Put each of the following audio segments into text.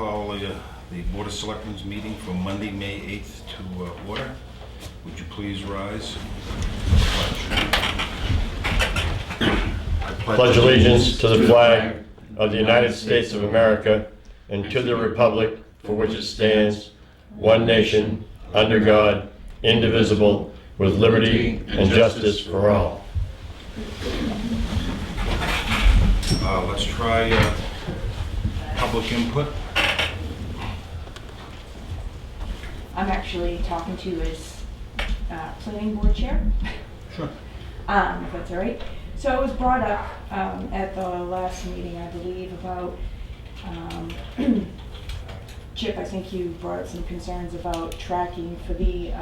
call the Board of Selectmen's meeting for Monday, May 8th to order. Would you please rise? I pledge allegiance to the flag of the United States of America and to the republic for which it stands, one nation, under God, indivisible, with liberty and justice for all. Let's try public input. I'm actually talking to you as planning board chair. Sure. If that's all right. So it was brought up at the last meeting, I believe, about Chip, I think you brought up some concerns about tracking for the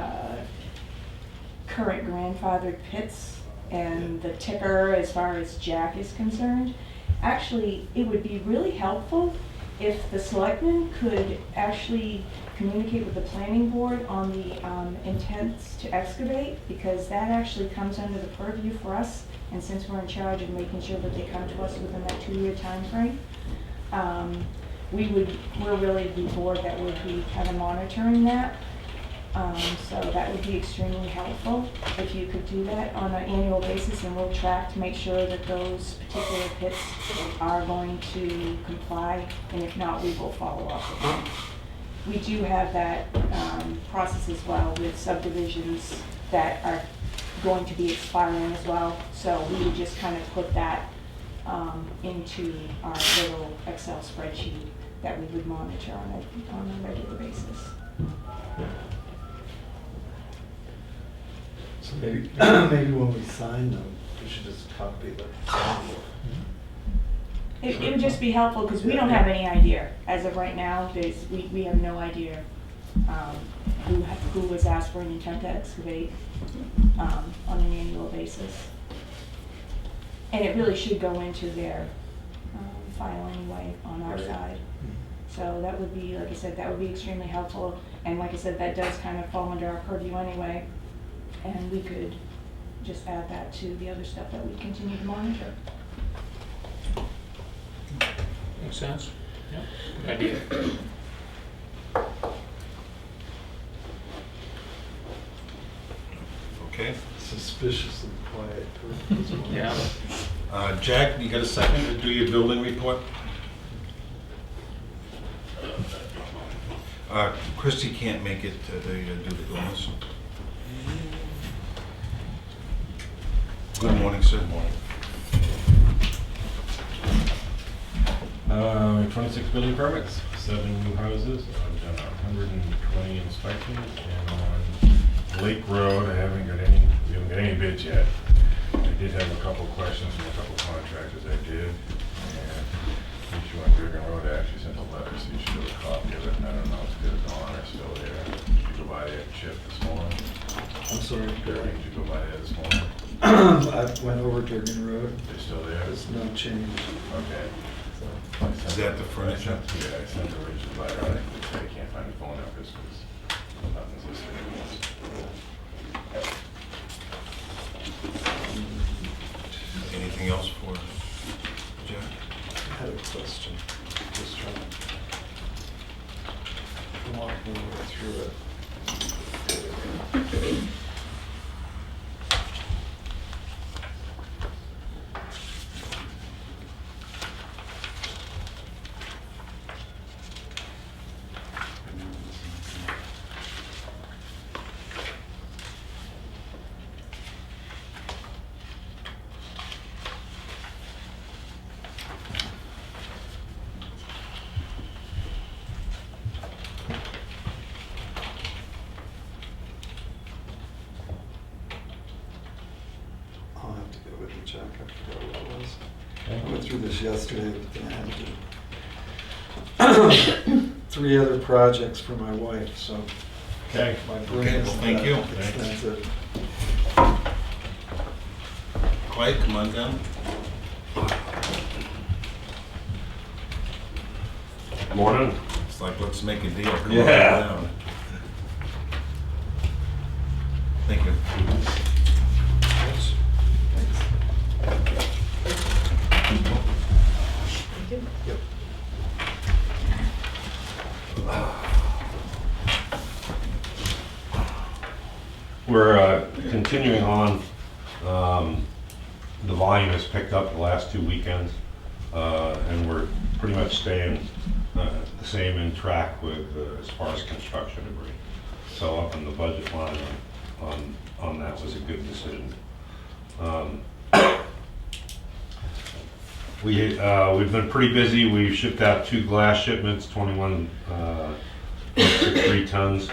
current grandfathered pits and the ticker as far as Jack is concerned. Actually, it would be really helpful if the selectmen could actually communicate with the planning board on the intents to excavate, because that actually comes under the purview for us, and since we're in charge of making sure that they come to us within that 2-year time frame, we're really the board that would be kind of monitoring that. So that would be extremely helpful if you could do that on an annual basis, and we'll track to make sure that those particular pits are going to comply, and if not, we will follow up with them. We do have that process as well with subdivisions that are going to be expiring as well, so we would just kind of put that into our little Excel spreadsheet that we would monitor on a regular basis. So maybe when we sign them, we should just copy the. It would just be helpful, because we don't have any idea. As of right now, we have no idea who was asked for an intent to excavate on an annual basis. And it really should go into their file anyway on our side. So that would be, like I said, that would be extremely helpful. And like I said, that does kind of fall under our purview anyway. And we could just add that to the other stuff that we continue to monitor. Makes sense. Yep. Good idea. Okay. Suspiciously quiet group as well. Yeah. Jack, you got a second to do your building report? Christie can't make it to do the illness. Good morning, sir. Morning. 26 building permits, 7 new houses. I've done 120 inspections, and on Lake Road, we haven't got any bids yet. I did have a couple questions from a couple contractors I did, and the issue on Durgin Road, I actually sent a letter, so you should have a copy of it, and I don't know if it's gone or still there. Did you go by there and Chip this morning? I'm sorry, Barry. Did you go by there this morning? I went over Durgin Road. They're still there? There's no change. Okay. Is that the furniture? Yeah, I sent a Richard letter on it. They said I can't find the phone numbers because nothing's listed anymore. Anything else for Jack? I had a question. Just trying to walk my way through it. I'll have to go with the check. I forgot what it was. I went through this yesterday, but then I had to do 3 other projects for my wife, so Okay. my brain Okay, is well, thank you. extensive. Quiet, come on down. Morning. It's like, let's make a deal. Come on Yeah. down. Thank you. Thanks. Yep. We're continuing on. The volume has picked up the last 2 weekends, and we're pretty much staying the same in track with as far as construction debris. So up in the budget line on that was a good decision. We've been pretty busy. We've shipped out 2 glass shipments, 21.63 tons.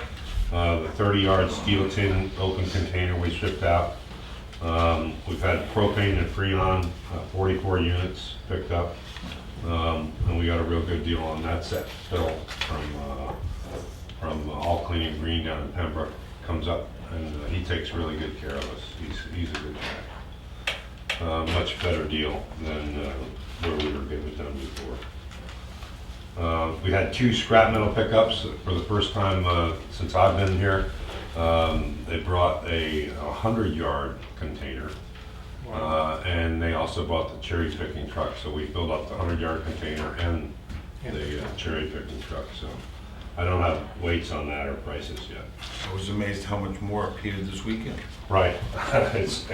The 30-yard steel tin open container we shipped out. We've had propane and freon, 44 units picked up, and we got a real good deal on that set. Phil from All Cleaning Green down in Pembroke comes up, and he takes really good care of us. He's a good guy. Much better deal than where we were getting it done before. We had 2 scrap metal pickups for the first time since I've been here. They brought a 100-yard container, and they also bought the cherry picking truck. So we filled up the 100-yard container and the cherry picking truck. So I don't have weights on that or prices yet. I was amazed how much more appeared this weekend. Right. it's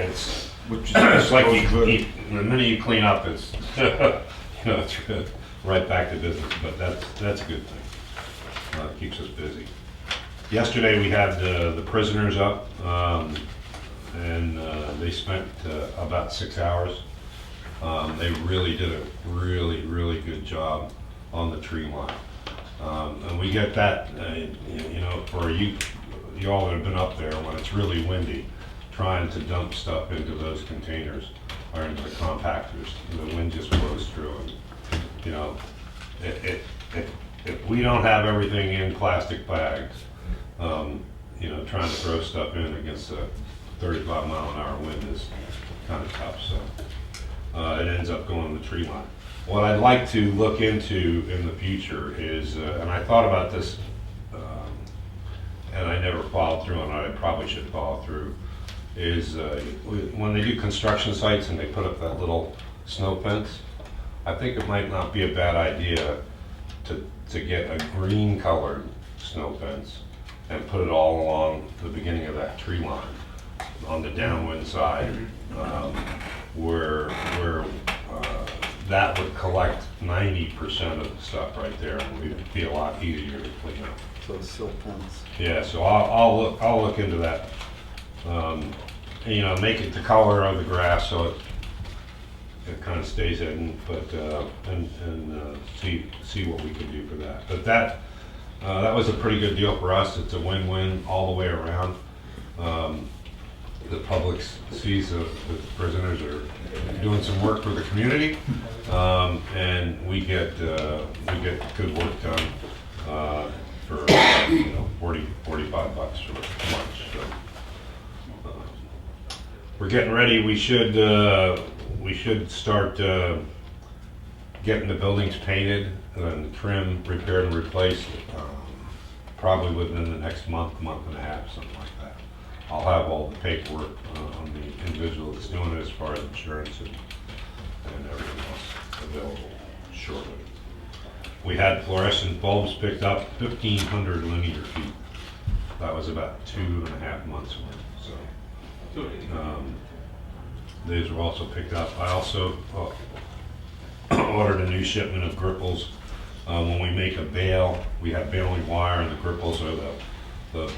Which is it's like good. the minute you clean up, it's it's good. Right back to business. But that's a good thing. It keeps us busy. Yesterday we had the prisoners up, and they spent about 6 hours. They really did a really good job on the tree line. And we get that, for you all that have been up there when it's really windy, trying to dump stuff into those containers or into the compactors. The wind just blows through, and if we don't have everything in plastic bags, trying to throw stuff in against a 35-mile-an-hour wind is kind of tough. So it ends up going the tree line. What I'd like to look into in the future is, and I thought about this, and I never followed through on it, I probably should follow through, is when they do construction sites and they put up that little snow fence, I think it might not be a bad idea to get a green colored snow fence and put it all along the beginning of that tree line on the downwind side, where that would collect 90% of the stuff right there, and it would be a lot easier to clean up. So silt fence. Yeah, so I'll look into that. Make it the color of the grass so it kind of stays hidden, but and see what we can do for that. But that was a pretty good deal for us. It's a win-win all the way around. The public sees that the prisoners are doing some work for the community, and we get good work done for $40-45 for lunch. So we're getting ready. We should start getting the buildings painted and trimmed, repaired, and replaced probably within the next month and a half, something like that. I'll have all the paperwork on the individual that's doing it as far as insurance and everything else available shortly. We had fluorescent bulbs picked up, 1,500 linear feet. That was about 2.5 months worth. So these were also picked up. I also ordered a new shipment of gripples. When we make a bale, we have baling wire, and the gripples are the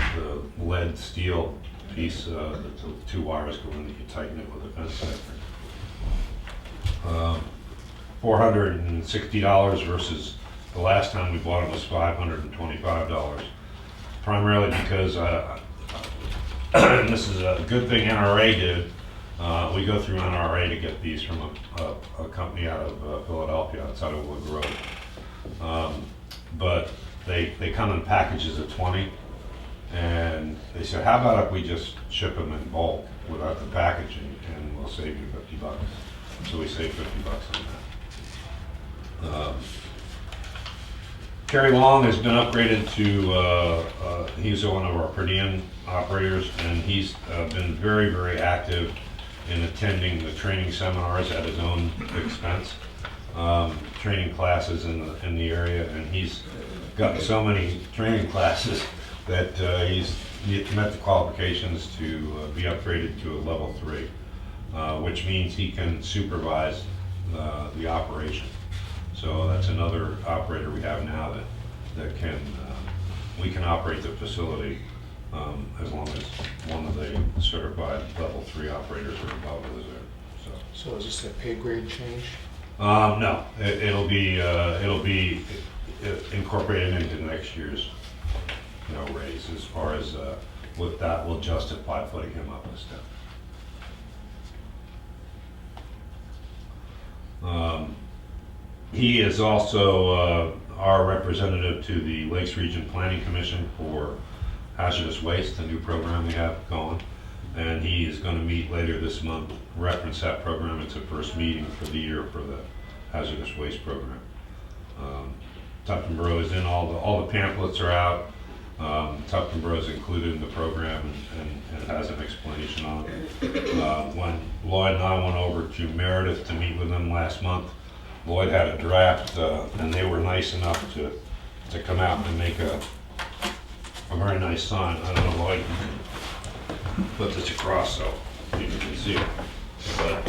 lead steel piece. The 2 wires go in, you tighten it with a fence sector. $460 versus the last time we bought it was $525. Primarily because, and this is a good thing NRA did, we go through NRA to get these from a company out of Philadelphia, outside of Wood Road. But they come in packages of 20, and they said, how about if we just ship them in bulk without the packaging, and we'll save you $50. So we saved $50 on that. Terry Long has been upgraded to, he's one of our per diem operators, and he's been very, very active in attending the training seminars at his own expense, training classes in the area, and he's gotten so many training classes that he's met the qualifications to be upgraded to a level 3, which means he can supervise the operation. So that's another operator we have now that can, we can operate the facility as long as one of the certified level 3 operators or above is there. So is this a pay grade change? No, it'll be incorporated into next year's, raise, as far as with that will justify putting him up a step. He is also our representative to the Lakes Region Planning Commission for hazardous waste, the new program we have going. And he is going to meet later this month, reference that program. It's the first meeting for the year for the hazardous waste program. Tufton Borough is in, all the pamphlets are out. Tufton Borough is included in the program and it has an explanation on it. When Lloyd and I went over to Meredith to meet with them last month, Lloyd had a draft and they were nice enough to come out and make a very nice sign. I don't know, Lloyd, you can put this across so you can see it. But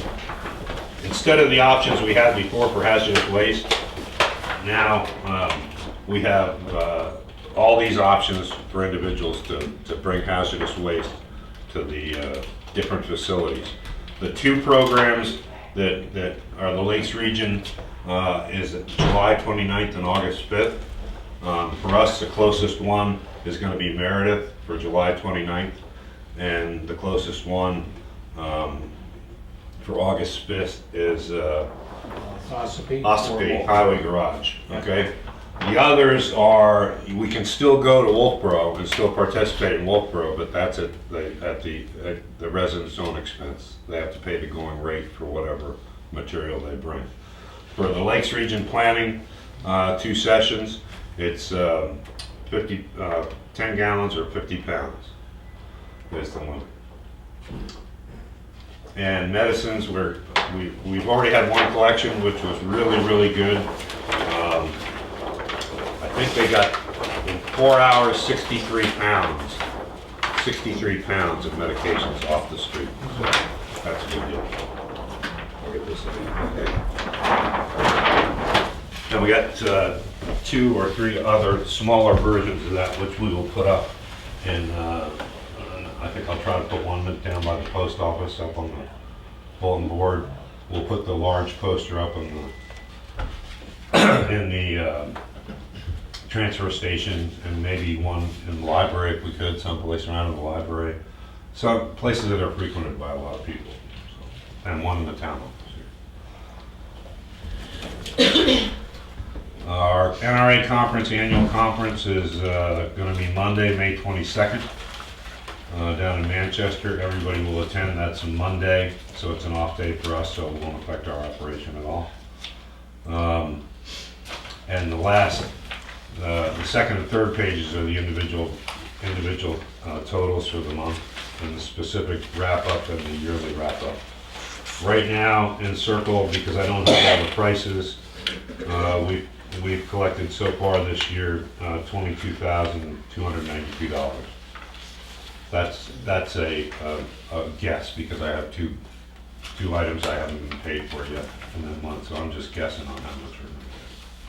instead of the options we had before for hazardous waste, now we have all these options for individuals to bring hazardous waste to the different facilities. The 2 programs that are the Lakes Region is July 29th and August 5th. For us, the closest one is going to be Meredith for July 29th, and the closest one for August 5th is Ossipee Highway Garage. Okay. The others are, we can still go to Wolfboro and still participate in Wolfboro, but that's at the residents' own expense. They have to pay the going rate for whatever material they bring. For the Lakes Region Planning, 2 sessions, it's 10 gallons or 50 pounds is the limit. And medicines, we've already had 1 collection, which was really good. I think they got, in 4 hours, 63 pounds of medications off the street. So that's a good deal. Look at this. Okay. And we got 2 or 3 other smaller versions of that, which we will put up. And I think I'll try to put one down by the post office up on the bulletin board. We'll put the large poster up in the transfer station, and maybe one in the library if we could, someplace around in the library. Some places that are frequented by a lot of people. So, and one in the town office here. Our NRA conference, annual conference, is going to be Monday, May 22nd, down in Manchester. Everybody will attend. That's a Monday, so it's an off day for us, so it won't affect our operation at all. And the second and third pages are the individual totals for the month, and the specific wrap-up and the yearly wrap-up. Right now, in Circle, because I don't have all the prices, we've collected so far this year $22,292. That's a guess, because I have two items I haven't been paid for yet in that month, so I'm just guessing on how much we're going to get.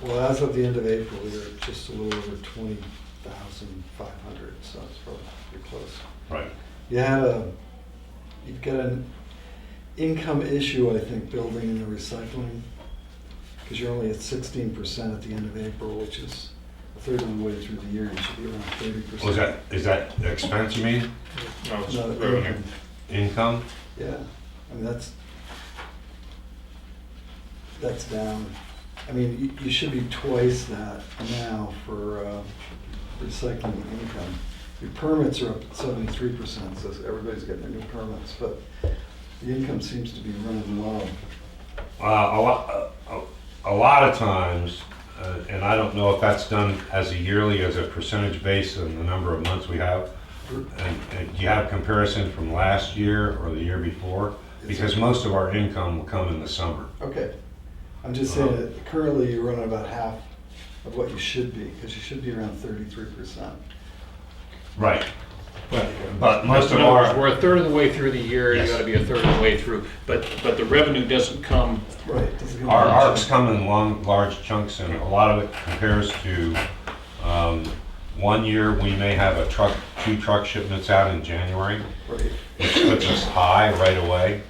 Well, as of the end of April, you're at just a little over 20,500, so it's probably pretty close. Right. You've got an income issue, I think, building in the recycling, because you're only at 16% at the end of April, which is a third of the way through the year. You should be around 30%. Was is that expense, you mean? No, it's No, revenue. Income? Yeah, I mean, that's down. I mean, you should be twice that now for recycling income. Your permits are up at 73%, so everybody's getting their new permits, but the income seems to be running low. A lot of times, and I don't know if that's done as a yearly, as a percentage based on the number of months we have. And do you have comparison from last year or the year before? Because most of our income will come in the summer. Okay, I'm just saying that currently you're running about half of what you should be, because you should be around 33%. Right. But most of In other words, our, we're a third of the way through the year, you Yes. gotta be a third of the way through, but the revenue doesn't come, Right. doesn't come our out. ARCs come in large chunks, and a lot of it compares to, 1 year, we may have 2 truck shipments out in January, Right. which puts us high right away.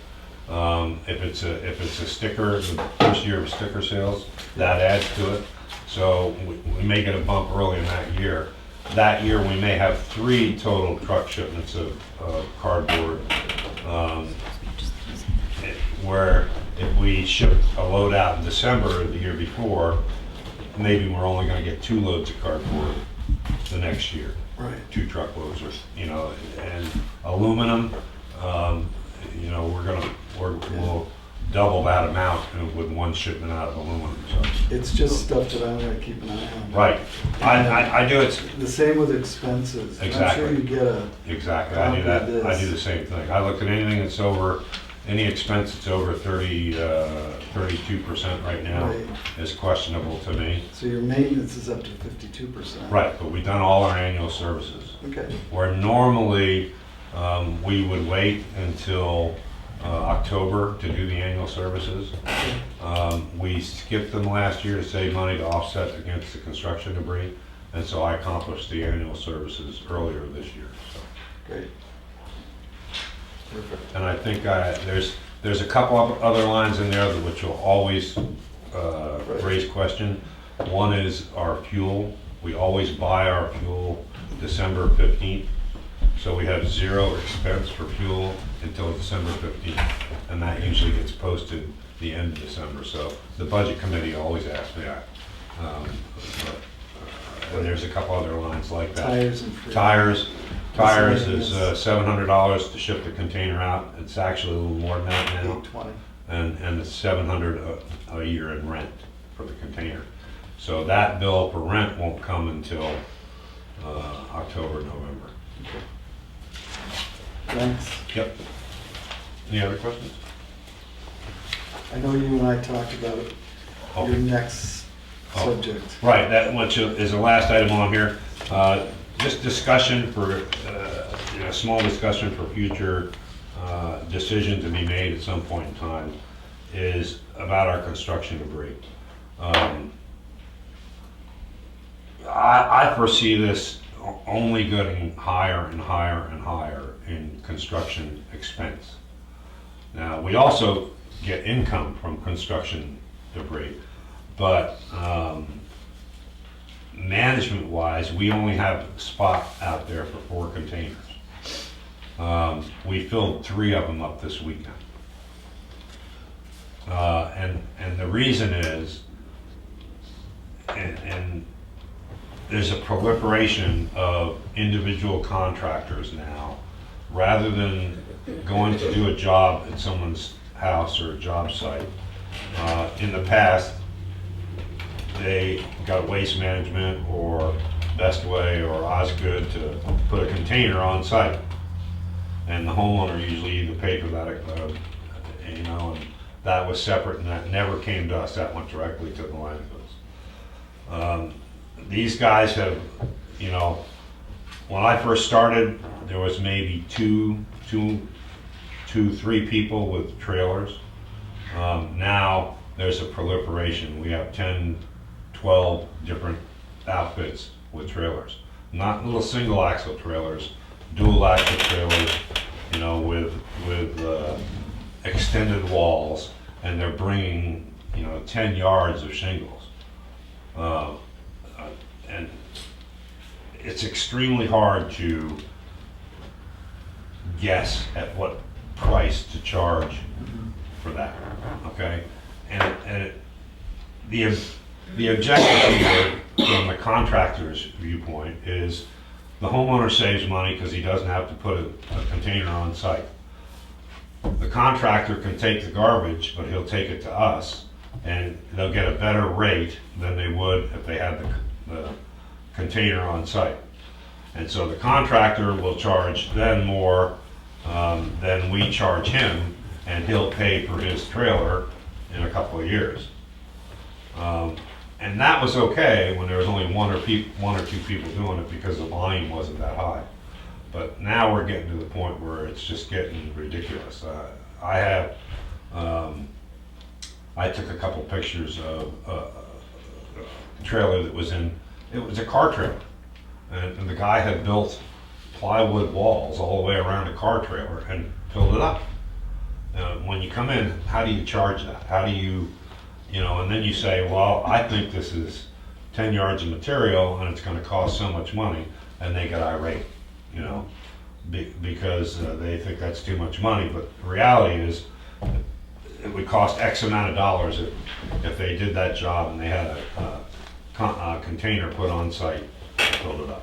If it's a sticker, the first year of sticker sales, that adds to it. So we may get a bump early in that year. That year, we may have 3 total truck shipments of cardboard. Where if we shipped a load out in December of the year before, maybe we're only gonna get 2 loads of cardboard the next year. Right. 2 truckloads, or, and aluminum, we'll double that amount with 1 shipment out of aluminum, so. It's just stuff that I'm gonna keep an eye on. Right, I do it, The same with expenses. I'm Exactly. sure you get a, exactly, I do that, Copy I do this. the same thing. I look at anything that's over, any expense that's over 32% right now Right. is questionable to me. so your maintenance is up to 52%. Right, but we've done all our annual services. Okay, Where normally, we would wait until October to do the annual services. We skipped them last year to save money to offset against the construction debris, and so I accomplished the annual services earlier this year. So. great. Perfect. And I think there's a couple of other lines in there which will always raise question. One is our fuel. We always buy our fuel December 15th. So we have 0 expense for fuel until December 15th. And that usually gets posted the end of December. So the budget committee always asks me that. And there's a couple other lines like that. Tires and freight. Tires is $700 to ship the container out. It's actually a little more than that now. 820. And it's $700 a year in rent for the container. So that bill for rent won't come until October, November. Okay. Thanks. Yep. Any other questions? I know you and I talked about it, Oh. your next Oh. subject. Right, that which is the last item on here. Just discussion for, small discussion for future decision to be made at some point in time is about our construction debris. I foresee this only getting higher and higher and higher in construction expense. Now, we also get income from construction debris, but management-wise, we only have a spot out there for 4 containers. We filled 3 of them up this weekend. And the reason is, and there's a proliferation of individual contractors now, rather than going to do a job at someone's house or a job site. In the past, they got Waste Management or Best Way or Osgood to put a container on site. And the homeowner usually either paid for that, and that was separate, and that never came to us, that went directly to the landfills. These guys have, when I first started, there was maybe 3 people with trailers. Now there's a proliferation. We have 10, 12 different outfits with trailers. Not little single axle trailers, dual axle trailers, with extended walls, and they're bringing, 10 yards of shingles. And it's extremely hard to guess at what price to charge for that, okay? And the objective here, from the contractor's viewpoint, is the homeowner saves money because he doesn't have to put a container on site. The contractor can take the garbage, but he'll take it to us, and they'll get a better rate than they would if they had the container on site. And so the contractor will charge then more than we charge him, and he'll pay for his trailer in a couple of years. And that was okay when there was only one or two people doing it because the volume wasn't that high. But now we're getting to the point where it's just getting ridiculous. I took a couple pictures of a trailer that was it was a car trailer. And the guy had built plywood walls all the way around a car trailer and filled it up. When you come in, how do you charge that? How do you, and then you say, well, I think this is 10 yards of material and it's going to cost so much money, and they get irate, because they think that's too much money. But the reality is, it would cost X amount of dollars if they did that job and they had a container put on site and filled it up.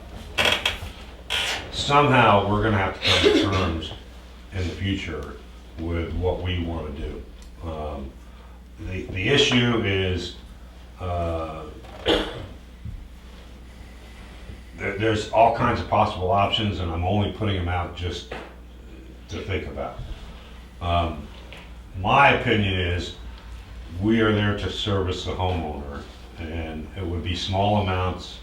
Somehow, we're going to have to come to terms in the future with what we want to do. The issue is there's all kinds of possible options, and I'm only putting them out just to think about. My opinion is we are there to service the homeowner, and it would be small amounts,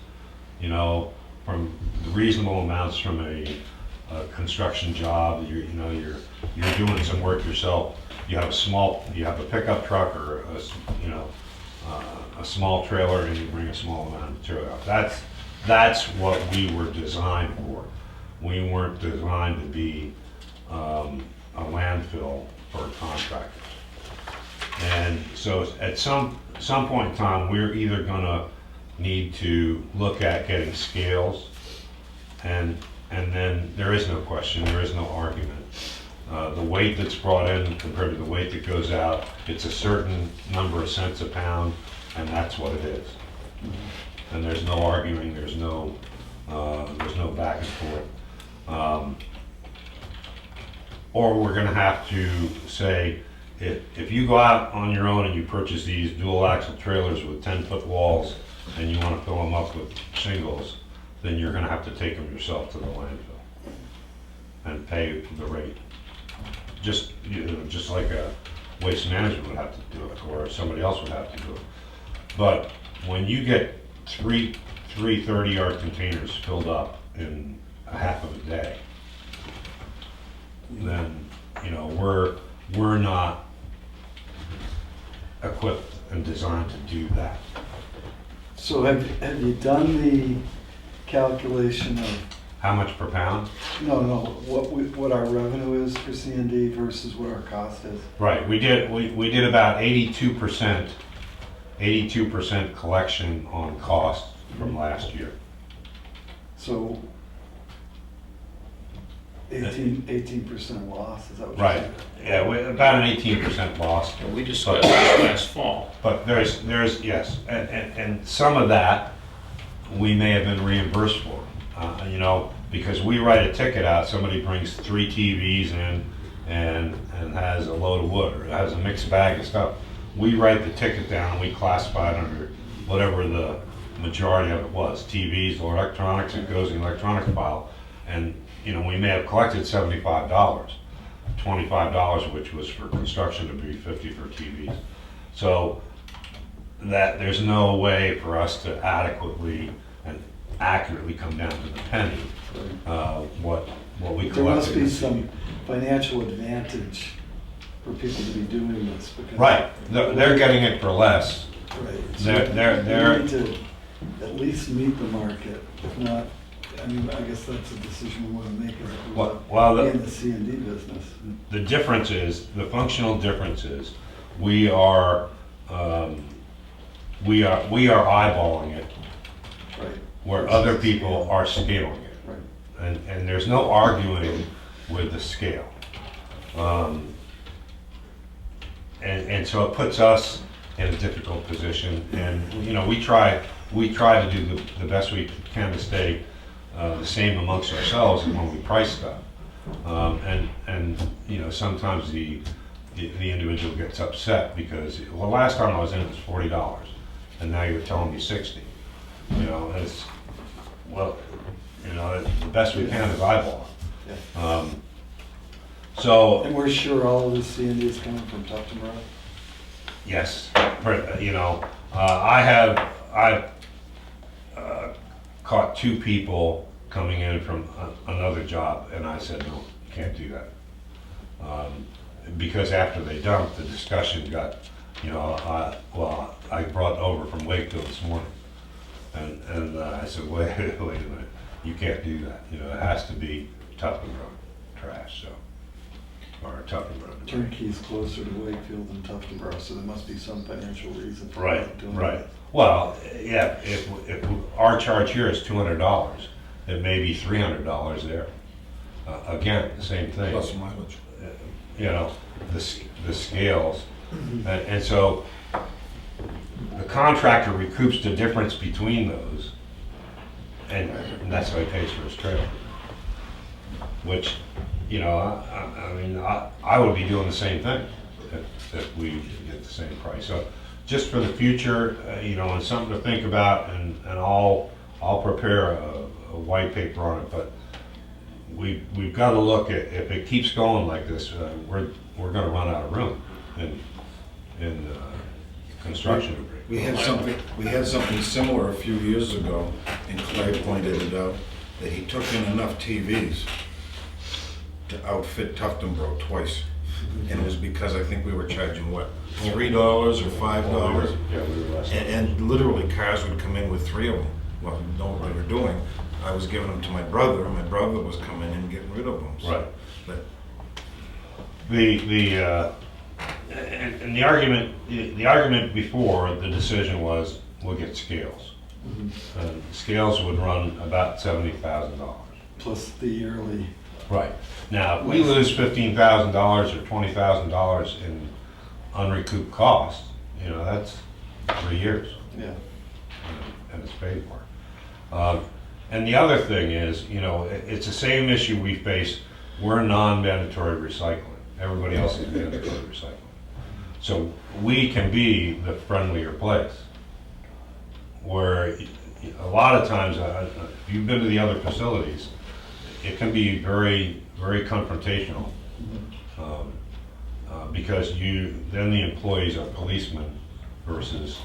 from reasonable amounts from a construction job. You're doing some work yourself. You have a pickup truck or a small trailer, and you bring a small amount of material out. That's what we were designed for. We weren't designed to be a landfill for contractors. And so at some point in time, we're either gonna need to look at getting scales, and then there is no question, there is no argument. The weight that's brought in compared to the weight that goes out, it's a certain number of cents a pound, and that's what it is. And there's no arguing, there's no back and forth. Or we're gonna have to say, if you go out on your own and you purchase these dual axle trailers with 10-foot walls and you wanna fill them up with shingles, then you're gonna have to take them yourself to the landfill and pay the rate. Just like a waste management would have to do it, or somebody else would have to do it. But when you get three 30-yard containers filled up in a half of a day, then we're not equipped and designed to do that. So have you done the calculation of, How much per pound? no, what our revenue is for C&D versus what our cost is? Right, we did about 82% collection on cost from last year. So 18% loss, is that what you're Right, saying? yeah, about an 18% loss. We discussed this last fall. But there's yes, and some of that we may have been reimbursed for, because we write a ticket out, somebody brings 3 TVs in and has a load of wood or has a mixed bag of stuff. We write the ticket down, we classify it under whatever the majority of it was, TVs or electronics, it goes in the electronics pile, and we may have collected $75, $25 of which was for construction to be $50 for TVs. So that there's no way for us to adequately and accurately come down to the penny what we collected. There must be some financial advantage for people to be doing this because. Right, they're getting it for less. Right. So They're we need to at least meet the market, if not, I guess that's a decision we want to make as we Well, want in the C&D business. the difference is, the functional difference is, we are eyeballing it Right. where other people are scaling it. Right. And there's no arguing with the scale. And so it puts us in a difficult position, and we try to do the best we can to stay the same amongst ourselves when we price stuff. And sometimes the individual gets upset because, well, last time I was in it was $40, and now you're telling me 60. It's, well, the best we can is eyeball. Yeah. So, And we're sure all of the C&D is coming from Tufton Road? yes, I have I caught 2 people coming in from another job, and I said, no, you can't do that. Because after they dumped, the discussion got, I brought over from Wakefield this morning, and I said, wait a minute, you can't do that. It has to be Tufton Road trash, or Tufton Road. Turnkey's closer to Wakefield than Tuftonboro, so there must be some financial reason for Right, not doing right. that. Well, yeah, if our charge here is $200, it may be $300 there. Again, the same thing. Plus mileage. The scales. And so the contractor recoups the difference between those, and that's how he pays for his trailer. Which, I would be doing the same thing if we get the same price. So just for the future, and something to think about, and I'll prepare a white paper on it, but we've got to look at, if it keeps going like this, we're going to run out of room in construction. We had something similar a few years ago, and Clay pointed it out, that he took in enough TVs to outfit Tuftonboro twice. And it was because I think we were charging, what, $3 or $5? Yeah, we were less. And literally cars would come in with 3 of them. Well, know what they were doing. I was giving them to my brother, and my brother was coming in and getting rid of them. So, Right. But And the argument before the decision was, we'll get scales. Scales would run about $70,000. Plus the yearly. Right. Now, if we lose $15,000 or $20,000 in unrecouped costs, that's 3 years, Yeah. and it's paid for. And the other thing is, it's the same issue we face. We're non-mandatory recycling. Everybody else is mandatory recycling. So we can be the friendlier place. Where a lot of times, if you've been to the other facilities, it can be very, very confrontational. Because then the employees are policemen versus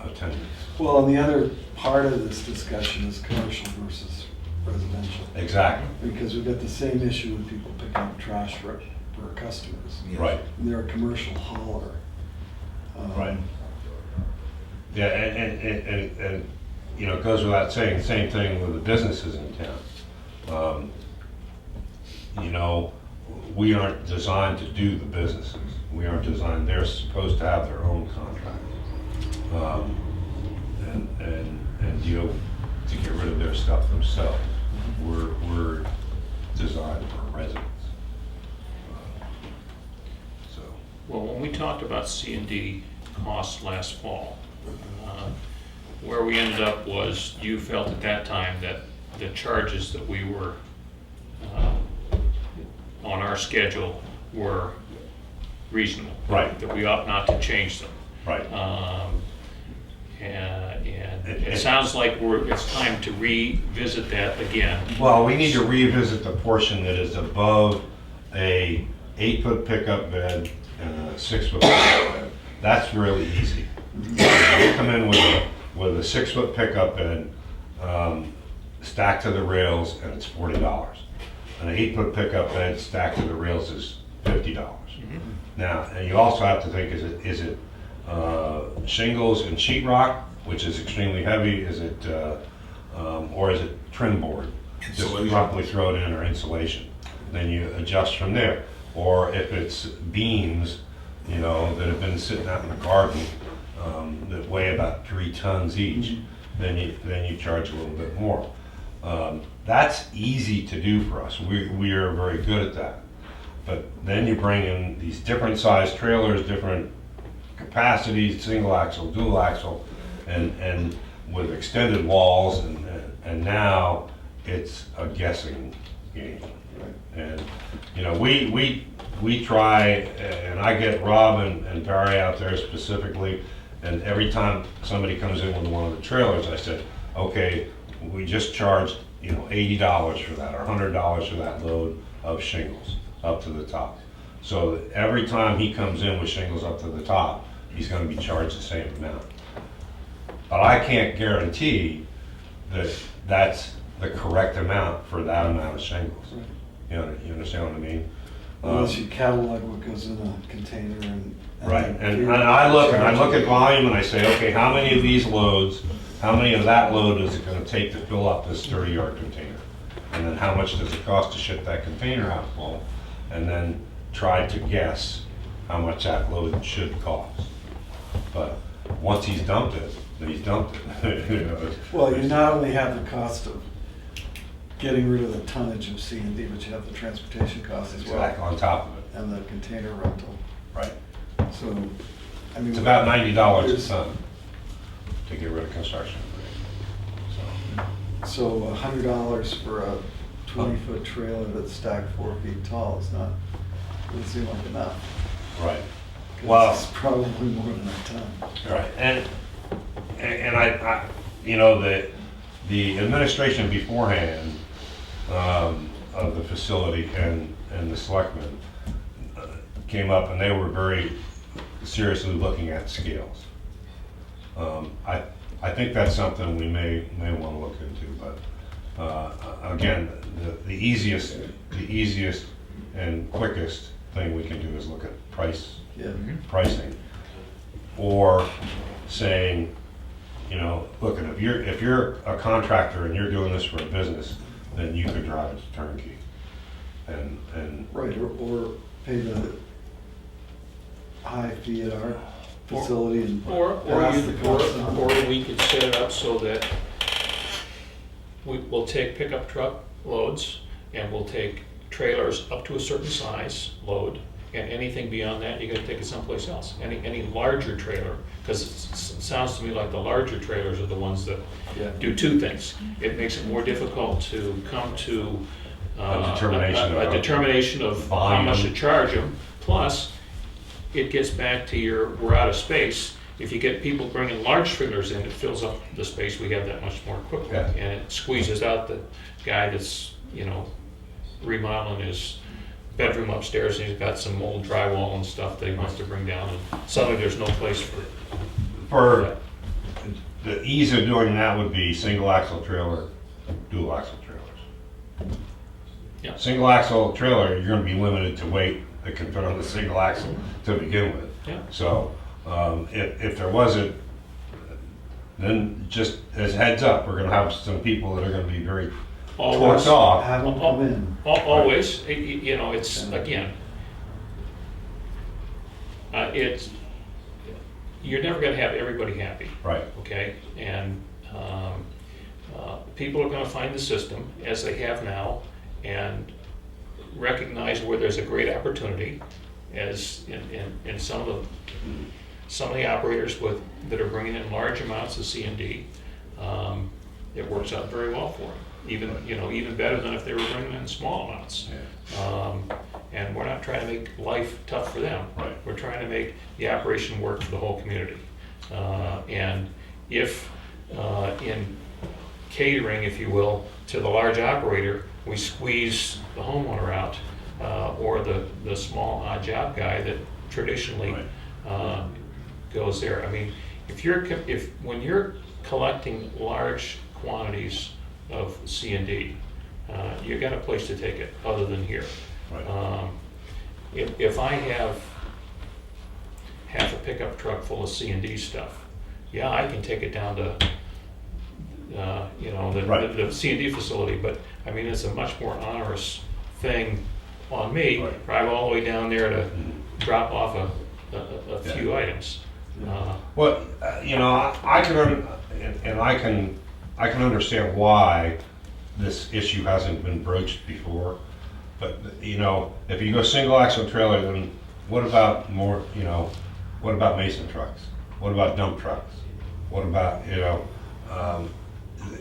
attendants. Well, and the other part of this discussion is commercial versus residential. Exactly. Because we've got the same issue with people picking up trash for our customers. yes. Right. And they're a commercial hauler. Right. Yeah, and it goes without saying, same thing with the businesses in town. We aren't designed to do the businesses. We aren't designed, they're supposed to have their own contract. And deal to get rid of their stuff themselves. We're designed for residents. So. Well, when we talked about C&D costs last fall, where we ended up was you felt at that time that the charges that we were on our schedule were reasonable. Right. That we ought not to change them. Right. And it sounds like it's time to revisit that again. Well, we need to revisit the portion that is above a 8-foot pickup bed and a 6-foot pickup bed. That's really easy. You come in with a 6-foot pickup bed, stacked to the rails, and it's $40. An 8-foot pickup bed stacked to the rails is $50. Now, and you also have to think: is it shingles and sheetrock, which is extremely heavy? Is it or is it trim board? Just Insulation. properly throw it in, or insulation. Then you adjust from there. Or if it's beams, that have been sitting out in the garden, that weigh about 3 tons each, then you charge a little bit more. That's easy to do for us. We are very good at that. But then you bring in these different size trailers, different capacities, single axle, dual axle, and with extended walls, and now it's a guessing game. And we try, and I get Rob and Barry out there specifically, and every time somebody comes in with one of the trailers, I said, okay, we just charged $80 for that, or $100 for that load of shingles up to the top. So every time he comes in with shingles up to the top, he's going to be charged the same amount. But I can't guarantee that that's the correct amount for that amount of shingles. Right. You understand what I mean? Unless you catalog what goes in a container and. Right, and I look at volume and I say, okay, how many of these loads, how many of that load is it gonna take to fill up this 30-yard container? And then how much does it cost to ship that container out full? And then try to guess how much that load should cost. But once he's dumped it, then he's dumped it. You know, Well, you not only have the cost of getting rid of the tonnage of C&D, but you have the transportation cost as well. Exactly, on top of it, And the container rental. right. So, I mean. It's about $90 a there's- ton to get rid of construction debris. So $100 for a 20-foot trailer that's stacked 4 feet tall is not, doesn't seem like enough. So, right. 'Cause Well, it's probably more than a ton. right, and I you know, the administration beforehand of the facility and the selectmen came up and they were very seriously looking at scales. I think that's something we may want to look into, but again, the easiest and quickest thing we can do is look at Yeah. pricing, or saying, you know, look, if you're a contractor and you're doing this for a business, then you could drive it to turnkey, and Right, or pay the high fee at our facility and Or pass the cost on. or we could set it up so that we'll take pickup truck loads and we'll take trailers up to a certain size load, and anything beyond that, you gotta take it someplace else. Any larger trailer, because it sounds to me like the larger trailers are the ones that Yeah. do two things. It makes it more difficult to come to A determination a of- determination of how volume. much to charge them. Plus, it gets back to we're out of space. If you get people bringing large trailers in, it fills up the space we have that much more quickly. Yeah. And it squeezes out the guy that's, remodeling his bedroom upstairs, and he's got some old drywall and stuff that he wants to bring down, and suddenly there's no place for the ease of doing that would be single axle trailer, dual axle trailers. Yeah. Single axle trailer, you're gonna be limited to weight that can fit on the single axle to begin with. Yeah. So, if there wasn't, then just as heads up, we're gonna have some people that are gonna be very Always. torqued off. Have them come in. Always, it's, again, you're never gonna have everybody happy. Right, Okay, and people are going to find the system as they have now and recognize where there's a great opportunity, as in some of the operators that are bringing in large amounts of C&D. It works out very well for them, even better than if they were bringing in small amounts. And we're not trying to make life tough for them. Right. We're trying to make the operation work for the whole community. And if in catering, if you will, to the large operator, we squeeze the homeowner out, or the small odd job guy that traditionally goes there. I mean, when you're collecting large quantities of C&D, you got a place to take it other than here. right. If I have half a pickup truck full of C&D stuff, yeah, I can take it down to, Right. the C&D facility, but I mean, it's a much more onerous thing on me, Right. drive all the way down there to drop off a few items. Well, I can understand why this issue hasn't been broached before. But, if you go single axle trailer, then what about what about mason trucks? What about dump trucks? What about,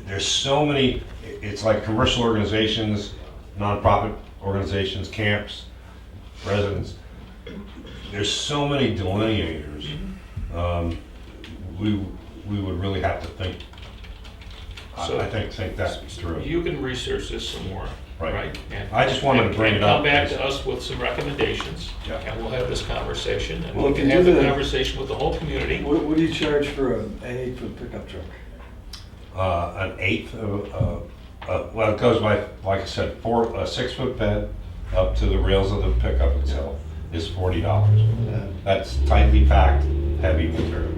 there's so many, it's like commercial organizations, nonprofit organizations, camps, residents. There's so many delineators. We would really have to think So- I think that's true. You can research this some more, Right. right? And- I just wanted to bring and it up. come back to us with some recommendations, Yeah. and we'll have this conversation, and Well, we if can you have do the that- conversation with the whole community. What do you charge for an 8-foot pickup truck? An eighth well, it goes by, like I said, a 6-foot bed up to the rails of the pickup itself is $40. That's tightly packed, heavy material.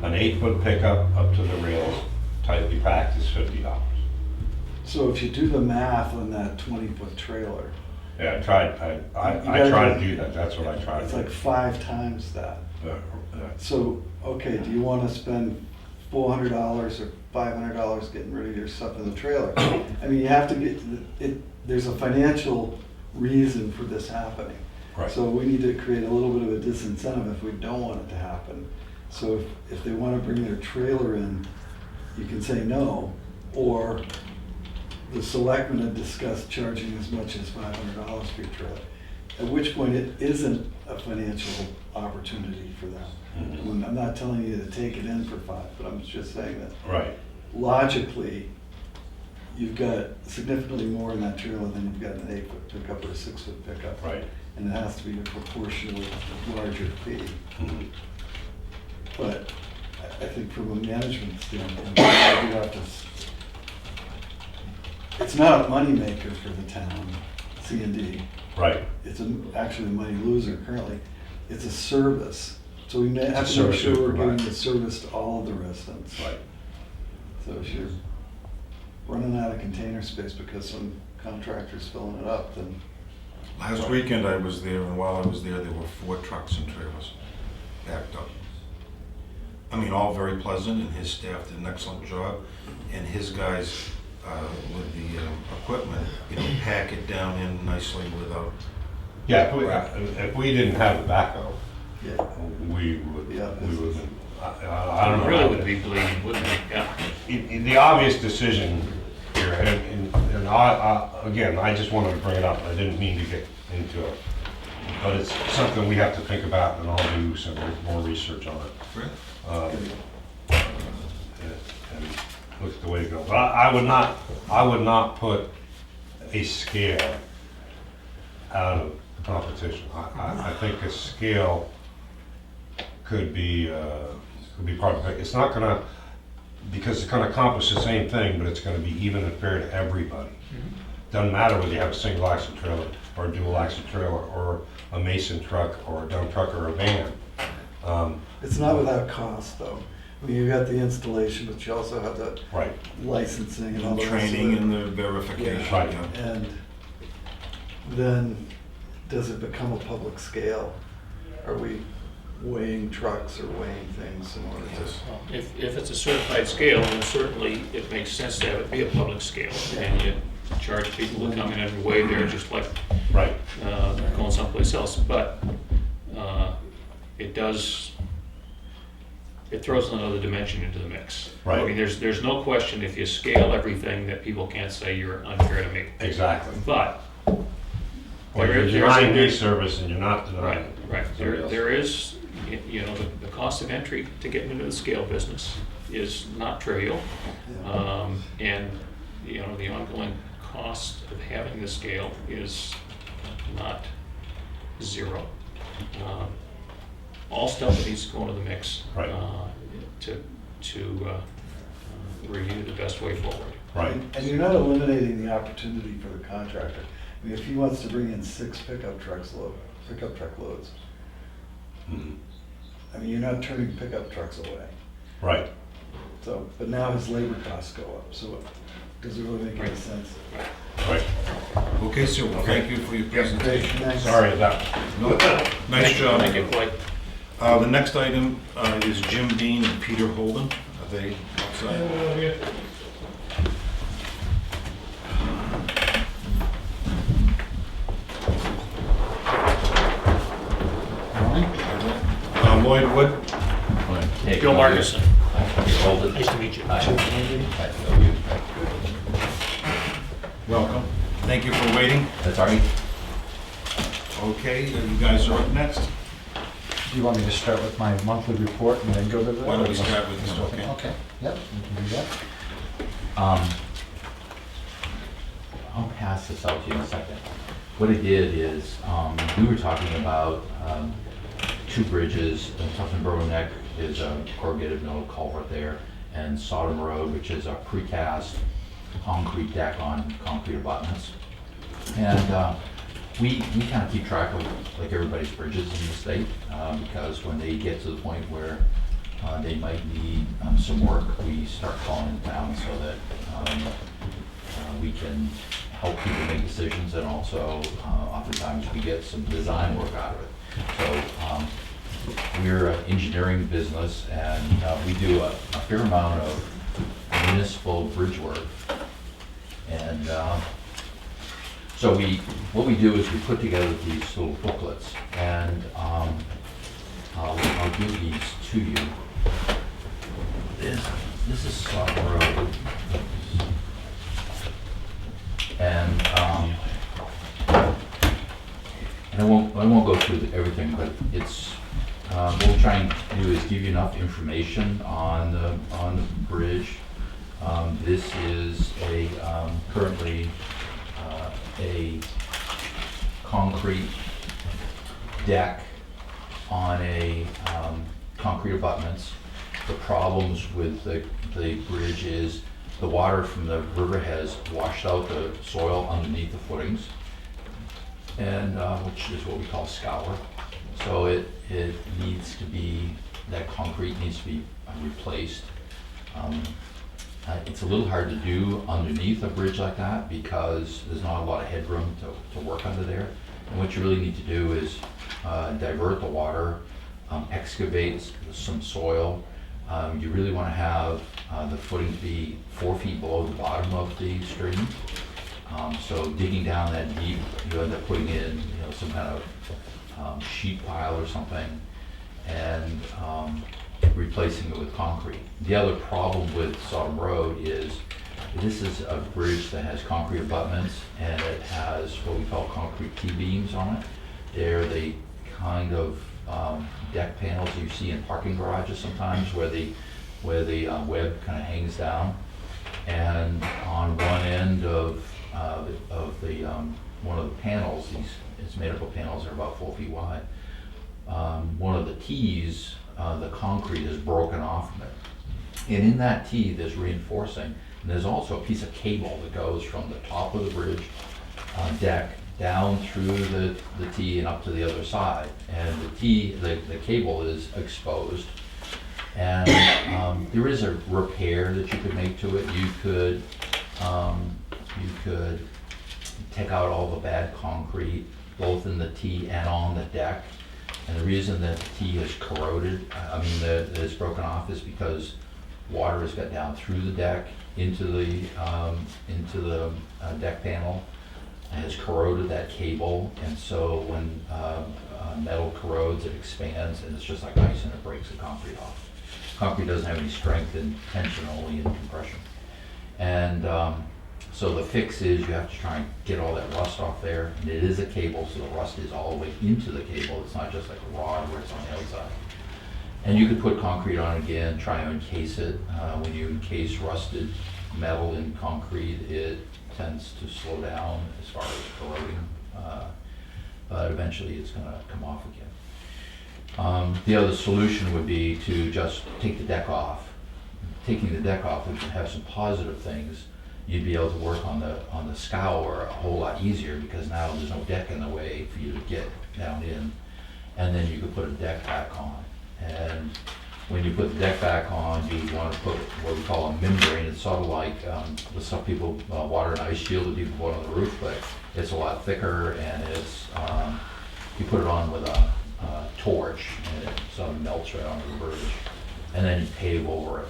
An 8-foot pickup up to the rails, tightly packed, is $50. So if you do the math on that 20-foot trailer, Yeah, I gotta try to go- do that, that's what I try to it's do. like 5 times that. So, okay, do you want to spend $400 or $500 getting rid of your stuff in the trailer? I mean, you have to get, there's a financial reason for this happening. Right. So we need to create a little bit of a disincentive if we don't want it to happen. So if they want to bring their trailer in, you can say no, or the selectmen have discussed charging as much as $500 for your trailer. At which point it isn't a financial opportunity for them. Mhm. I'm not telling you to take it in for 5, but I'm just saying that Right, logically, you've got significantly more in that trailer than you've got in an 8-foot pickup or a 6-foot pickup. right. And it has to be a proportionally larger fee. Mhm. But I think from a management standpoint, you have to, it's not a moneymaker for the town, C&D. Right, It's actually a money loser currently. It's a service. So we a have to make service sure we we're giving provide. the service to all of the residents. right. So if you're running out of container space because some contractor's filling it up, then Last weekend I was there, and while I was there were 4 trucks and trailers backed up. I mean, all very pleasant, and his staff did an excellent job, and his guys with the equipment, pack it down in nicely without. Yeah, if we didn't have the backhoe, yeah. we would, Yeah. I don't know. Really would be bleeding, wouldn't it? Yeah. The obvious decision here, and again, I just wanted to bring it up, I didn't mean to get into it. But it's something we have to think about, and I'll do some more research on it. And look at the way to go. But I would not put a scale out of the competition. I think a scale could be part of it. It's not gonna, because it's gonna accomplish the same thing, but it's gonna be even and fair to everybody. Doesn't matter whether you have a single axle trailer or a dual axle trailer or a Mason truck or a dump truck or a van. It's not without cost, though. I mean, you got the installation, but you also have the Right, licensing and all the rest of Training it. and the verification. Right. Yeah. And then, does it become a public scale? Are we weighing trucks or weighing things in order to? If it's a certified scale, then certainly it makes sense to have it be a public scale, and you charge people to come in and weigh there just like right, going someplace else, but it does, it throws another dimension into the mix. Right. I mean, there's no question if you scale everything that people can't say you're unfair to me. exactly. But Well, there you're is- denying there's- me service and you're not Right, denying. right. somebody else. There is, the cost of entry to get into the scale business is not trivial. And, the ongoing cost of having the scale is not zero. All stuff that needs to go into the mix. Right. To review the best way forward. Right, And you're not eliminating the opportunity for the contractor. I mean, if he wants to bring in 6 pickup truck loads, Mhm. I mean, you're not turning pickup trucks away. right. So, but now his labor costs go up, so does it really make any Right. sense? Right. Okay, sir, well, thank you for your presentation. Thanks. Sorry about No, Nice job. Thank you, Clay. The next item is Jim Bean and Peter Holden. Are they outside? Lloyd Wood. Bill Marcuson. Holden. Nice to meet you. Welcome. Thank you for waiting. That's all right. Okay, you guys are up next. Do you want me to start with my monthly report and then go to the? Why don't we start with this, okay? Okay, yep, we can do that. I'll pass this out to you in a second. What I did is, we were talking about two bridges. Thomas-Moulton Neck is a corrugated metal culvert there, and Sodom Road, which is a precast concrete deck on concrete abutments. And we kind of keep track of, like everybody's bridges in the state, because when they get to the point where they might need some work, we start calling it down so that we can help people make decisions, and also oftentimes we get some design work out of it. So we're an engineering business, and we do a fair amount of municipal bridge work. And so what we do is we put together these little booklets, and I'll give these to you. This is Sawyer Road, and I won't go through everything, but it's what we're trying to do is give you enough information on the bridge. This is currently a concrete deck on a concrete abutments. The problems with the bridge is the water from the river has washed out the soil underneath the footings, and which is what we call scour. So it needs to be, that concrete needs to be replaced. It's a little hard to do underneath a bridge like that because there's not a lot of headroom to work under there. And what you really need to do is divert the water, excavate some soil. You really want to have the footing be 4 feet below the bottom of the stream. So digging down that deep, you end up putting in some kind of sheet pile or something, and replacing it with concrete. The other problem with Sodom Road is this is a bridge that has concrete abutments, and it has what we call concrete T-beams on it. They're the kind of deck panels you see in parking garages sometimes, where the web kind of hangs down. And on one end of the one of the panels, it's made up of panels that are about 4 feet wide. One of the T's, the concrete is broken off from it. And in that T, there's reinforcing. And there's also a piece of cable that goes from the top of the bridge deck down through the T and up to the other side. And the cable is exposed. And there is a repair that you could make to it. You could take out all the bad concrete, both in the T and on the deck. And the reason that the T is corroded, that it's broken off, is because water has got down through the deck into the deck panel, and has corroded that cable. And so when metal corrodes, it expands, and it's just like ice, and it breaks the concrete off. Concrete doesn't have any strength in tension, only in compression. And so the fix is you have to try and get all that rust off there. And it is a cable, so the rust is all the way into the cable. It's not just like a rod where it's on the outside. And you could put concrete on it again, try and encase it. When you encase rusted metal in concrete, it tends to slow down as far as corroding. But eventually it's going to come off again. The other solution would be to just take the deck off. Taking the deck off would have some positive things. You'd be able to work on the scour a whole lot easier, because now there's no deck in the way for you to get down in. And then you could put a deck back on. And when you put the deck back on, you want to put what we call a membrane. It's sort of like the stuff people, water and ice shield that people put on the roof, but it's a lot thicker, and it's you put it on with a torch, and it sort of melts right onto the bridge, and then you pave over it.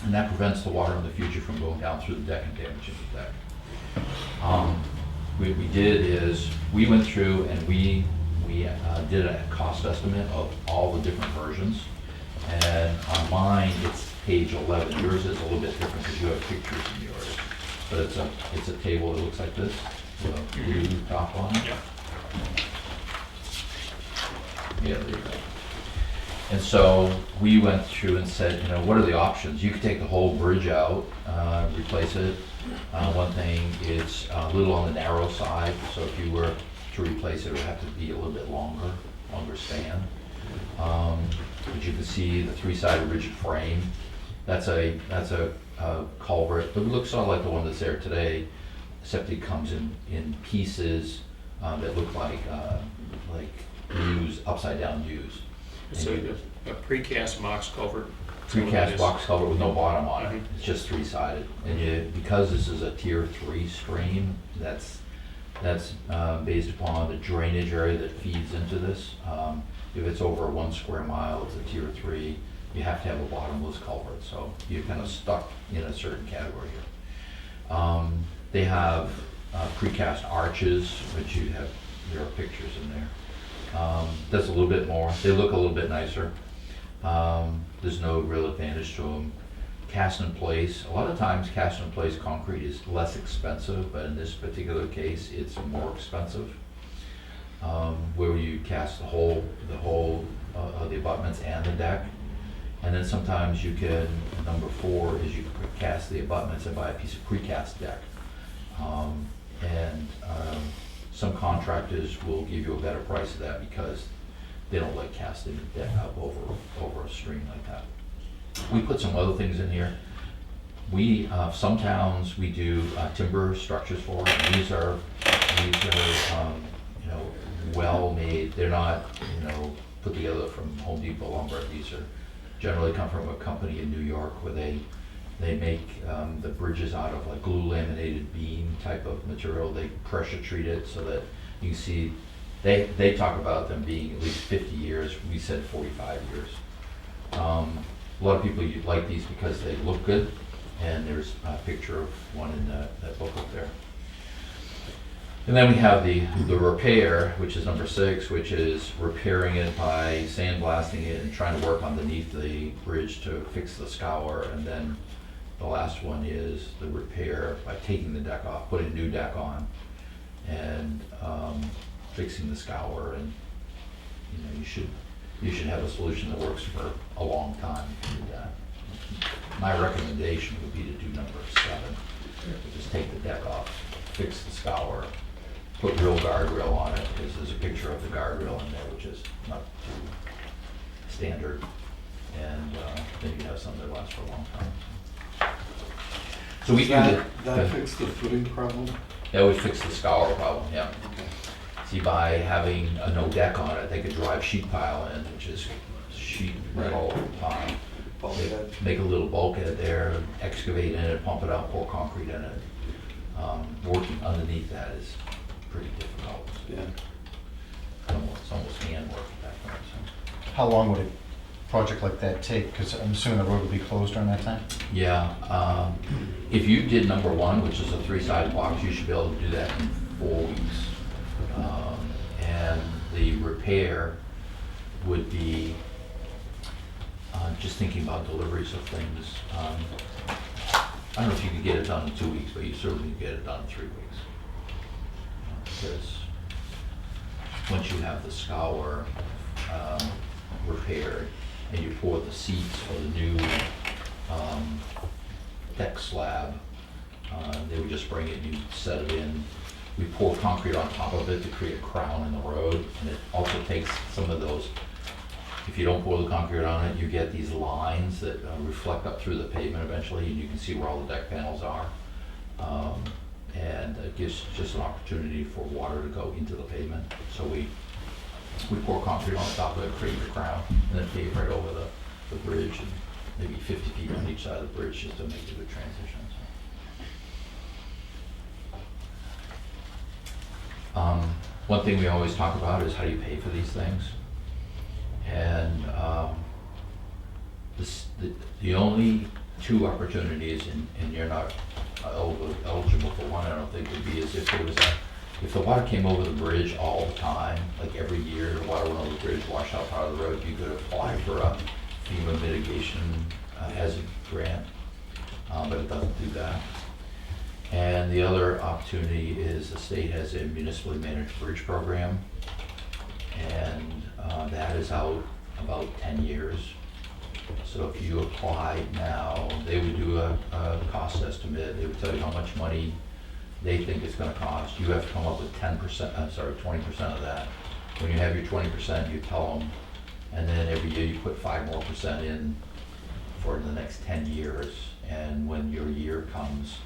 And that prevents the water in the future from going down through the deck and damaging the deck. What we did is we went through and we did a cost estimate of all the different versions. And on mine, it's page 11. Yours is a little bit different because you have pictures in yours. But it's a table that looks like this with a blue top on it. Yeah, there you go. And so we went through and said, what are the options? You could take the whole bridge out, replace it. One thing, it's a little on the narrow side, so if you were to replace it, it would have to be a little bit longer span. But you can see the three-sided rigid frame. That's a culvert. It looks sort of like the one that's there today, except it comes in pieces that look like U's, upside down U's. It's a precast box culvert. Precast box culvert with no bottom on it. Mhm. It's just three-sided. And because this is a tier 3 stream, that's based upon the drainage area that feeds into this. If it's over 1 square mile, it's a tier 3. You have to have a bottomless culvert, so you're kind of stuck in a certain category here. They have precast arches, which there are pictures in there. That's a little bit more. They look a little bit nicer. There's no real advantage to them. Cast in place, a lot of times cast in place concrete is less expensive, but in this particular case, it's more expensive. Where you cast the whole of the abutments and the deck. And then sometimes you can, number 4 is you cast the abutments and buy a piece of precast deck. Some contractors will give you a better price of that because they don't like casting the deck up over a stream like that. We put some other things in here. Some towns we do timber structures for. And these are well made. They're not put together from Home Depot lumber. These are generally come from a company in New York where they make the bridges out of like glue laminated beam type of material. They pressure treat it so that you can see, they talk about them being at least 50 years. We said 45 years. A lot of people like these because they look good, and there's a picture of one in that book up there. And then we have the repair, which is number 6, which is repairing it by sandblasting it and trying to work underneath the bridge to fix the scour. And then the last one is the repair by taking the deck off, putting a new deck on, and fixing the scour. And you should have a solution that works for a long time if you do that. My recommendation would be to do number 7, just take the deck off, fix the scour, put real guardrail on it, because there's a picture of the guardrail in there, which is not too standard, and then you have something that lasts for a long time. So we do That fix the footing problem? that would fix the scour problem, yeah. Okay. See, by having a no deck on it, they could drive sheet pile in, which is sheet metal, Bulkhead. make a little bulkhead there, excavate in it, pump it out, pour concrete in it. Working underneath that is pretty difficult. Yeah. It's almost handwork at that point. So. How long would a project like that take? Because I'm assuming the road would be closed during that time? Yeah, if you did number 1, which is a 3-sided box, you should be able to do that in 4 weeks. And the repair would be, just thinking about deliveries of things, I don't know if you could get it done in 2 weeks, but you certainly could get it done in 3 weeks. Because once you have the scour repaired and you pour the seats for the new deck slab, they would just bring it and you set it in. We pour concrete on top of it to create a crown in the road, and it also takes some of those. If you don't pour the concrete on it, you get these lines that reflect up through the pavement eventually, and you can see where all the deck panels are. And it gives just an opportunity for water to go into the pavement. So we pour concrete on top of it, create the crown, and then pave right over the bridge, and maybe 50 feet on each side of the bridge just to make a good transition. One thing we always talk about is how do you pay for these things? And the only 2 opportunities, and you're not eligible for one, I don't think, would be is if the water came over the bridge all the time, like every year, the water went over the bridge, washed out part of the road, you could apply for a FEMA mitigation hazard grant, but it doesn't do that. And the other opportunity is the state has a municipally managed bridge program, and that is out about 10 years. So if you applied now, they would do a cost estimate, they would tell you how much money they think it's gonna cost. You have to come up with 20% of that. When you have your 20%, you tell them, and then every year you put 5% more in for the next 10 years. And when your year comes,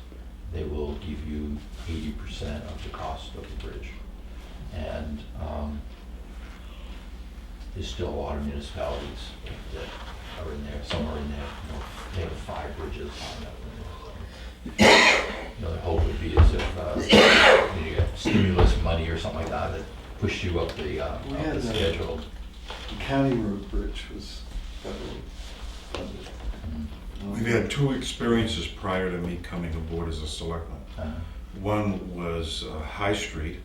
they will give you 80% of the cost of the bridge. And there's still a lot of municipalities that are in there, some are in there, you know, they have 5 bridges on that. You know, the hope would be as if you get stimulus money or something like that that push you up the schedule. The County Road Bridge was federally funded. We've had 2 experiences prior to me coming aboard as a selectman. One was High Street,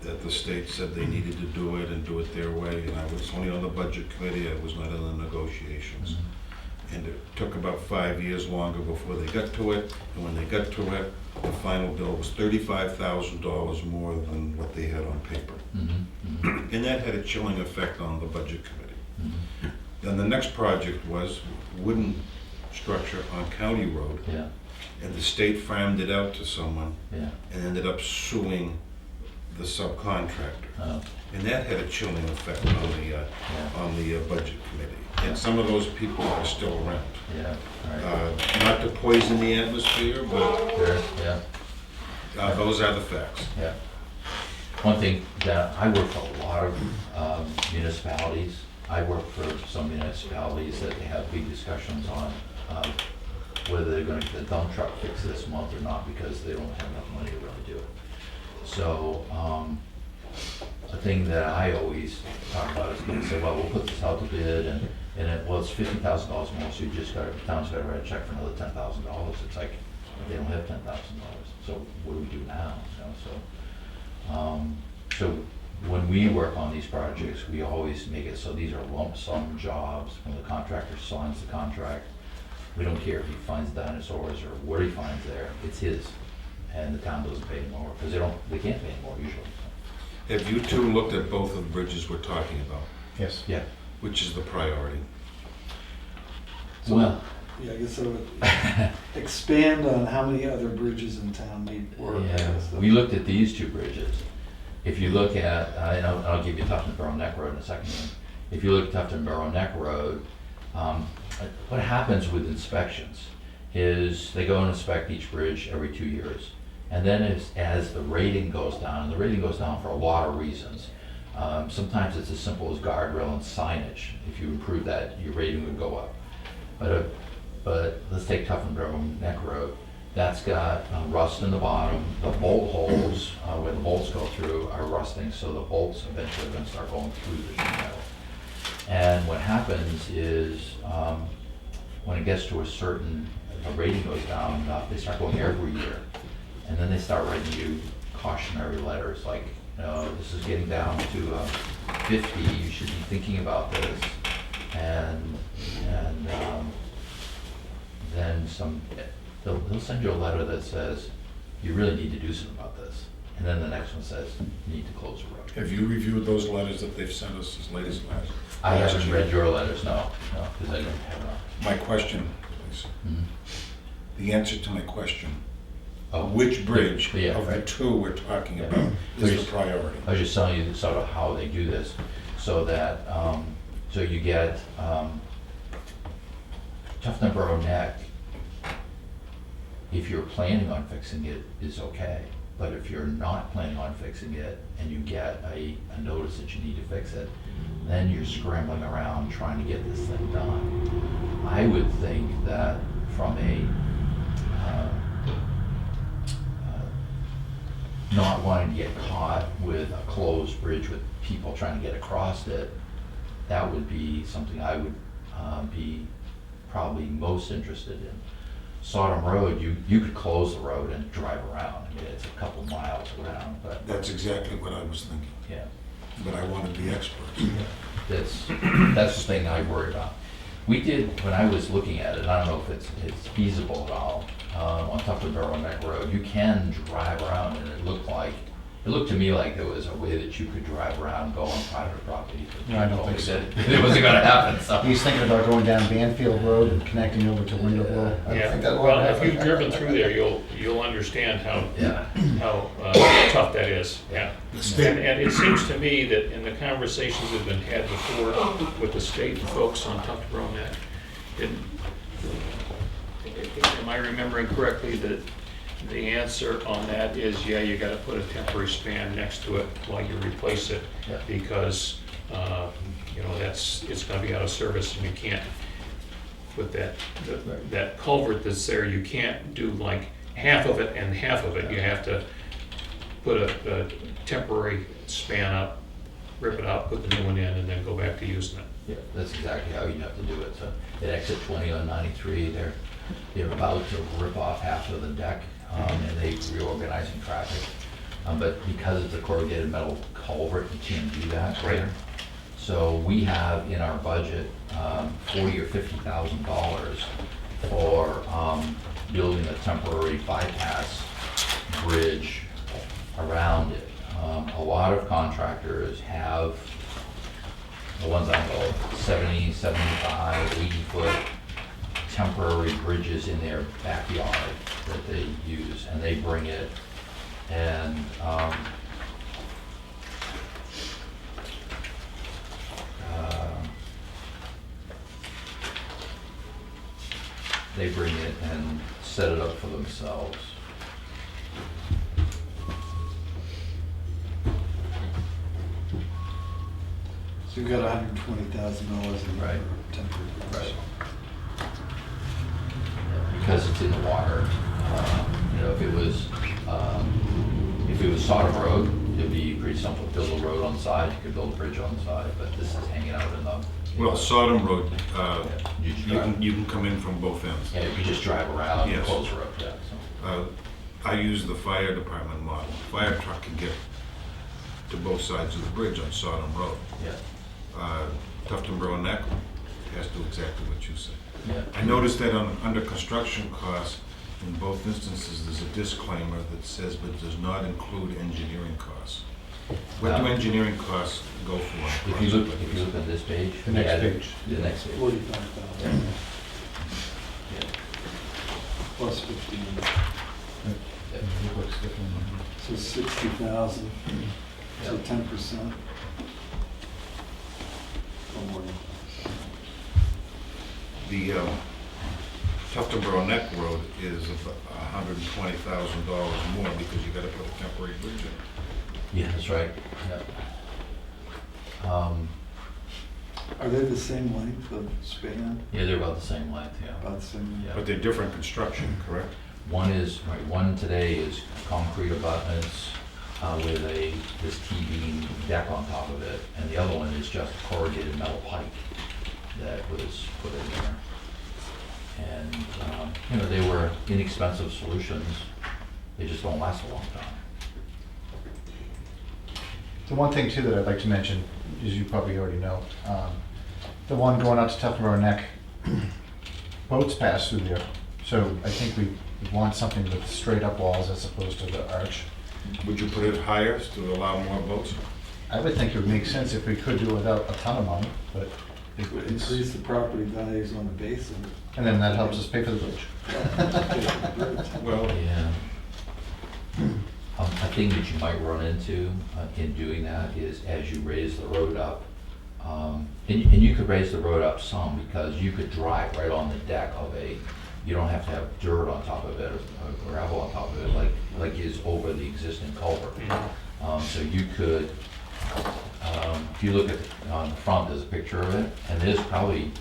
that the state said they needed to do it and do it their way, and I was only on the budget committee, I was not in the negotiations. And it took about 5 years longer before they got to it, and when they got to it, the final bill was $35,000 more than what they had on paper. And that had a chilling effect on the budget committee. Then the next project was wooden structure on County Road, and the state farmed it out to someone and ended up suing the subcontractor. And that had a chilling effect on the budget committee. And some of those people are still around. Not to poison the atmosphere, but those are the facts. One thing that I work for a lot of municipalities. I work for some municipalities that they have big discussions on whether they're going to get the dump truck fixed this month or not because they don't have enough money to really do it. So a thing that I always talk about is people say, well, we'll put this out to bid and it's $50,000 more, so you just got, the town's got to write a check for another $10,000. It's like, they don't have $10,000. So what do we do now? You know, so when we work on these projects, we always make it so these are lump sum jobs. When the contractor signs the contract, we don't care if he finds dinosaurs or what he finds there, it's his. And the town doesn't pay anymore because they can't pay anymore usually. Have you 2 looked at both of the bridges we're talking about? Yes. Yeah. Which is the priority? So, Well, yeah, I guess I would expand on how many other bridges in town need work. we looked at these 2 bridges. If you look at, and I'll give you Tufton Borough Neck Road in a second. If you look at Tufton Borough Neck Road, what happens with inspections is they go and inspect each bridge every 2 years. And then as the rating goes down, and the rating goes down for a lot of reasons. Sometimes it's as simple as guardrail and signage. If you improve that, your rating would go up. But let's take Tufton Borough Neck Road. That's got rust in the bottom. The bolt holes where the bolts go through are rusting, so the bolts eventually are going to start going through the sheet metal. And what happens is when it gets to a certain, the rating goes down enough, they start going every year. And then they start writing you cautionary letters like, this is getting down to 50, you should be thinking about this. And then they'll send you a letter that says, you really need to do something about this. And then the next one says, you need to close the road. Have you reviewed those letters that they've sent us as late as last? I haven't read your letters, no, because I didn't have enough. My question, please. The answer to my question. Oh, Which bridge yeah, of the right. 2 we're talking about is the priority? I was just telling you sort of how they do this, so that, so you get Tufton Borough Neck, if you're planning on fixing it, is okay. But if you're not planning on fixing it and you get a notice that you need to fix it, then you're scrambling around trying to get this thing done. I would think that from a not wanting to get caught with a closed bridge with people trying to get across it, that would be something I would be probably most interested in. Sodom Road, you could close the road and drive around. I mean, it's a couple miles around, but That's exactly what I was thinking, yeah, but I wanted the experts. that's the thing I worry about. We did, when I was looking at it, I don't know if it's feasible at all, on Tufton Borough Neck Road, you can drive around and it looked like It looked to me like there was a way that you could drive around, go on private property. but No, I don't you told think me so. that It wasn't gonna happen, so. He's thinking about going down Banfield Road and connecting over to Windowville. I don't Yeah, think that'll well, ever if happen. you've driven through there, you'll understand Yeah. how tough that is, yeah. And it seems to me that in the conversations that have been had before with the state folks on Tufton Neck, am I remembering correctly that the answer on that is, yeah, you gotta put a temporary span next to it while you replace it, Yeah. because, it's gonna be out of service, and you can't, with that culvert that's there, you can't do like half of it and half of it. You have to put a temporary span up, rip it out, put the new one in, and then go back to using it. Yeah, that's exactly how you have to do it. So at exit 20 on 93, they're about to rip off half of the deck, and they reorganizing traffic. But because it's a corrugated metal culvert, you can't do that. Right. there. So we have in our budget $40,000 or $50,000 for building a temporary bypass bridge around it. A lot of contractors have the ones I know, 70, 75, 80-foot temporary bridges in their backyard that they use, and they bring it and they bring it and set it up for themselves. So you've got $120,000 in Right. temporary bridge. Right. Because it's in the water. If it was Sodom Road, it'd be pretty simple, build a road on the side, you could build a bridge on the side, but this is hanging out in the. Well, Sodom Road, You just you drive, can come in from both ends. yeah, you just drive around and Yes. close the road, yeah, so. I use the fire department model. Fire truck can get to both sides of the bridge on Sodom Road. Yeah, Tufton Neck has to do exactly what you said. yeah. I noticed that under construction costs, in both instances, there's a disclaimer that says, but does not include engineering costs. What do engineering costs go for? If you look on this page. The next yeah, page. The next page. 45,000 Yeah. plus 15, It looks different. so 60,000, so Yeah. 10%. Or more than 10%. The Tufton Neck Road is about $120,000 more because you gotta put a temporary bridge in. Yeah, that's right, yeah. Are they the same length of span? Yeah, they're about the same length, yeah. About the same? Yeah. But they're different construction, correct? One today is concrete abutments with this T-beam deck on top of it, and the other one is just corrugated metal pipe that was put in there. And, they were inexpensive solutions, they just don't last a long time. The one thing too that I'd like to mention, as you probably already know, the one going out to Tufton Neck, boats pass through there. So I think we want something with straight up walls as opposed to the arch. Would you put it higher to allow more boats? I would think it would make sense if we could do it without a ton of money, but It would increase the property values on the basin. and then that helps us pay for the bridge. Well, Yeah. A thing that you might run into in doing that is as you raise the road up, and you could raise the road up some because you could drive right on the deck of you don't have to have dirt on top of it or gravel on top of it like is over the existing culvert. So you could, if you look on the front, there's a picture of it, and there's probably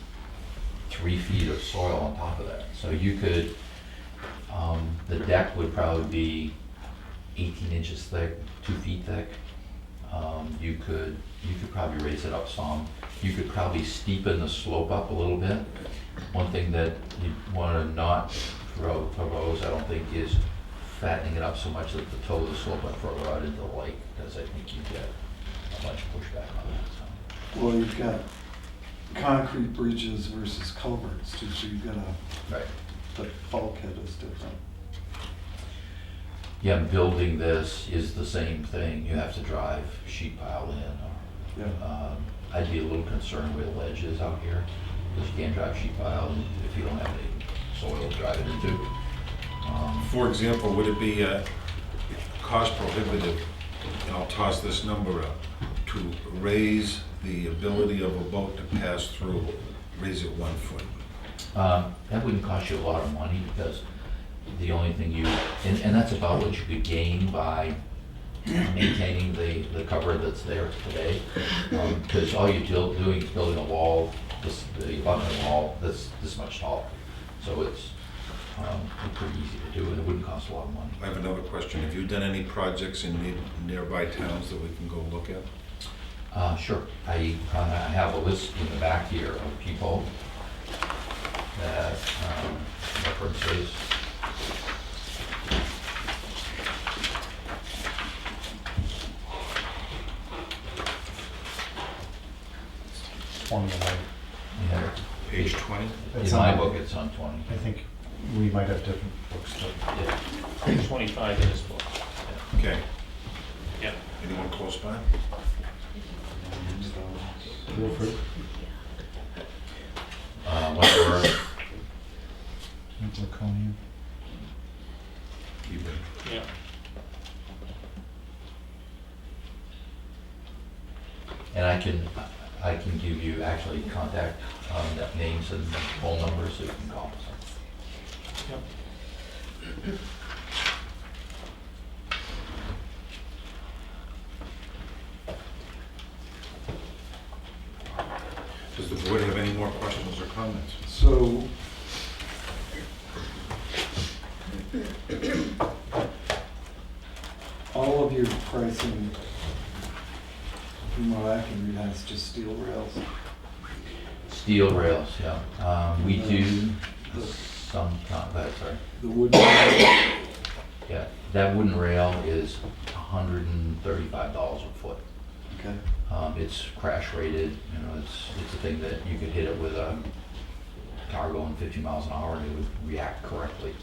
3 feet of soil on top of that. So you could, the deck would probably be 18 inches thick, 2 feet thick. You could probably raise it up some. You could probably steepen the slope up a little bit. One thing that you want to not propose, I don't think, is fattening it up so much that the toe of the slope went further out into the lake, because I think you get a bunch of pushback on that. So. Well, you've got concrete bridges versus culverts too, so you've got Right. the bulkhead is different. yeah, building this is the same thing. You have to drive sheet pile in. Yeah. I'd be a little concerned where the ledge is out here, because you can't drive sheet pile if you don't have any soil to drive it into. For example, would it be cost prohibitive, and I'll toss this number up, to raise the ability of a boat to pass through, raise it 1 foot? That wouldn't cost you a lot of money, because the only thing and that's about what you could gain by maintaining the cover that's there today. Because all you're doing is building a wall, the abutment wall that's this much tall. So it's pretty easy to do, and it wouldn't cost a lot of money. I have another question. Have you done any projects in nearby towns that we can go look at? Sure. I have a list in the back here of people that references. Yeah. Page 20? In my book, it's on 20. I think we might have different books, but Yeah. Page 25 in this book. Okay. Yeah. Anyone close by? feel free. Wentworth, Laconia. Keep it. Yeah. and I can give you actually contact names and phone numbers so you can call. Yep. Does the board have any more questions or comments? So, all of your pricing, from what I can read, has just steel rails. Steel rails, yeah. We do some, sorry. The wood rail, Yeah, that wooden rail is $135 a foot. okay. It's crash rated, you know, it's a thing that you could hit it with a car going 50 miles an hour and it would react correctly.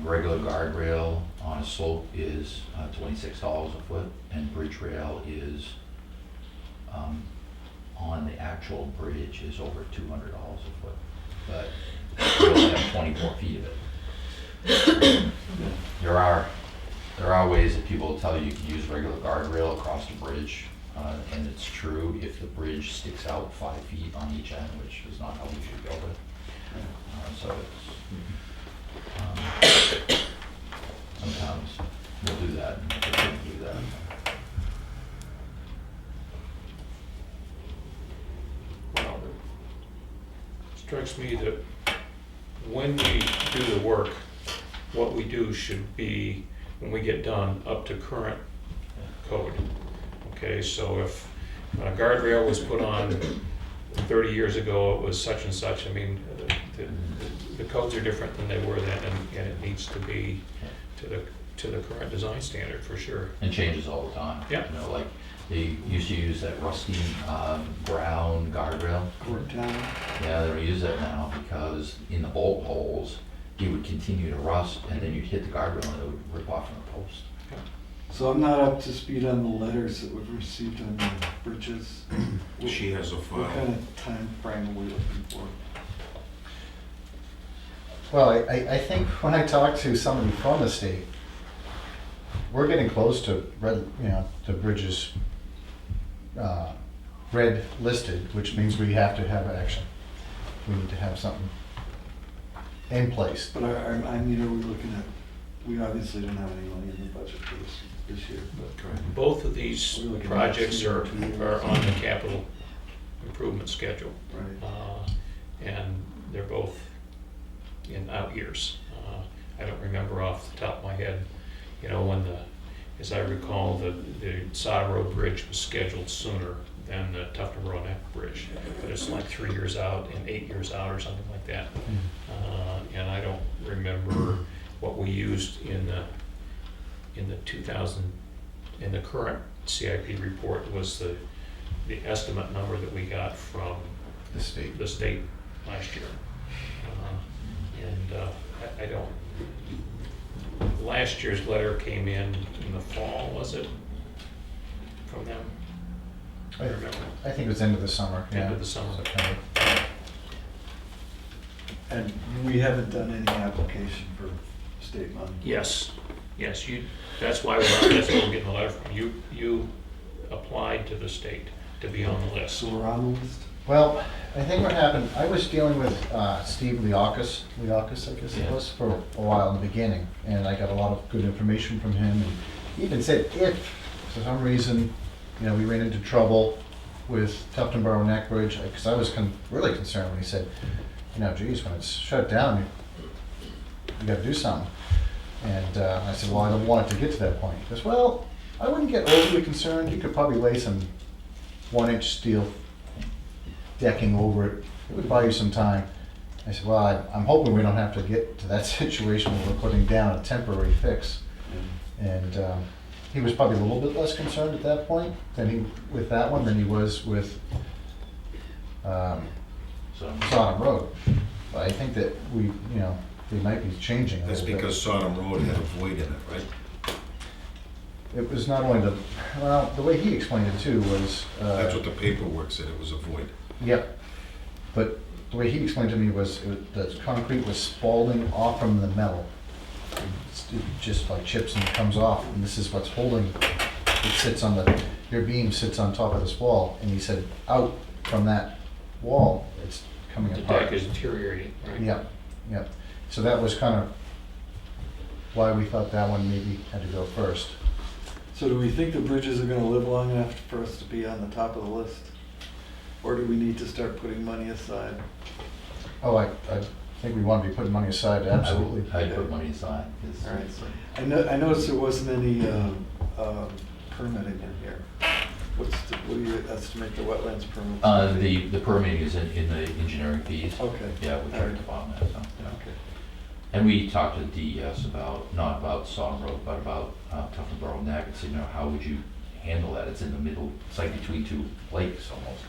Regular guardrail on a slope is $26 a foot, and bridge rail is, on the actual bridge is over $200 a foot. But you only have 24 feet of it. There are ways that people will tell you can use regular guardrail across the bridge, and it's true if the bridge sticks out 5 feet on each end, which is not how we should build it. So it's, sometimes we'll do that, and we shouldn't do that. Well, it strikes me that when we do the work, what we do should be, when we get done, up to current code. Okay, so if a guardrail was put on 30 years ago, it was such and such, I mean, the codes are different than they were then, and it needs to be to the current design standard, for sure. And changes all the time. Yeah. You know, like, they used to use that rusty brown guardrail. Court town. Yeah, they don't use that now because in the bolt holes, it would continue to rust, and then you'd hit the guardrail and it would rip off from the post. So I'm not up to speed on the letters that we've received on the bridges. She has a What kind file. of time frame are we looking for? Well, I think when I talked to somebody from the state, we're getting close to red, the bridges red listed, which means we have to have action. We need to have something in place. But I mean, are we looking at, we obviously don't have any money in the budget for this year, but. Both of these We're looking at projects are 2 years. on the capital improvement schedule. Right. And they're both in out years. I don't remember off the top of my head, when as I recall, the Sawyer Road Bridge was scheduled sooner than the Tufton Road Neck Bridge. But it's like 3 years out and 8 years out or something like that. And I don't remember what we used in the current CIP report was the estimate number that we got from The state. the state last year. I don't, last year's letter came in the fall, was it? From them? I don't remember. I think it was end of the summer. End yeah, of the summer. September. And we haven't done any application for state money. Yes, that's why we're getting the letter from you. You applied to the state to be on the list. So we're on the list? Well, I think what happened, I was dealing with Steve Liakis, I guess it Yeah. was, for a while in the beginning, and I got a lot of good information from him. And he even said if, for some reason, we ran into trouble with Tufton Borough Neck Bridge, because I was really concerned when he said, geez, when it's shut down, you got to do something. And I said, well, I don't want it to get to that point. He goes, well, I wouldn't get overly concerned. You could probably lay some 1-inch steel decking over it. It would buy you some time. I said, well, I'm hoping we don't have to get to that situation where we're putting down a temporary fix. And he was probably a little bit less concerned at that point with that one than he was with Sodom Road. But I think that they might be changing a That's little bit. because Sodom Road had a void in it, right? It was not only the way he explained it too was. That's what the paperwork said, it was a void. Yep. But the way he explained to me was that concrete was spalling off from the metal. It just like chips and comes off, and this is what's holding. It sits on your beam sits on top of this wall, and he said out from that wall, it's coming The apart. deck is deteriorating, right? Yep. So that was kind of why we thought that one maybe had to go first. So do we think the bridges are gonna live long enough for us to be on the top of the list? Or do we need to start putting money aside? Oh, I think we want to be putting money aside, absolutely. I'd put money aside. All right. I noticed there wasn't any permitting in here. What do you estimate the wetlands permit? The permitting is in the engineering fees. Okay. Yeah, we All checked right. upon that, so, yeah. Okay. And we talked to DES not about Sodom Road, but about Tufton Borough Neck, and said, how would you handle that? It's in the middle, it's like between two lakes almost.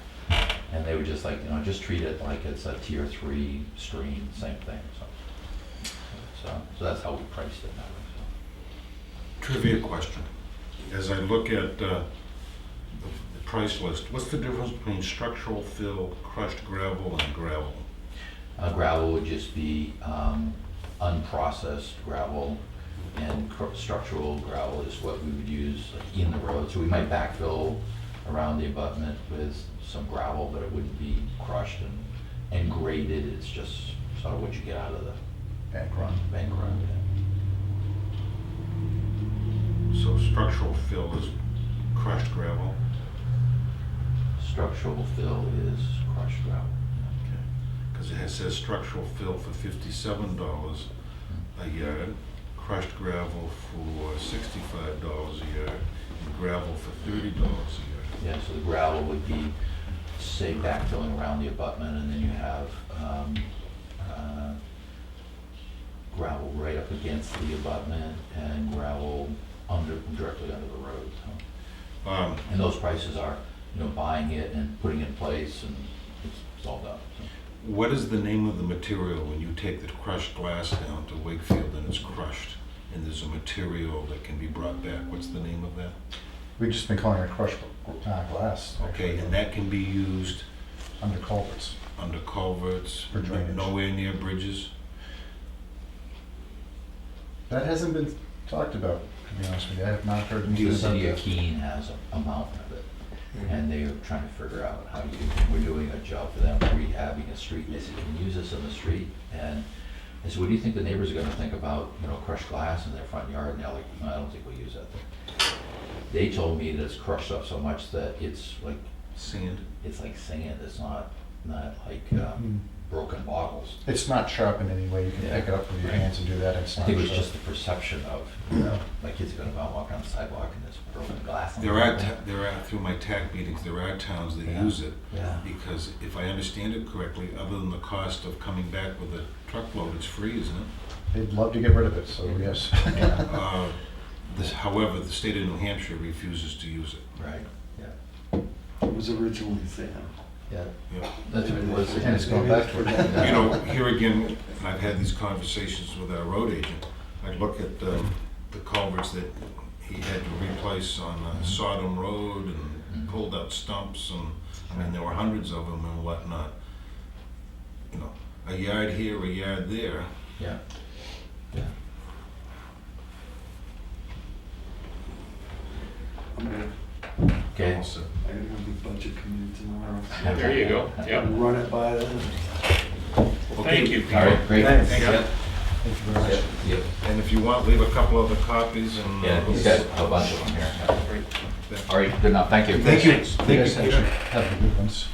And they were just like, just treat it like it's a tier 3 stream, same thing, so that's how we priced it that way, Trivia question. As I look at the price list, what's the difference between structural fill, crushed gravel, and gravel? Gravel would just be unprocessed gravel, and structural gravel is what we would use in the road. So we might backfill around the abutment with some gravel, but it wouldn't be crushed and graded. It's just sort of what you get out of the bank run. So structural fill is crushed gravel? Structural fill is crushed gravel. Because it says structural fill for $57 a yard, crushed gravel for $65 a yard, and gravel for $30 a yard. Yeah, so the gravel would be, say, backfilling around the abutment, and then you have gravel right up against the abutment and gravel directly under the road. So. And those prices are, buying it and putting it in place, and it's all done. So. What is the name of the material when you take the crushed glass down to Wakefield and it's crushed, and there's a material that can be brought back? What's the name of that? We've just been calling it crushed glass. Okay, and that can be used Under culverts. under culverts, For drainage. nowhere near bridges? That hasn't been talked about, to be honest with you. I have not heard The anything about city of that. Keene has a mountain of it, and they are trying to figure out how we're doing a job for them, rehabbing a street. They said, can you use this in the street? And I said, what do you think the neighbors are gonna think about, crushed glass in their front yard? And they're like, no, I don't think we'll use that thing. They told me that it's crushed up so much that it's like Sand? It's like sand. It's not like Mm. broken bottles. It's not sharp in any way. You can Yeah. pick it up with your Right. hands and do that. It's I not think it was sharp. just the perception of, my kids are gonna go out and walk on the sidewalk and there's broken glass. on There the are, road. through my TAC meetings, there are towns that Yeah. use it. Yeah. Because if I understand it correctly, other than the cost of coming back with a truckload, it's free, isn't it? They'd love to get rid of it, so yes. However, the state of New Hampshire refuses to use it. Right, yeah. It was originally sand. Yeah, Yeah. that's what it was. And it's going back to it. You know, here again, and I've had these conversations with our road agent, I'd look at the culverts that he had to replace on Sodom Road and pulled out stumps, and I mean, there were hundreds of them and whatnot. You know, a yard here, a yard there. Yeah. Yeah. I'm gonna, Okay. Also, I'm gonna have the budget committee tomorrow. There you go, yep. Run it by them. Well, thank you, All Peter. right, great. Thanks. Thank you. Yep. Thank you very much. Yep. Yep. And if you want, leave a couple other copies and. Yeah, he's got a bunch of them here. Great. All right, good enough, thank you. Thank you. You guys actually have the good ones.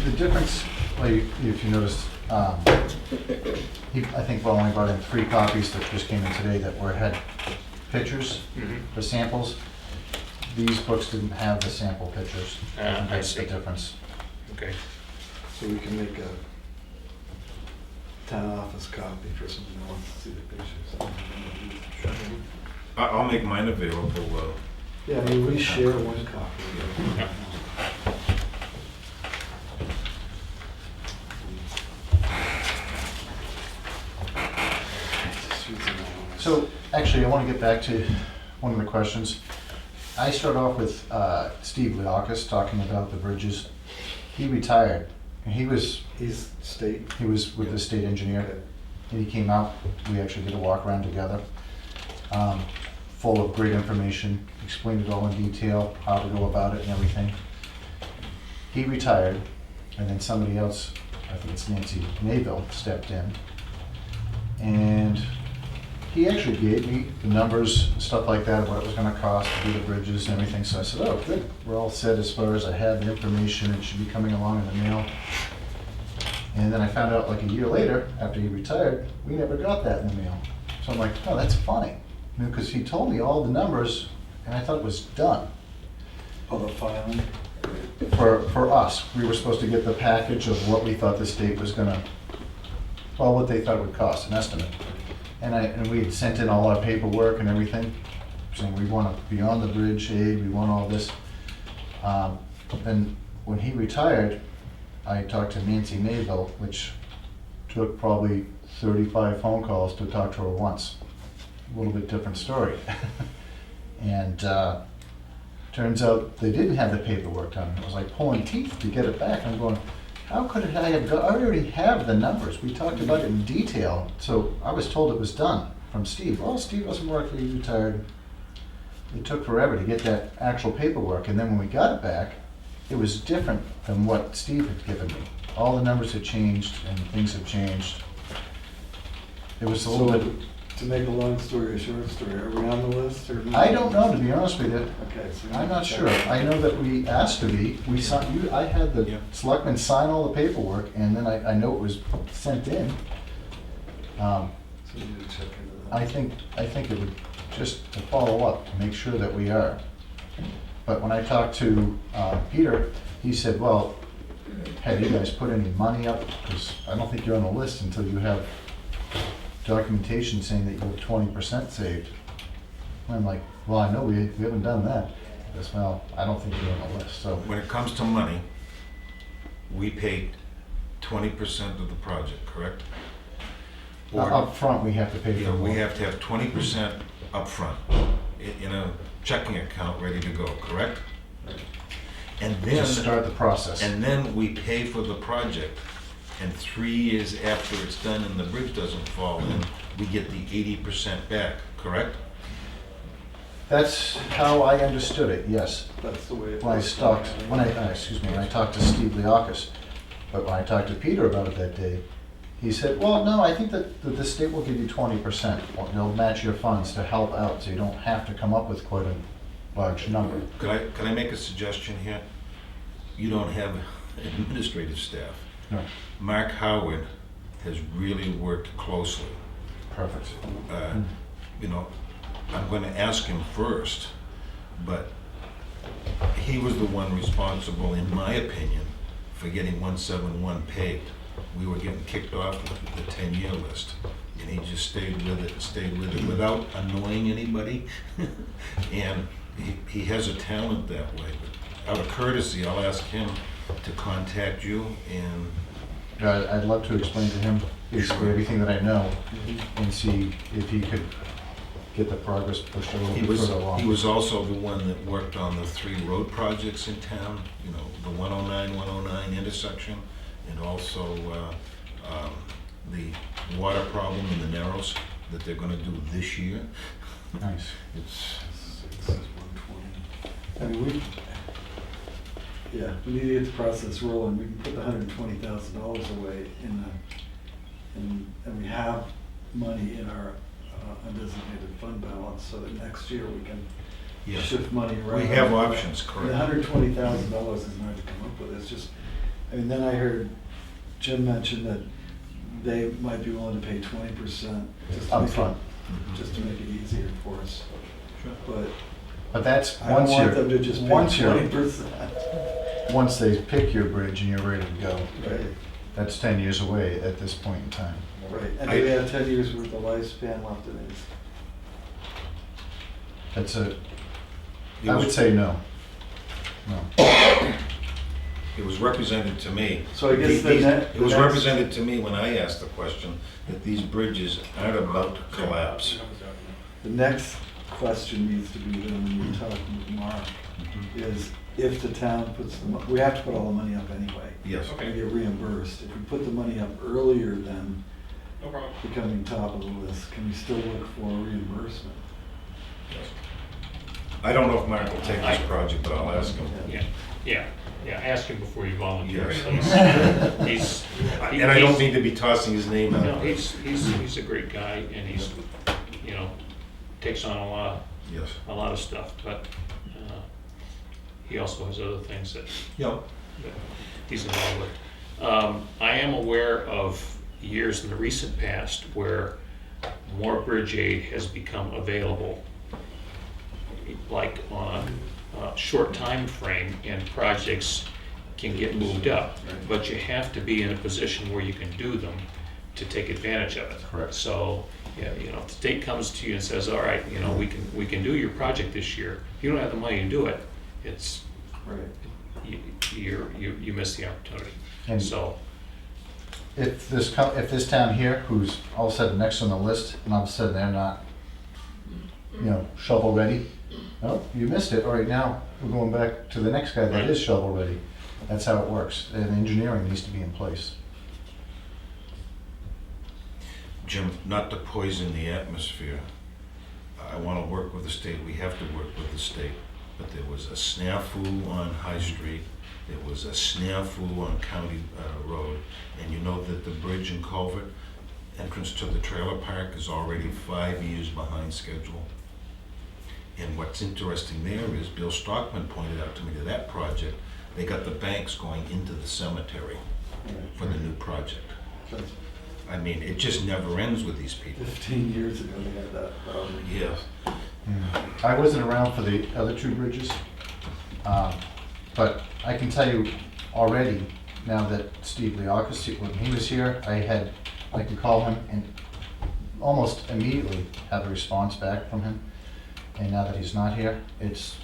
The difference, like, if you noticed, I think we only brought in 3 copies that just came in today that had pictures Mhm. for samples. These books didn't have the sample pictures. I That's the see. difference. Okay. So we can make a town office copy for someone who wants to see the pictures. I'll make mine available. Yeah, I mean, we share one copy. Yeah. So, actually, I want to get back to one of the questions. I start off with Steve Liakis talking about the bridges. He retired, and he was He's state. with the state engineer, and he came out. We actually did a walk around together, full of great information, explained it all in detail, how to go about it and everything. He retired, and then somebody else, I think it's Nancy Mayville, stepped in, and he actually gave me the numbers, stuff like that, of what it was gonna cost to do the bridges and everything. So I said, oh, good, we're all set as far as I have the information. It should be coming along in the mail. And then I found out like a year later, after he retired, we never got that in the mail. So I'm like, oh, that's funny. Because he told me all the numbers, and I thought it was done. Oh, the filing? For us, we were supposed to get the package of what we thought the state was gonna, well, what they thought it would cost, an estimate. And we had sent in all our paperwork and everything, saying we want to be on the bridge aid, we want all this. Then when he retired, I talked to Nancy Mayville, which took probably 35 phone calls to talk to her once. A little bit different story. And turns out they didn't have the paperwork done. It was like pulling teeth to get it back. I'm going, how could it I have got, I already have the numbers. We talked about it in detail. So I was told it was done from Steve. Well, Steve wasn't working, he retired. It took forever to get that actual paperwork. And then when we got it back, it was different than what Steve had given me. All the numbers had changed and things had changed. It was a little bit, To make a long story a short story, are we on the list or? I don't know, to be honest with you. Okay, so. I'm not sure. I know that we asked to be. We signed, I had the Yeah. selectmen sign all the paperwork, and then I know it was sent in. So we need to check into that. I think it would, just to follow up, to make sure that we are. But when I talked to Peter, he said, well, have you guys put any money up? Because I don't think you're on the list until you have documentation saying that you have 20% saved. And I'm like, well, I know we haven't done that. He goes, well, I don't think you're on the list, so. When it comes to money, we paid 20% of the project, correct? Or- Up front, we have to pay for Yeah, we more. have to have 20% upfront in a checking account ready to go, correct? And then, Just start the process. and then we pay for the project. And 3 years after it's done and the bridge doesn't fall in, we get the 80% back, correct? That's how I understood it, yes. That's the way it. When I talked, when I talked to Steve Liakis, but when I talked to Peter about it that day, he said, well, no, I think that the state will give you 20%. They'll match your funds to help out, so you don't have to come up with quite a large number. Could I make a suggestion here? You don't have administrative staff. No, Mark Howard has really worked closely. perfect. You know, I'm going to ask him first, but he was the one responsible, in my opinion, for getting 171 paved. We were getting kicked off the 10-year list, and he just stayed with it without annoying anybody. And he has a talent that way. But out of courtesy, I'll ask him to contact you, and I'd love to explain to him basically everything that I know and see if he could get the progress pushed a little He bit was, further along. he was also the one that worked on the 3 road projects in town, you know, the 109 intersection, and also the water problem in the Narrows that they're gonna do this year. Nice. It's, 120. I mean, we need to get the process rolling. We can put the $120,000 away and we have money in our undesignated fund balance, so that next year we can yes, shift money around. we have options, The correct? $120,000 isn't hard to come up with. It's just, I mean, then I heard Jim mention that they might be willing to pay 20% just to Up make front. just to make it easier for us. But But that's I don't once want them you're, to just pay once you're, 20%. once they pick your bridge and you're ready to go. Right, That's 10 years away at this point in time. right. And do they have 10 years worth of lifespan left in these? That's a, It I was- would say no. No. It was represented to me. So I guess It was represented to me when I asked the question that these bridges aren't about to collapse. The next question needs to be then when you're talking with Mark, is if the town puts the, we have to put all the money up anyway. Yes. We get reimbursed. If we put the money up earlier than No problem. becoming top of the list, can we still look for reimbursement? I don't know if Mark will take this project, but I'll ask him. Yeah, ask him before you volunteer. Yes. And I don't mean to be tossing his name No, out. he's a great guy, and he's, you know, takes on a Yes. lot of stuff, but he also has other things that Yeah. he's involved with. I am aware of years in the recent past where more bridge aid has become available, like on a short time frame, and projects can get moved up, but you have to be in a position where you can do them to take advantage of it. Correct. So, yeah, you know, if the state comes to you and says, all right, you know, we can do your project this year, if you don't have the money to do it, it's, Right. you miss the opportunity. And So, if this town here, who's all of a sudden next on the list, and all of a sudden they're not, you know, shovel ready, oh, you missed it. All right, now we're going back to the next guy that Right. is shovel ready. That's how it works. And engineering needs to be in place. Jim, not to poison the atmosphere, I want to work with the state, we have to work with the state, but there was a snafu on High Street, there was a snafu on County Road, and you know that the bridge and culvert entrance to the trailer park is already 5 years behind schedule. And what's interesting there is Bill Stockman pointed out to me that project, they got the banks going into the cemetery for the new project. That's I mean, it just never ends with these people. 15 years ago they had that problem. Yes. I wasn't around for the other two bridges, but I can tell you already, now that Steve Leokis, when he was here, I could call him and almost immediately have a response back from him. And now that he's not here, it's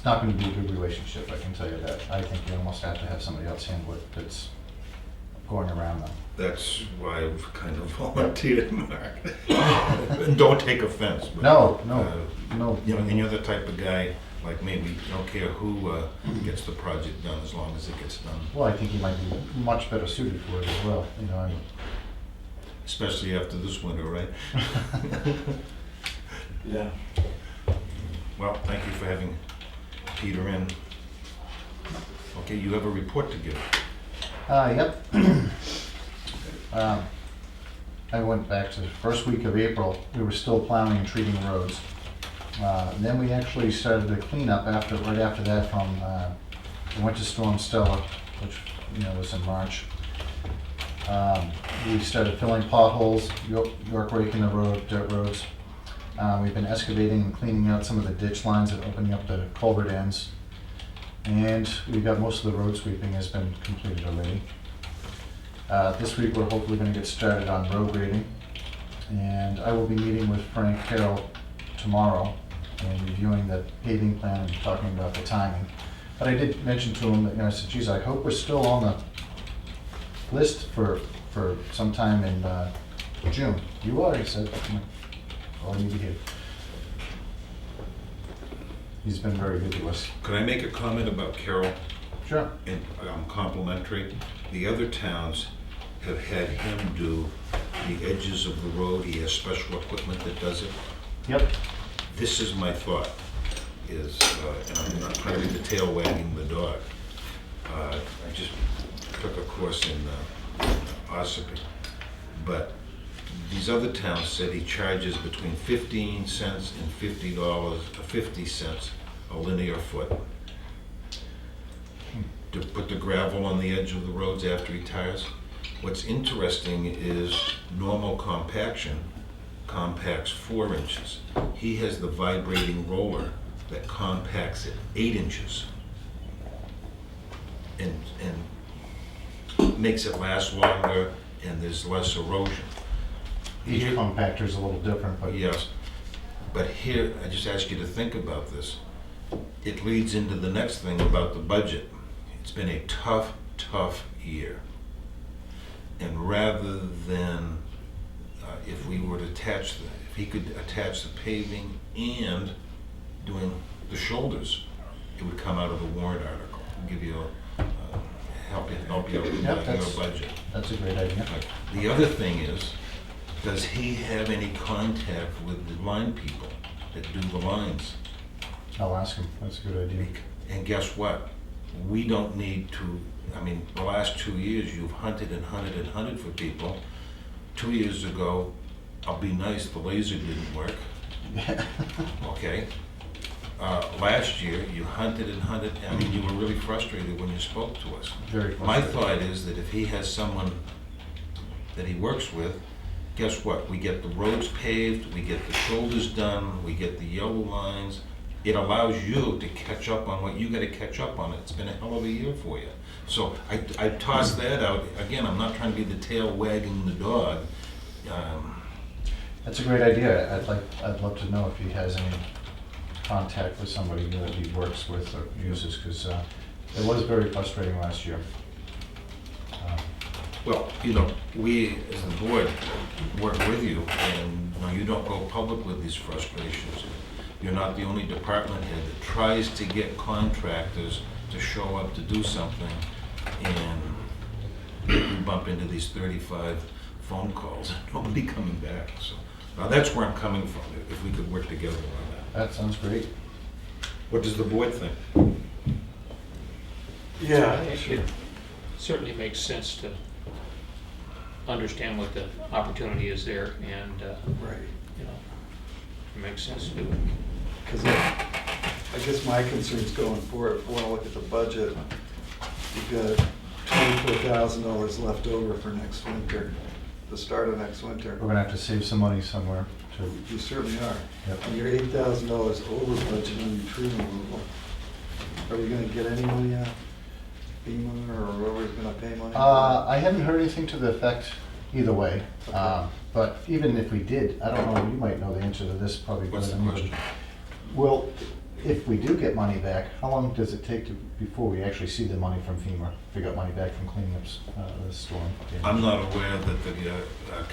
not going to be a good relationship, I can tell you that. I think you almost have to have somebody else handle it that's going around them. That's why I've kind of volunteered, Mark. And don't take offense. But, No. You know, and you're the type of guy like me, we don't care who gets the project done as long as it gets done. Well, I think he might be much better suited for it as well, you know, I mean. Especially after this winter, right? Yeah. Well, thank you for having Peter in. Okay, you have a report to give. Yep. I went back to the first week of April, we were still plowing and treating roads. And then we actually started the cleanup right after that from the winter storm Stella, which, you know, was in March. We started filling potholes, York raking the road, dirt roads. We've been excavating and cleaning out some of the ditch lines and opening up the culvert ends. And we got most of the road sweeping has been completed already. This week, we're hopefully going to get started on road grading. And I will be meeting with Frank Carroll tomorrow and reviewing the paving plan and talking about the timing. But I did mention to him that, you know, I said, geez, I hope we're still on the list for for sometime in June. You already said, all I need to hear. He's been very good to us. Could I make a comment about Carroll? Sure. And complimentary? The other towns have had him do the edges of the road. He has special equipment that does it. Yep. This is my thought, is, and I'm not trying to be the tail wagging the dog. I just took a course in Ossipee, but these other towns said he charges between 15 cents and $50, 50 cents a linear foot to put the gravel on the edge of the roads after he tires. What's interesting is normal compaction compacts 4 inches. He has the vibrating roller that compacts at 8 inches and makes it last longer, and there's less erosion. Each compactor's a little different, but Yes, but here, I just ask you to think about this. It leads into the next thing about the budget. It's been a tough, tough year. And rather than, if we were to attach, if he could attach the paving and doing the shoulders, it would come out of the warrant article, give you help you out with Yep, your budget. that's a great idea. The other thing is, does he have any contact with the line people that do the lines? I'll ask him. That's a good idea. And guess what? We don't need to, I mean, the last 2 years, you've hunted and hunted and hunted for people. 2 years ago, I'll be nice, the laser didn't work, okay? Last year, you hunted and hunted, I mean, you were really frustrated when you spoke to us. Very My frustrating. thought is that if he has someone that he works with, guess what? We get the roads paved, we get the shoulders done, we get the yellow lines. It allows you to catch up on what you gotta catch up on. It's been a hell of a year for you. So I tossed that out. Again, I'm not trying to be the tail wagging the dog. That's a great idea. I'd love to know if he has any contact with somebody that he works with or uses, because it was very frustrating last year. Well, you know, we as the board work with you, and you know, you don't go public with these frustrations. You're not the only department head that tries to get contractors to show up to do something, and you bump into these 35 phone calls, nobody coming back. So that's where I'm coming from, if we could work together on that. That sounds great. What does the board think? Yeah, It certainly makes sense to understand what the opportunity is there, and, right. you know, it makes sense to do it. Because I guess my concern's going forward, if we want to look at the budget, you've got $24,000 left over for next winter, the start of next winter. We're gonna have to save some money somewhere to, You certainly are. Yep. And you're $8,000 over budget on your tree removal. Are we gonna get any money out? FEMA, or are we gonna pay money? I haven't heard anything to the effect either way. Okay. But even if we did, I don't know, you might know the answer to this probably better What's the than anybody. question? Well, if we do get money back, how long does it take before we actually see the money from FEMA? If we got money back from cleaning up the storm? I'm not aware that the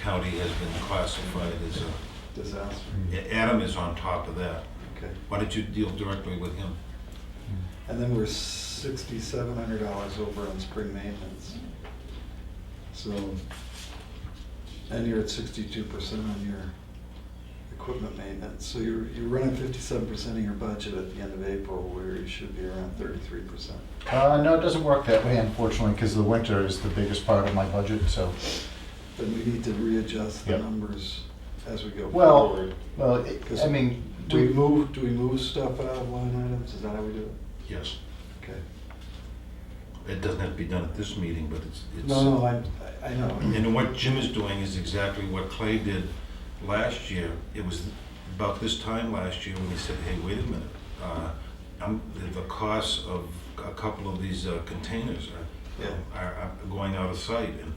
county has been classified as a, Disaster, Adam is on top of that. okay. Why don't you deal directly with him? And then we're $6,700 over on spring maintenance. So, and you're at 62% on your equipment maintenance. So you're running 57% of your budget at the end of April, where you should be around 33%. No, it doesn't work that way, unfortunately, because the winter is the biggest part of my budget, so. Then we need to readjust the Yep. numbers as we go Well, forward. I mean, Do we move stuff out of line items? Is that how we do it? Yes. Okay. It doesn't have to be done at this meeting, but it's. No, I know. And what Jim is doing is exactly what Clay did last year. It was about this time last year when he said, hey, wait a minute. The costs of a couple of these containers are going out of sight. And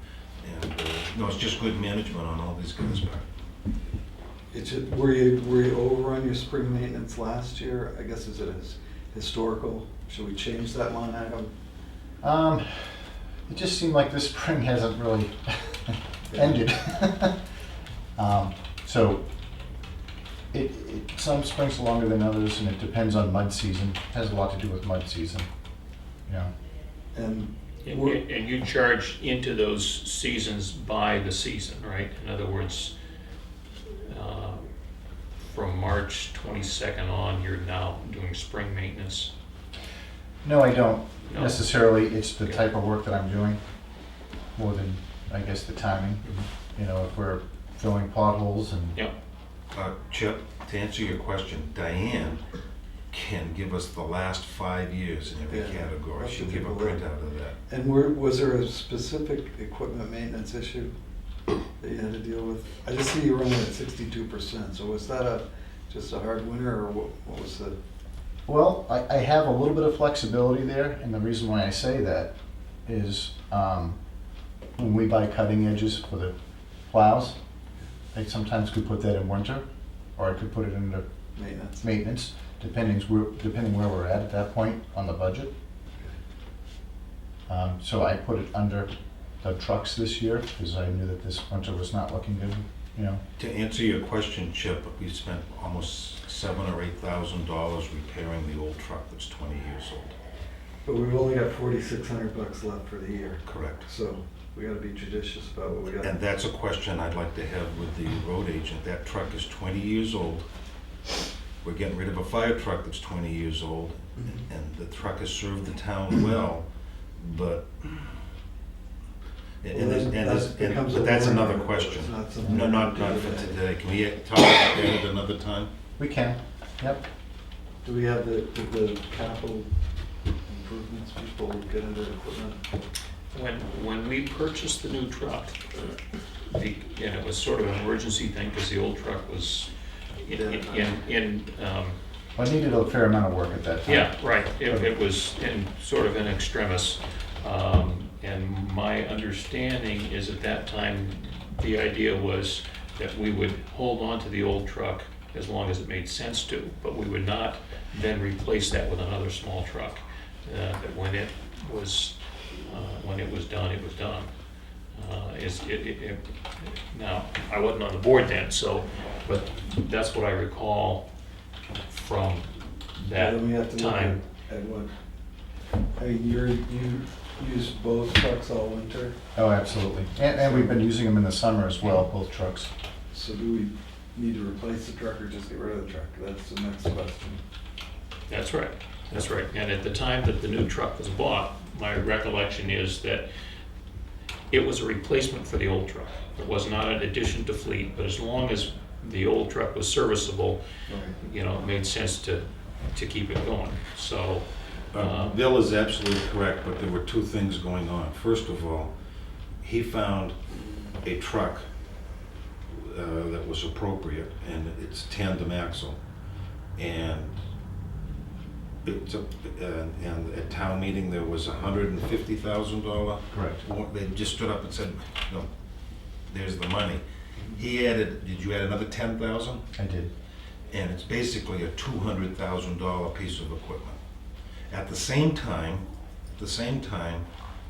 no, it's just good management on all these guys' part. It's just, were you over on your spring maintenance last year? I guess is it historical? Should we change that line item? It just seemed like this spring hasn't really ended. So some springs are longer than others, and it depends on mud season. It has a lot to do with mud season, you know. And And you charge into those seasons by the season, right? In other words, from March 22nd on, you're now doing spring maintenance. No, I don't No? necessarily. It's the Okay. type of work that I'm doing more than, I guess, the timing. You know, if we're filling potholes and Yep. Chip, to answer your question, Diane can give us the last 5 years in every Yeah, category. that's She'll the give a people that- printout of that. And was there a specific equipment maintenance issue that you had to deal with? I just see you running at 62%, so was that just a hard winter, or what was the? well, I have a little bit of flexibility there, and the reason why I say that is when we buy cutting edges for the plows, I sometimes could put that in winter, or I could put it into Maintenance? maintenance, depending where we're at that point on the budget. So I put it under the trucks this year, because I knew that this winter was not looking good, you know. To answer your question, Chip, we spent almost $7,000 or $8,000 repairing the old truck that's 20 years old. But we've only got $4,600 left for the year, Correct. so we gotta be judicious about what we got. And that's a question I'd like to have with the road agent. That truck is 20 years old. We're getting rid of a fire truck that's 20 years old, and the truck has served the town well, but... But that's another question. It's not something No, we not can do for today. today. Can we talk about that at another time? We can, yep. Do we have the capital improvements people get into equipment? When we purchased the new truck, and it was sort of an emergency thing because the old truck was I needed a fair amount of work at that time. yeah, right. It was in sort of in extremis. And my understanding is at that time, the idea was that we would hold on to the old truck as long as it made sense to, but we would not then replace that with another small truck. That when it was done, it was done. Now, I wasn't on the board then, but that's what I recall from that Then we have to look time. at what, I mean, you use both trucks all winter, Oh, absolutely. And we've been using them in the summer as well, both trucks. so do we need to replace the truck or just get rid of the truck? That's the next question. That's right, that's right. And at the time that the new truck was bought, my recollection is that it was a replacement for the old truck. It was not an addition to fleet, but as long as the old truck was serviceable, it made sense to keep it going. So, Bill is absolutely correct, but there were two things going on. First of all, he found a truck that was appropriate, and it's tandem axle. And and at town meeting, there was $150,000. Correct. They just stood up and said, no, there's the money. He added, did you add another 10,000? I did. And it's basically a $200,000 piece of equipment. At the same time,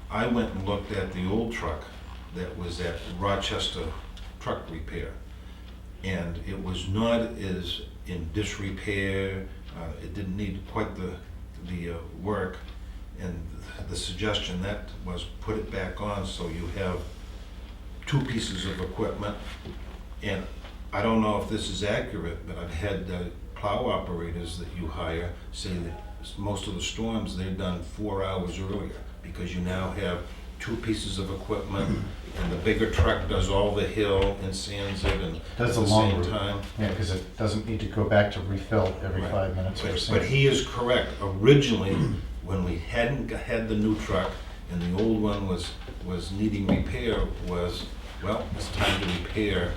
I went and looked at the old truck that was at Rochester Truck Repair. And it was not as in disrepair, it didn't need quite the work. And the suggestion that was put it back on so you have two pieces of equipment. And I don't know if this is accurate, but I've had plow operators that you hire say that most of the storms they've done 4 hours earlier because you now have two pieces of equipment and the bigger truck does all the hill and sands it and Does at the the long same route. time. Yeah, because it doesn't need to go back to refill every Right. 5 minutes or so. But he is correct. Originally, when we hadn't had the new truck and the old one was needing repair, was, well, it's time to repair,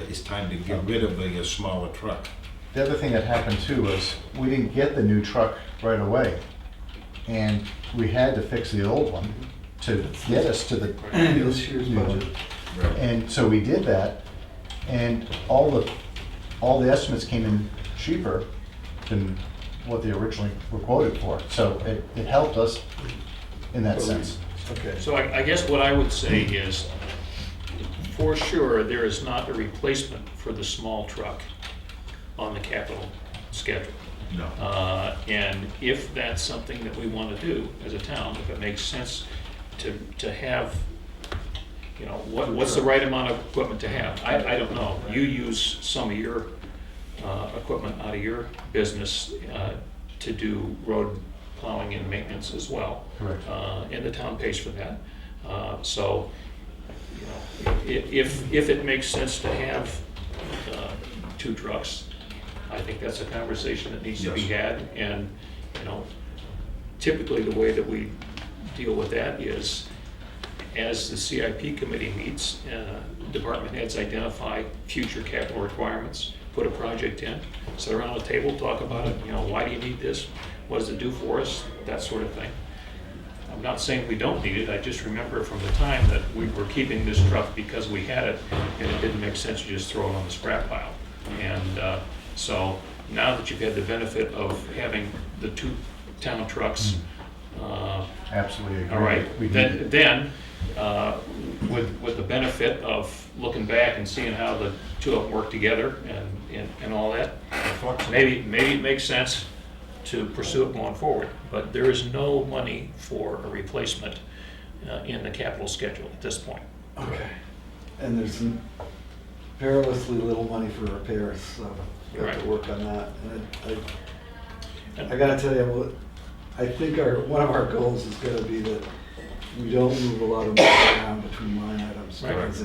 it's time to get rid of the smaller truck. The other thing that happened too was we didn't get the new truck right away. And we had to fix the old one to get us to the This year's new one. budget. And so we did that, and all the estimates came in cheaper than what they originally were quoted for. So it helped us in that sense. Okay. So I guess what I would say is, for sure, there is not a replacement for the small truck on the capital schedule. No. And if that's something that we want to do as a town, if it makes sense to have, you know, what's the right amount of equipment to have? I don't know. You use some of your equipment out of your business to do road plowing and maintenance as well. Correct. And the town pays for that. So, you know, if it makes sense to have 2 trucks, I think that's a conversation that needs to be had. And, you know, typically the way that we deal with that is, as the CIP committee meets, department heads identify future capital requirements, put a project in, sit around the table, talk about it, you know, why do you need this? What does it do for us? That sort of thing. I'm not saying we don't need it, I just remember from the time that we were keeping this truck because we had it, and it didn't make sense to just throw it on the scrap pile. And so now that you've had the benefit of having the 2 town trucks, Absolutely agree. all right, We need it. then with the benefit of looking back and seeing how the 2 of them work together and all that, maybe it makes sense to pursue it going forward. But there is no money for a replacement in the capital schedule at this point. Okay. And there's perilously little money for repairs, so we have to Right. work on that. And I gotta tell you, I think one of our goals is gonna be that we don't move a lot of money around between line items. Right. Because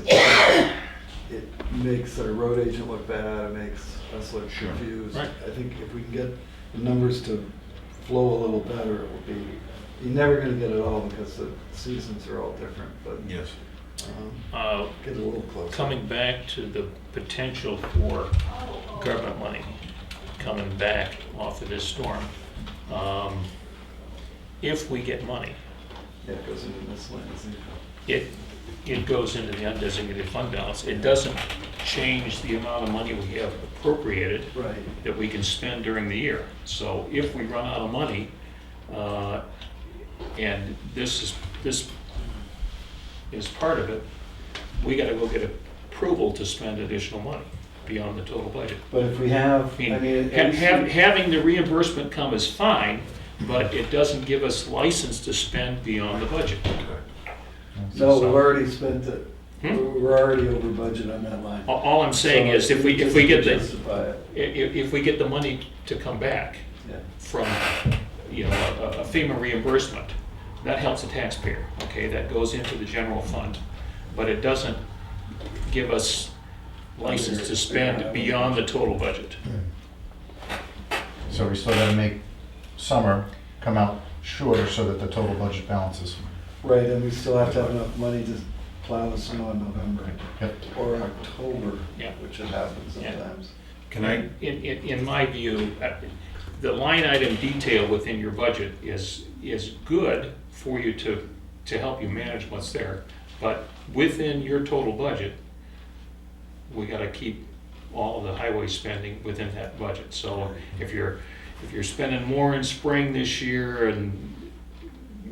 it makes our road agent look bad, it makes us look confused. Right. I think if we can get the numbers to flow a little better, it will be, you're never gonna get it all because the seasons are all different, but Yes. get a little closer. Coming back to the potential for government money coming back off of this storm, if we get money, Yeah, it goes into miscellaneous income. it goes into the undesignated fund balance. It doesn't change the amount of money we have appropriated Right. that we can spend during the year. So if we run out of money, and this is part of it, we gotta go get approval to spend additional money beyond the total budget. But if we have, I mean, having the reimbursement come is fine, but it doesn't give us license to spend beyond the budget. no, we've already spent it. Hmm? We're already over budget on that line. All I'm saying is, if we Just get the, justify it. if we get the money to come back Yeah. from, you know, a FEMA reimbursement, that helps the taxpayer, okay? That goes into the general fund, but it doesn't give us license to spend beyond the total budget. So we still gotta make summer come out shorter so that the total budget balances. Right, and we still have to have enough money to plow the snow in November Yep. or October, Yeah. which it happens Yeah. sometimes. Can I, In my view, the line item detail within your budget is good for you to help you manage what's there, but within your total budget, we gotta keep all of the highway spending within that budget. So if you're spending more in spring this year, and,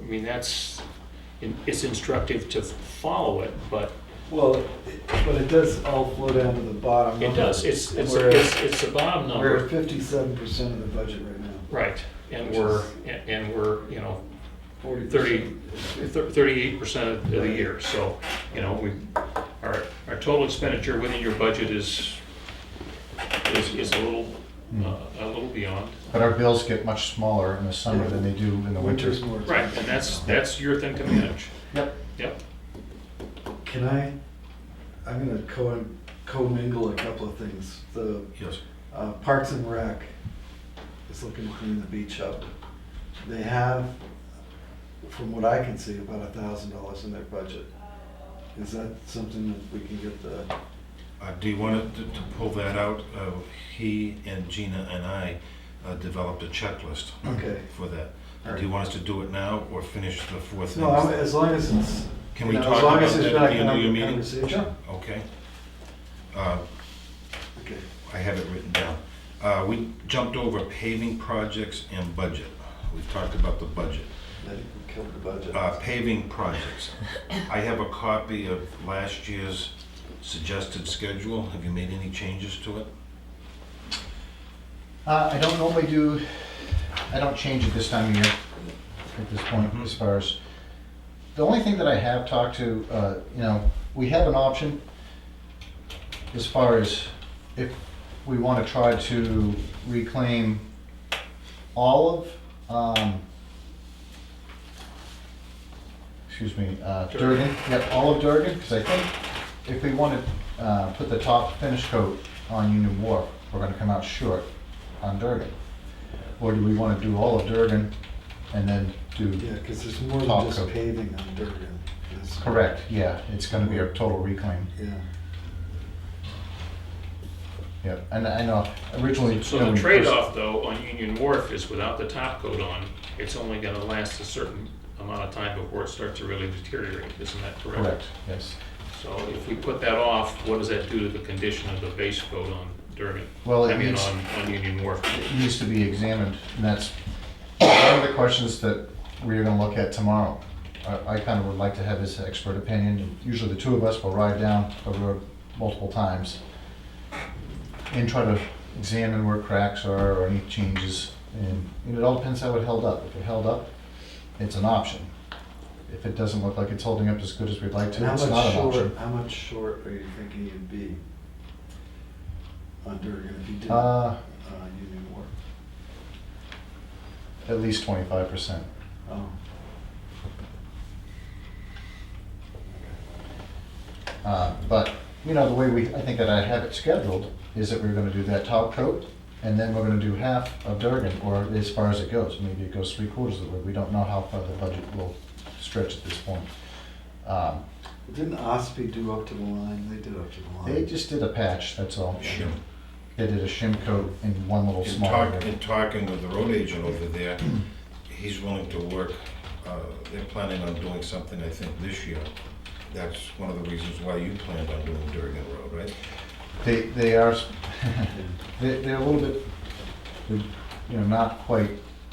I mean, it's instructive to follow it, but Well, but it does all flow down to the bottom. it number. does, it's And we're at- the bottom We're number. at 57% of the budget right now. Right, and Which we're, you know, 40%. 38% of the year, so, you know, our total expenditure within your budget is a little beyond. But our bills get much smaller in the summer than they do in the winter. Winter's more Right, expensive. and that's your thing to manage. Yep. Yep, I'm gonna commingle a couple of things. The yes, Parks and Rec is looking to clean the beach up. They have, from what I can see, about $1,000 in their budget. Is that something that we can get the, do you want to pull that out? He and Gina and I developed a checklist okay. for that. All Do you want us to do it now or finish the 4 things? No, as long as it's, Can we you know, talk as long about as there's that at been the end a of your meeting? conversation. Okay. Okay. I have it written down. We jumped over paving projects and budget. We've talked about the budget. That killed the budget. Paving projects. I have a copy of last year's suggested schedule. Have you made any changes to it? I don't normally do, I don't change it this time of year at this point as far as, the only thing that I have talked to, we have an option as far as if we want to try to reclaim Durgin, all of Durgin, because I think if we want to put the top finish coat on Union Wharf, we're going to come out short on Durgin. Or do we want to do all of Durgin and then do Yeah, because there's more than top just coat? paving on Durgin. There's- Correct, yeah, it's going to be a total reclaim. Yeah. Yeah, and I know originally. So the trade-off though on Union Wharf is without the top coat on, it's only gonna last a certain amount of time before it starts to really deteriorate, isn't that correct? Correct, yes. So if we put that off, what does that do to the condition of the base coat on Durgin? Well, it I mean, needs- on Union Wharf. It needs to be examined, and that's one of the questions that we're gonna look at tomorrow. I kind of would like to have his expert opinion, and usually the two of us will ride down the road multiple times and try to examine where cracks are or any changes, and it all depends how it held up. If it held up, it's an option. If it doesn't look like it's holding up as good as we'd like And to, how it's not much an short, option. how much short are you thinking you'd be on Durgin if you did Union Wharf? At least 25%. Oh. But, the way I think that I have it scheduled is that we're gonna do that top coat, and then we're gonna do half of Durgin, or as far as it goes. Maybe it goes 3/4 of the way. We don't know how far the budget will stretch at this point. Didn't Ospey do up to the line? They did up to the line. They just did a patch, that's all. Shim. They did a shim coat in one little In small area. talking with the road agent over there, he's willing to work, they're planning on doing something, I think, this year. That's one of the reasons why you planned on doing Durgin Road, right? They are, they're a little bit, not quite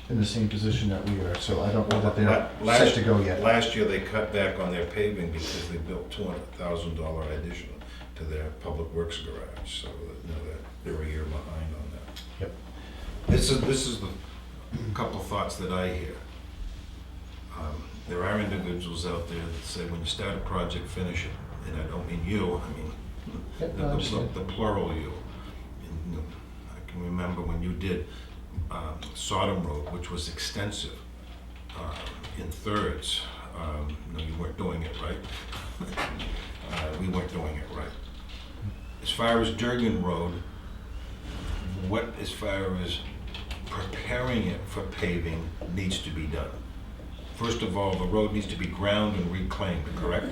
in the same position that we are, so I don't know that they're set to go yet. Last year, they cut back on their paving because they built $200,000 addition to their public works garage, so they're a year behind on that. Yep. This is the couple thoughts that I hear. There are individuals out there that say when you start a project, finish it. And I don't mean you, I mean Yep, I understand. the plural you. And, I can remember when you did Sodom Road, which was extensive in thirds. No, you weren't doing it right. We weren't doing it right. As far as Durgin Road, as far as preparing it for paving needs to be done? First of all, the road needs to be ground and reclaimed, correct?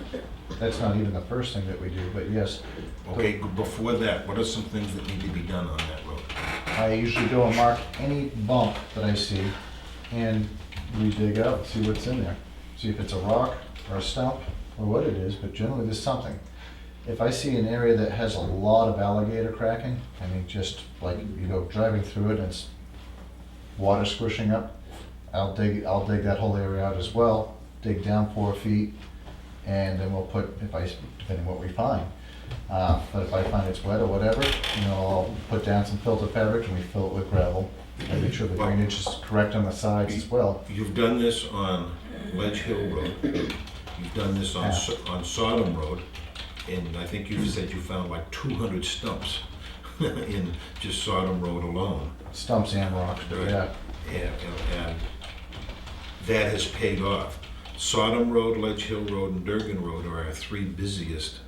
That's not even the first thing that we do, but yes. Okay, before that, what are some things that need to be done on that road? I usually go and mark any bump that I see and we dig out, see what's in there. See if it's a rock or a stump or what it is, but generally there's something. If I see an area that has a lot of alligator cracking, I mean, just like you go driving through it and it's water squishing up, I'll dig that whole area out as well, dig down 4 feet, and then we'll put, depending what we find. But if I find it's wet or whatever, I'll put down some filter fabric and we fill it with gravel. And make sure the drainage is correct on the sides as well. You've done this on Ledge Hill Road. You've done this on Sodom Road. And I think you said you found like 200 stumps in just Sodom Road alone. Stumps and rocks, but yeah. And that has paid off. Sodom Road, Ledge Hill Road, and Durgin Road are our 3 busiest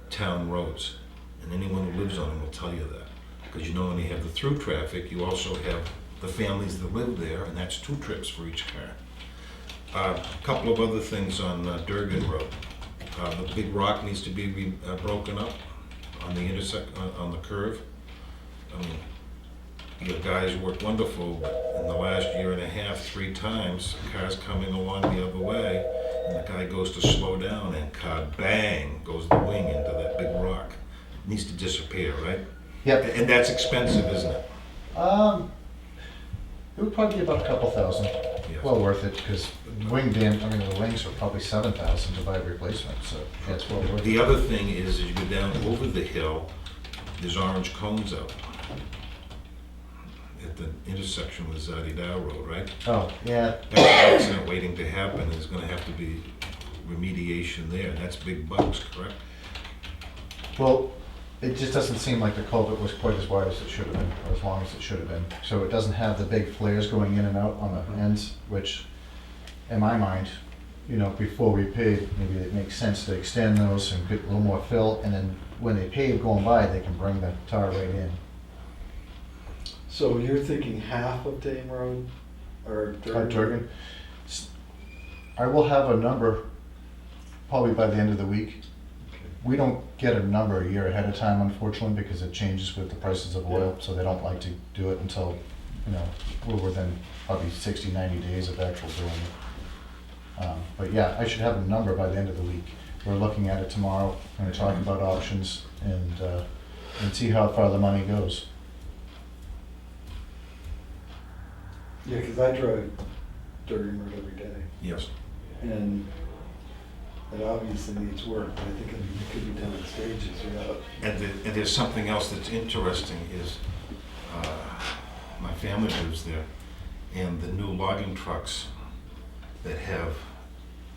town roads. And anyone who lives on them will tell you that. Because you not only have the through traffic, you also have the families that live there, and that's 2 trips for each car. A couple of other things on Durgin Road. The big rock needs to be broken up on the on the curve. I mean, your guys work wonderful, but in the last year and a half, 3 times, cars coming along the other way, and the guy goes to slow down, and bang, goes the wing into that big rock. It needs to disappear, right? Yep. And that's expensive, isn't it? It would probably be about a couple thousand. yes. well worth it, because wing dam, I mean, the wings are probably 7,000 to buy a replacement, so that's well worth it. The other thing is, as you go down over the hill, there's orange cones out at the intersection with Zadidar Road, right? Oh, yeah, That's an accident waiting to happen, there's gonna have to be remediation there, that's big bucks, correct? well, it just doesn't seem like the culvert was quite as wide as it should have been, or as long as it should have been. So it doesn't have the big flares going in and out on the ends, which, in my mind, you know, before we pave, maybe it makes sense to extend those and get a little more fill, and then when they pave going by, they can bring the tar right in. So you're thinking half of Dame Road or Durgin. I will have a number probably by the end of the week. We don't get a number a year ahead of time, unfortunately, because it changes with the prices of oil, so they don't like to do it until, you know, we're within probably 60, 90 days of actual doing it. But yeah, I should have a number by the end of the week. We're looking at it tomorrow, going to talk about options and see how far the money goes. Yeah, because I drive Durgin Road every day, Yes. and it obviously needs work, but I think it could be done in stages without. And there's something else that's interesting is, my family lives there, and the new logging trucks that have,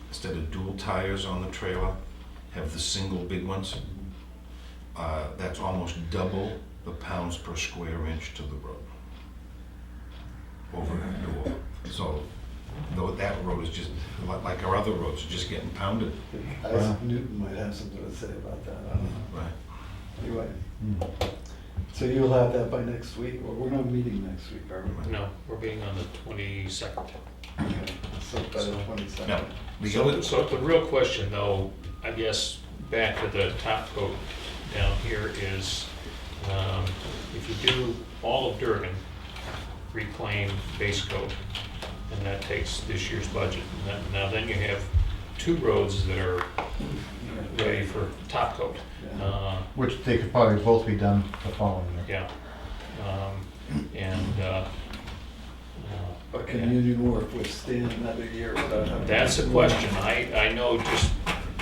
instead of dual tires on the trailer, have the single big ones. That's almost double the pounds per square inch to the road. Over and over. So, though that road is just, like our other roads, are just getting pounded. Isaac Newton might have something to say about that, I don't know. Right. Anyway, Mm. so you'll have that by next week, or we're not meeting next week, are we? No, we're being on the 22nd. Okay, so by the 22nd. Now, the So, other, so the real question though, I guess, back to the top coat down here is, if you do all of Durgin, reclaim base coat, and that takes this year's budget. Now then you have two roads that are ready for top coat. Which they could probably both be done the following year. Yeah. But can Union Wharf withstand another year without having? That's a question. I know just,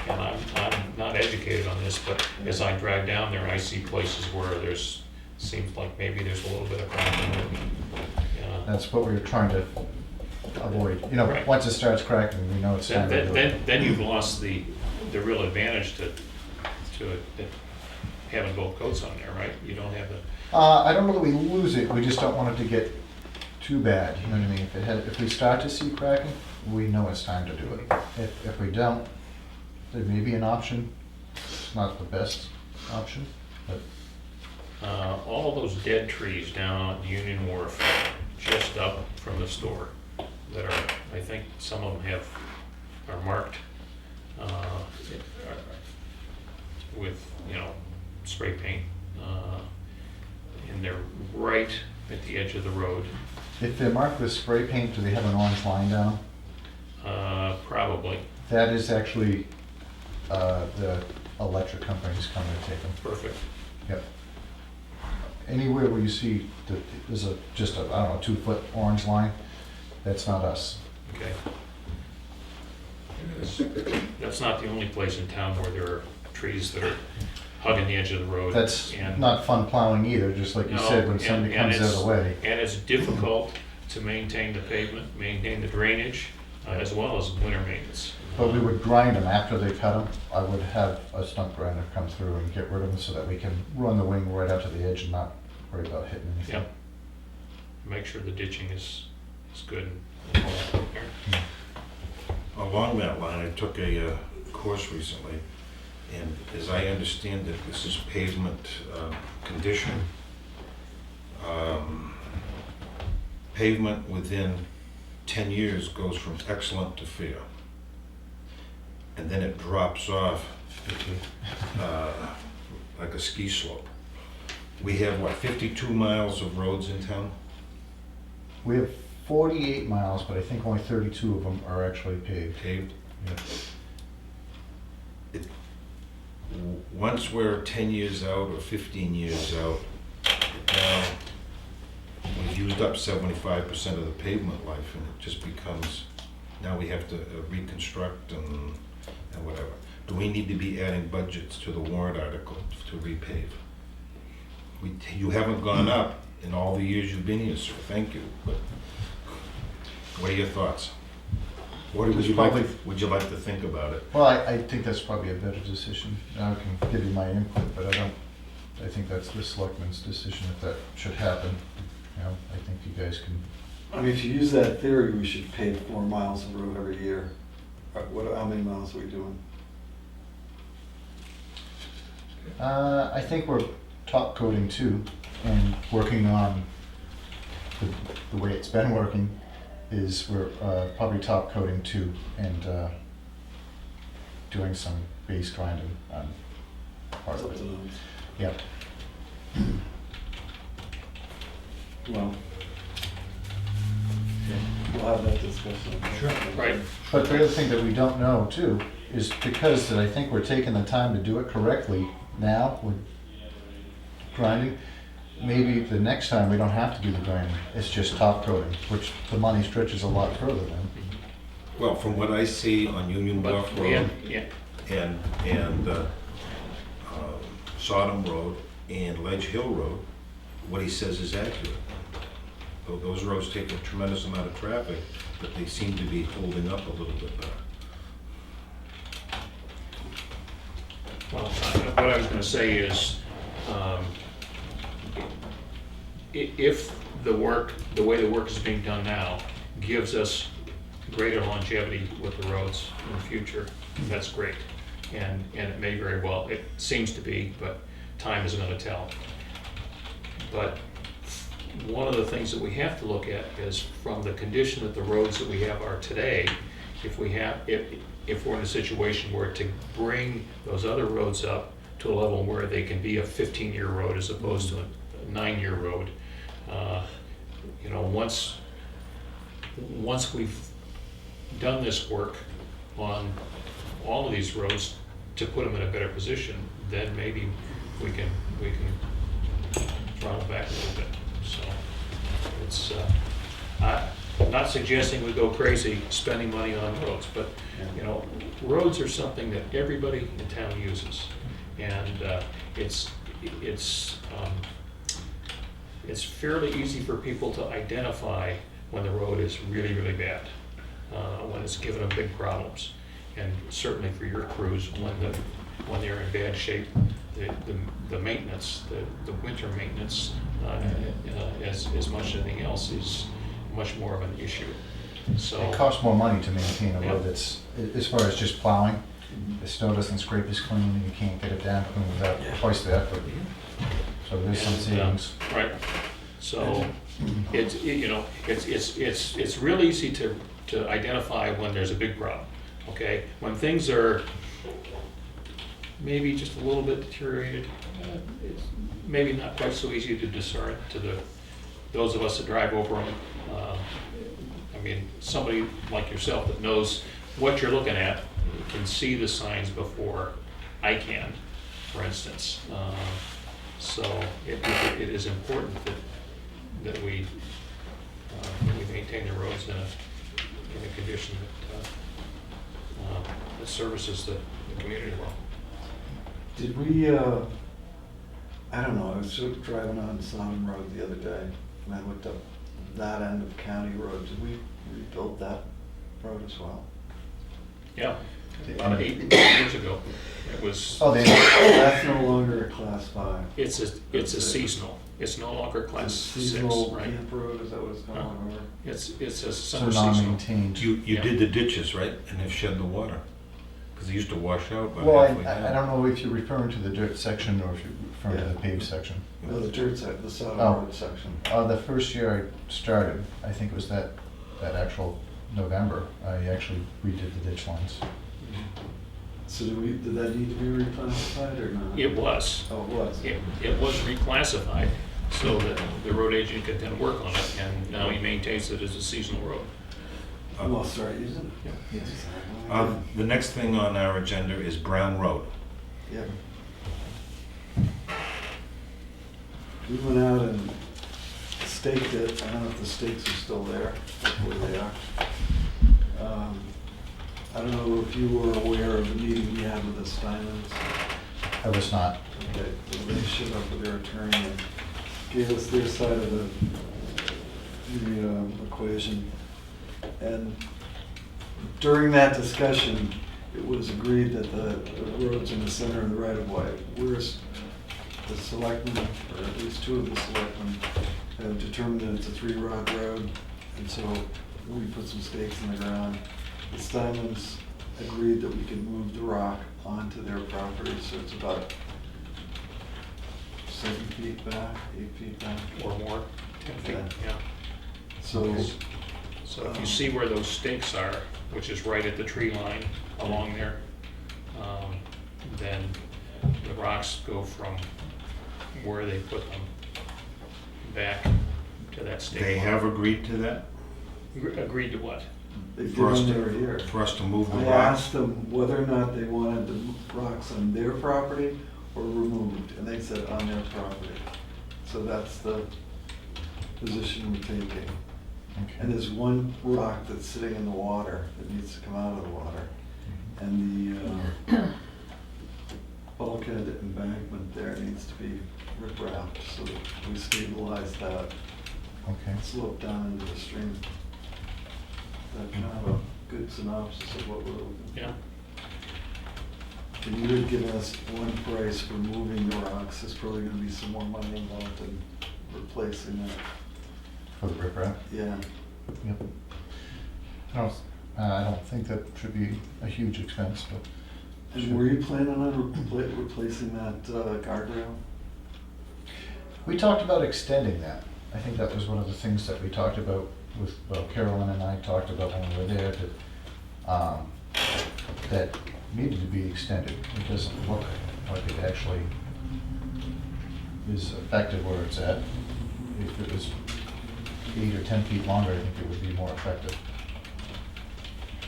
and I'm not educated on this, but as I drive down there, I see places where seems like maybe there's a little bit of cracking. That's what we were trying to avoid. You know, Right. once it starts cracking, we know it's time to do it. Then you've lost the real advantage to having both coats on there, right? You don't have the, I don't know that we lose it, we just don't want it to get too bad, you know what I mean? If we start to see cracking, we know it's time to do it. If we don't, there may be an option. It's not the best option, but all those dead trees down at Union Wharf, just up from the store, that are, I think some of them are marked with, spray paint, and they're right at the edge of the road. if they're marked with spray paint, do they have an orange line down? Probably. That is actually the electric company's coming to take them. Perfect. Yep. Anywhere where you see that there's just a, I don't know, 2-foot orange line, that's not us. Okay. That's not the only place in town where there are trees that are hugging the edge of the road. That's and- not fun plowing either, just like you No, said, when somebody and comes out of the way. And it's difficult to maintain the pavement, maintain the drainage, as well as winter maintenance. But we would grind them after they cut them. I would have a stump grinder come through and get rid of them so that we can run the wing right out to the edge and not worry about hitting anything. Yep. Make sure the ditching is good. and all that there. along that line, I took a course recently, and as I understand it, this is pavement condition. Pavement within 10 years goes from excellent to fair. And then it drops off like a ski slope. We have, 52 miles of roads in town? We have 48 miles, but I think only 32 of them are actually paved. Paved? Once we're 10 years out or 15 years out, now, we've used used up 75% of the pavement life, and it just becomes, now we have to reconstruct and whatever. Do we need to be adding budgets to the warrant article to repave? You haven't gone up in all the years you've been here, sir, thank you, but what are your thoughts? What would you like to think about it? Well, I think that's probably a better decision. I can give you my input, but I think that's the selectmen's decision if that should happen. You know, I think you guys can. I mean, if you use that theory, we should pave 4 miles of road every year. How many miles are we doing? I think we're top coating too, and working on the way it's been working is we're probably top coating too, and doing some base grinding on part of it. Yeah. Well, we'll have that discussion. Sure. Right. But the other thing that we don't know too is because that I think we're taking the time to do it correctly now with grinding, maybe the next time we don't have to do the grinding, it's just top coating, which the money stretches a lot further than. Well, from what I see on Union Bluff Road Yeah. and Sodom Road and Ledge Hill Road, what he says is accurate. Those roads take a tremendous amount of traffic, but they seem to be holding up a little bit better. Well, what I was going to say is, if the way the work is being done now gives us greater longevity with the roads in the future, that's great. And it may very well, it seems to be, but time is going to tell. But one of the things that we have to look at is from the condition that the roads that we have are today, if we're in a situation where to bring those other roads up to a level where they can be a 15-year road as opposed to a 9-year road, once we've done this work on all of these roads to put them in a better position, then maybe we can throttle back a little bit. So it's I'm not suggesting we go crazy spending money on roads, but roads are something that everybody in town uses, and it's fairly easy for people to identify when the road is really, really bad, when it's giving them big problems, and certainly for your crews when they're in bad shape, the maintenance, the winter maintenance, as much as anything else, is much more of an issue. So It costs more money to maintain a road that's, as far as just plowing, the snow doesn't scrape as clean, and you can't get it down clean without twice the effort. So there's some savings. Right. So it's real easy to identify when there's a big problem. Okay, when things are maybe just a little bit deteriorated, it's maybe not quite so easy to discern to those of us that drive over them. I mean, somebody like yourself that knows what you're looking at can see the signs before I can, for instance. So it is important that we maintain the roads in a condition that services the community well. Did we, I don't know, I was sort of driving on Sodom Road the other day, and I looked up that end of County Road. Did we rebuild that road as well? Yeah, about 8 years ago. It was. Oh, they, That's no longer a Class 5. It's a seasonal. It's no longer Class 6, Seasonal right? camp road, is that what it's called? Or- It's a so summer seasonal. non-maintained. You Yeah. did the ditches, right? And they've shed the water? Because they used to wash out by Well, halfway down. I don't know if you're referring to the dirt section or if you're referring to the paved section. No, the dirt side, the Sodom Oh. Road section. The first year I started, I think it was that actual November, I actually redid the ditch lines. So did that need to be reclassified or not? It was. Oh, it was. It was reclassified so that the road agent could then work on it, and now he maintains it as a seasonal road. We'll start using it. Yeah. Yes. The next thing on our agenda is Brown Road. Yep. We went out and staked it. I don't know if the stakes are still there. Hopefully they are. I don't know if you were aware of the meeting we had with the Steinmans. I was not. Okay, well, they showed up with their attorney and gave us their side of the equation. And during that discussion, it was agreed that the roads in the center of the right of way, the selectmen, or at least two of the selectmen, have determined that it's a 3-rod road, and so we put some stakes in the ground. The Steinmans agreed that we could move the rock onto their property, so it's about 7 feet back, 8 feet back. Or more, 10 feet, Yeah. yeah. So, So if you see where those stakes are, which is right at the tree line along there, then the rocks go from where they put them back to that stake. They line. have agreed to that? Agreed to what? they did For us when they to- were here. For us to move the I rocks? asked them whether or not they wanted the rocks on their property or removed, and they said on their property. So that's the position we're taking. And there's one rock that's sitting in the water that needs to come out of the water. And the bulkhead embankment there needs to be rip-wrapped so that we stabilize that Okay. slope down into the stream. That kind of a good synopsis of what we're looking for. Yeah, And you had given us one price for moving the rocks. There's probably gonna be some more money involved in replacing that. For the riprap? Yeah. Yep. I don't think that should be a huge expense, but. And were you planning on replacing that guardrail? We talked about extending that. I think that was one of the things that we talked about with, well, Carolyn and I talked about when we were there, that needed to be extended. It doesn't look like it actually is effective where it's at. If it was 8 or 10 feet longer, I think it would be more effective.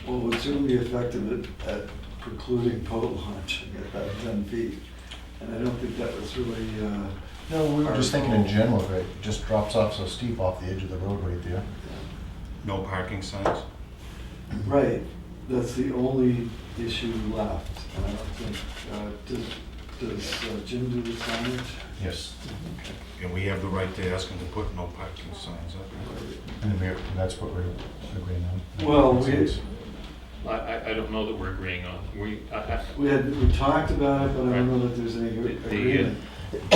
Well, it would certainly be effective at precluding boat launching at that 10 feet. And I don't think that was really, No, we were just thinking in general, that it just drops off so steep off the edge of the road right there. No parking signs? right. That's the only issue left. And I don't think, does Jim do the signage? Yes. And we have the right to ask them to put no parking signs up. And that's what we're agreeing on. Well, I don't know that we're agreeing on, we talked about it, but I don't know that there's any agreement. What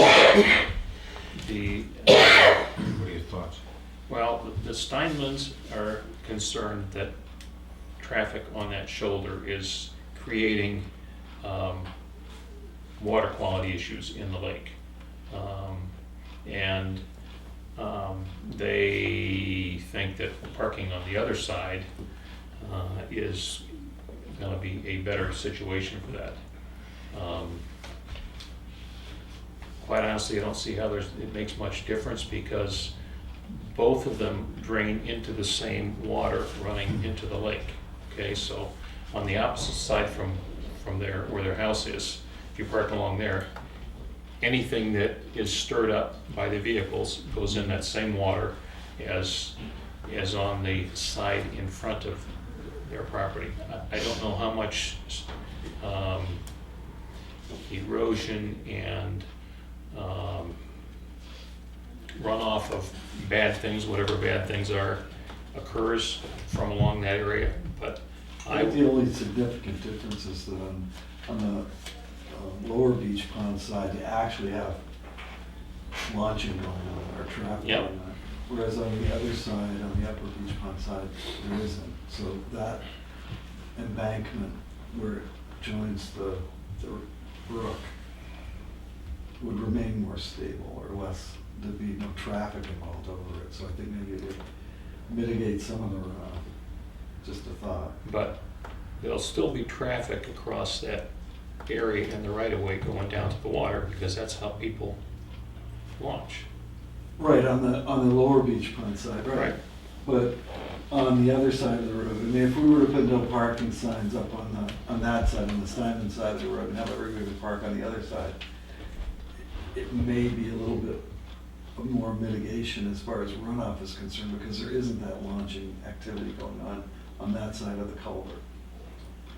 are your thoughts? well, the Steinmans are concerned that traffic on that shoulder is creating water quality issues in the lake. And they think that parking on the other side is going to be a better situation for that. Quite honestly, I don't see how it makes much difference because both of them drain into the same water running into the lake. Okay, so on the opposite side from there, where their house is, if you park along there, anything that is stirred up by the vehicles goes in that same water as on the side in front of their property. I don't know how much erosion and runoff of bad things, whatever bad things are, occurs from along that area, but I think the only significant difference is that on the lower beach pond side, you actually have launching going on, or traffic Yep. going on. Whereas on the other side, on the upper beach pond side, there isn't. So that embankment where it joins the brook would remain more stable or less, there'd be no traffic involved over it. So I think maybe it would mitigate some of the runoff, just a thought. but there'll still be traffic across that area in the right-of-way going down to the water because that's how people launch. Right, on the lower beach pond side, right. Right. But on the other side of the road, I mean, if we were to put no parking signs up on that side, on the Steinman side of the road, and have everybody park on the other side, it may be a little bit more mitigation as far as runoff is concerned, because there isn't that launching activity going on that side of the culvert,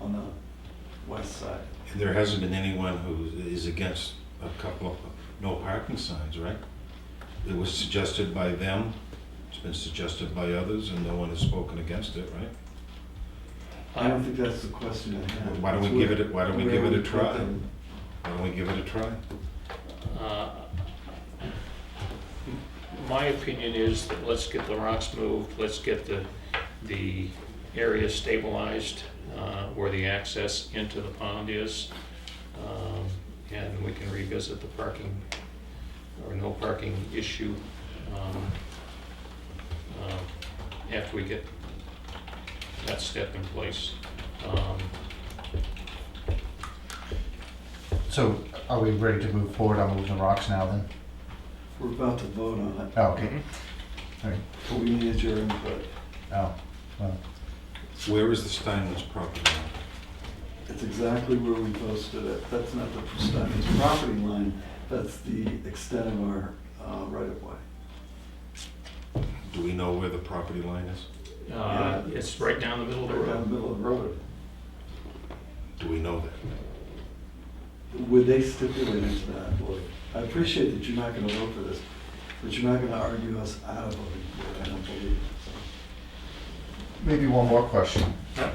on the west side. And there hasn't been anyone who is against a couple of no parking signs, right? It was suggested by them, it's been suggested by others, and no one has spoken against it, right? I don't think that's the question at hand. Why don't we give it a try? Why don't we give it a try? My opinion is that let's get the rocks moved, let's get the area stabilized where the access into the pond is, and we can revisit the parking or no parking issue after we get that step in place. So are we ready to move forward on moving the rocks now then? We're about to vote on it, Oh, okay. All right. but we need your input. Oh, well, Where is the Steinman's property line? It's exactly where we posted it. That's not the Steinman's property line, that's the extent of our right-of-way. Do we know where the property line is? It's right down the middle of the Right down road. the middle of the road. Do we know that? Would they stipulate into that, Lloyd? I appreciate that you're not gonna vote for this, but you're not gonna argue us out of voting for it, I don't believe. maybe one more question.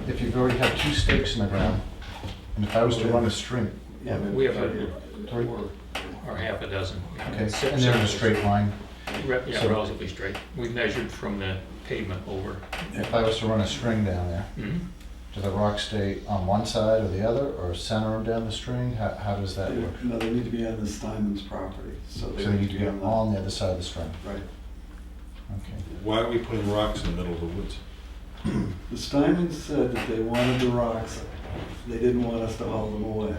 If you've already had 2 stakes in the ground, and if I was to run a string, Yeah, but We have Three. or half a dozen. okay, and they're in a straight line, Yeah, So- relatively straight. We measured from the pavement over. if I was to run a string down there, Mhm. do the rocks stay on one side or the other, or center them down the string? How does that work? No, they need to be on the Steinman's property, so So they need to be on the other side of the string, Right. okay. Why are we putting rocks in the middle of the woods? The Steinmans said that they wanted the rocks, they didn't want us to haul them away.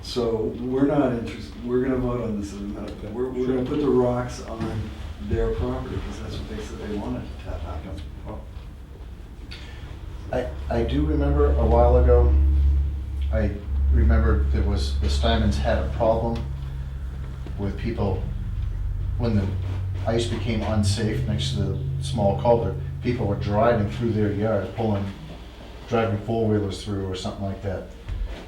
So we're not interested, we're gonna vote on this in a minute, but we're gonna put the rocks on their property, because that's what they said they wanted to happen. I do remember a while ago, I remember there was, the Steinmans had a problem with people, when the ice became unsafe next to the small culvert, people were driving through their yard, driving four-wheelers through or something like that.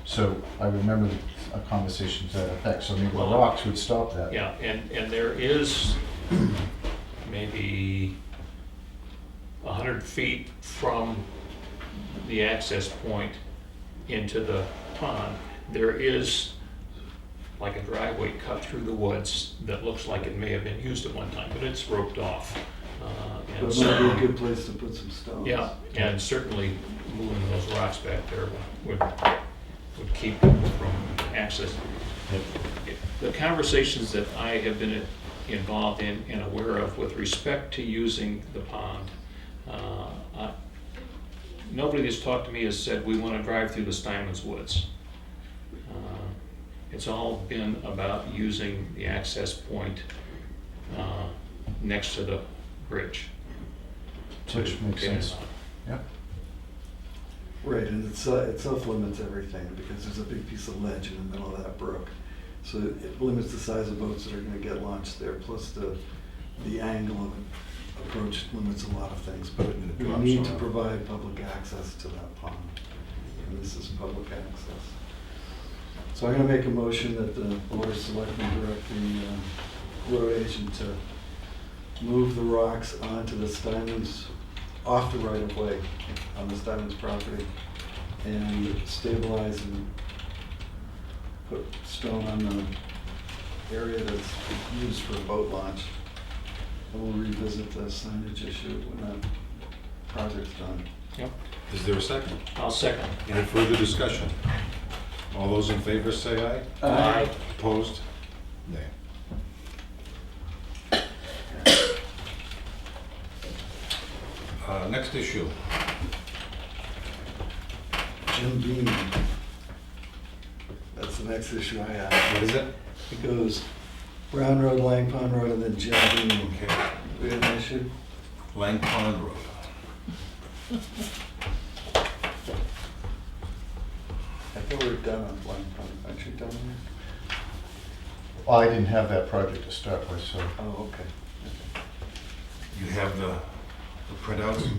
So I remember a conversation to that effect, so maybe the Well, rocks would stop that. Yeah, and there is maybe 100 feet from the access point into the pond. There is like a driveway cut through the woods that looks like it may have been used at one time, but it's roped off. But And it might be a so, good place to put some stones. yeah, and certainly moving those rocks back there would keep them from access. The conversations that I have been involved in and aware of with respect to using the pond, nobody that's talked to me has said, we want to drive through the Steinman's woods. It's all been about using the access point next to the bridge. Which makes get in. sense. Yeah. Right, and it self-limits everything, because there's a big piece of ledge in the middle of that brook. So it limits the size of boats that are gonna get launched there, plus the angle of approach limits a lot of things. But And it we drops need to off. provide public access to that pond, and this is public access. So I'm gonna make a motion that the Board of Selectmen direct the road agent to move the rocks onto the Steinman's, off the right-of-way on the Steinman's property, and stabilize and put stone on the area that's used for a boat launch. And we'll revisit the signage issue when that project's done. Yep, Is there a second? I'll second. Any further discussion? All those in favor say aye. Aye. Opposed? Nay. Next issue. Jim Beam. That's the next issue I have. What is it? It goes Brown Road, Lang Pond Road, and then Jim Beam. Okay. We have an issue? Lang Pond Road. I thought we were done on Lang Pond. Aren't you done here? Well, I didn't have that project to start with, so. Oh, okay. You have the printouts?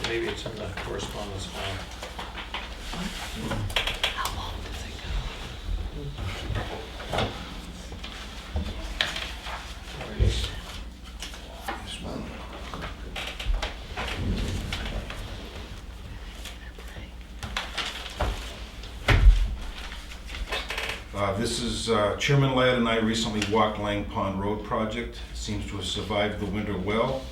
Maybe it's in the correspondence file. There it is. This one. This is Chairman Ladd and I recently walked Lang Pond Road project. Seems to have survived the winter well.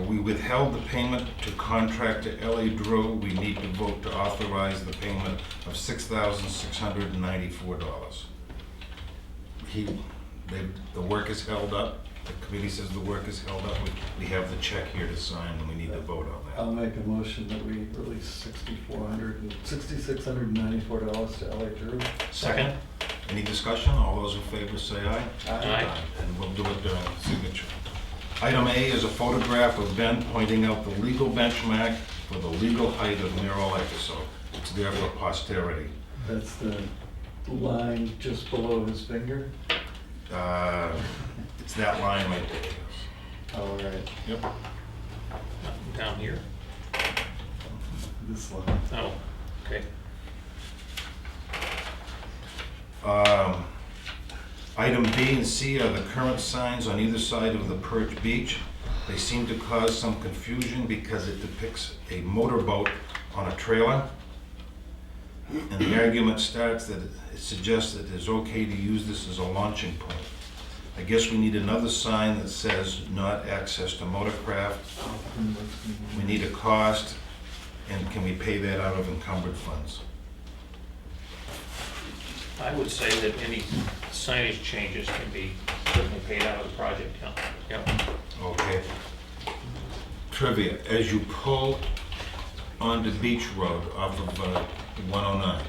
We withheld the payment to contractor L.A. Drew. We need to vote to authorize the payment of $6,694. The work is held up. The committee says the work is held up. We have the check here to sign, and we need to vote on I'll that. make a motion that we release $6,694 to L.A. Drew. Second? Any discussion? All those in favor say aye. Aye. And we'll do it during signature. Item A is a photograph of Ben pointing out the legal benchmark for the legal height of Mirror Lake, so it's there for posterity. That's the line just below his finger. It's that line right there. All right, Yep. Down here? this line. Oh, okay. Item B and C are the current signs on either side of the Perch Beach. They seem to cause some confusion because it depicts a motorboat on a trailer. And the argument starts that it suggests that it's okay to use this as a launching point. I guess we need another sign that says not access to motorcraft. We need a cost, and can we pay that out of encumbered funds? I would say that any signage changes can be certainly paid out of the project, yeah. Okay. Trivia, as you pull onto Beach Road off of 109,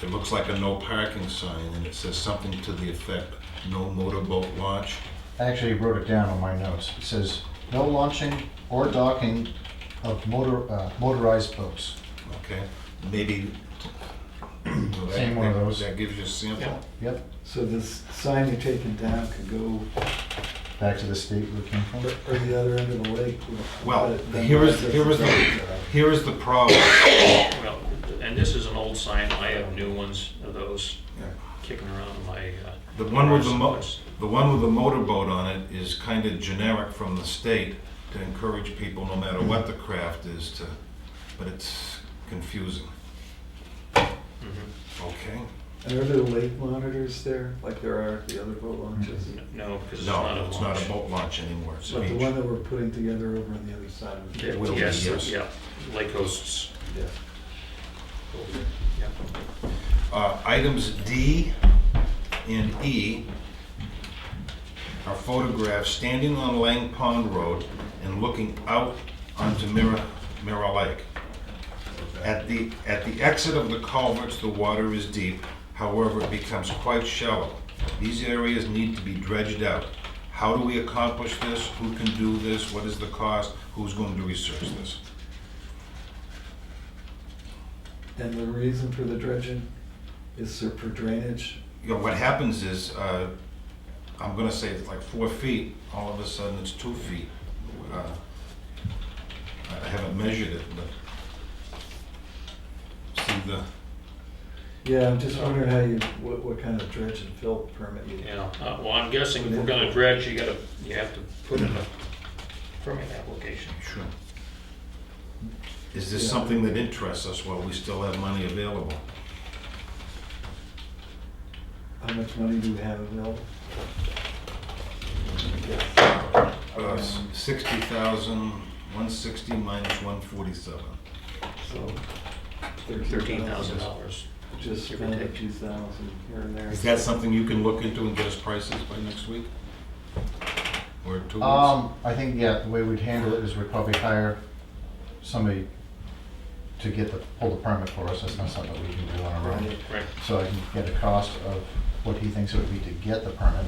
it looks like a no parking sign, and it says something to the effect, no motorboat launch. I actually wrote it down on my notes. It says, no launching or docking of motorized boats. Okay, maybe. Same one of those. That gives you a sample. Yep, So this sign you're taking down could go back to the state where it came from. or the other end of the lake. Well, Then here is access the problem. Well, and this is an old sign, I have new ones of those Yeah. kicking around in my. The one with the garage. the one with the motorboat on it is kind of generic from the state to encourage people, no matter what the craft is, to, but it's confusing. Mhm. Okay? And are there lake monitors there, like there are at the other boat launches? No, because it's not a No, launch. it's not a boat launch anymore, it's a But the beach. one that we're putting together over on the other side of the Yeah, will be, yes, yes. yeah, Lake Coast's. yeah. Yeah. Items D and E are photographs standing on Lang Pond Road and looking out onto Mirror Lake. At the exit of the culverts, the water is deep, however, it becomes quite shallow. These areas need to be dredged out. How do we accomplish this? Who can do this? What is the cost? Who's going to research this? And the reason for the dredging is for drainage? You know, what happens is, I'm gonna say it's like 4 feet, all of a sudden it's 2 feet. I haven't measured it, but see the, Yeah, I'm just wondering how you, what kind of dredge and fill permit you. Yeah, well, I'm guessing if we're gonna dredge, you have to put in a permit application. sure. Is this Yeah. something that interests us while we still have money available? How much money do we have available? 60,000, 160 minus 147. So $13,000. Just Give or spend a take. few thousand here and there. Is that something you can look into and get us prices by next week? Or 2 weeks? I think, yeah, the way we'd handle it is we'd probably hire somebody to pull the permit for us. That's not something that we can do on our own. Right. So I can get a cost of what he thinks it would be to get the permit.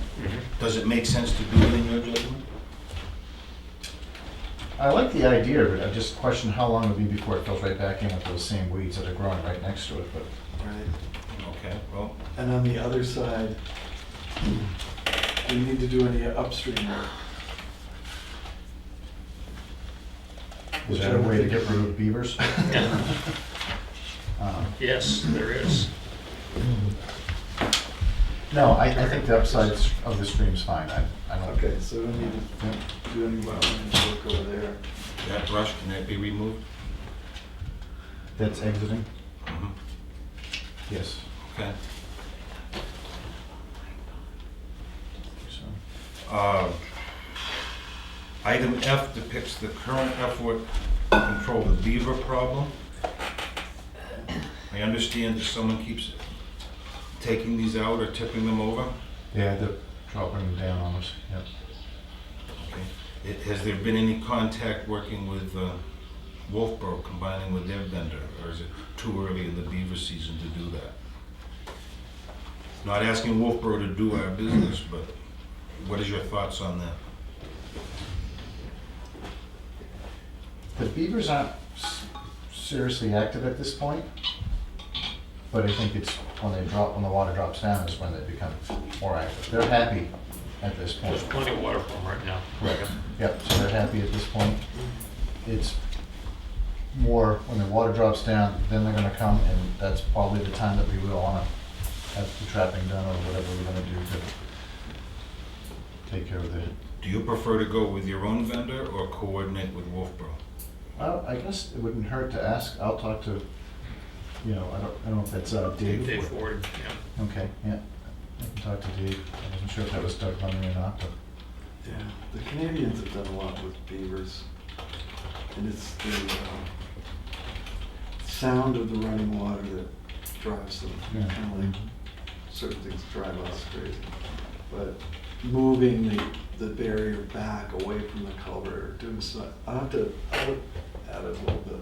Does it make sense to do it in your judgment? I like the idea of it, I just question how long it'll be before it goes right back in with those same weeds that are growing right next to it, but Right. Okay, well, And on the other side, do you need to do any upstream work? is that a way to get rid of beavers? Yes, there is. No, I think the upsides of the stream's fine, I don't. Okay, so we don't need to do any wetland work over there. that brush, can that be removed? That's exiting? Mhm. Yes. Okay. So, Item F depicts the current effort to control the beaver problem. I understand that someone keeps taking these out or tipping them over. yeah, they're dropping them down on us, yep. Okay. Has there been any contact working with Wolfboro, combining with their vendor, or is it too early in the beaver season to do that? Not asking Wolfboro to do our business, but what is your thoughts on that? The beavers aren't seriously active at this point, but I think it's when the water drops down is when they become more active. They're happy at this point. There's plenty of water for them right now. Right. Yep, so they're happy at this point. It's more when the water drops down, then they're gonna come, and that's probably the time that we will wanna have the trapping done or whatever we're gonna do to take care of it. Do you prefer to go with your own vendor or coordinate with Wolfboro? Well, I guess it wouldn't hurt to ask. I'll talk to, I don't know if that's Dave. Dave Ford, yeah. Okay, yeah. I can talk to Dave. I wasn't sure if that was Doug Bunny or not, but. Yeah, the Canadians have done a lot with beavers. And it's the sound of the running water that drives them. Yeah. Kind of like certain things drive us crazy. But moving the barrier back away from the culvert or doing so, I would add it a little bit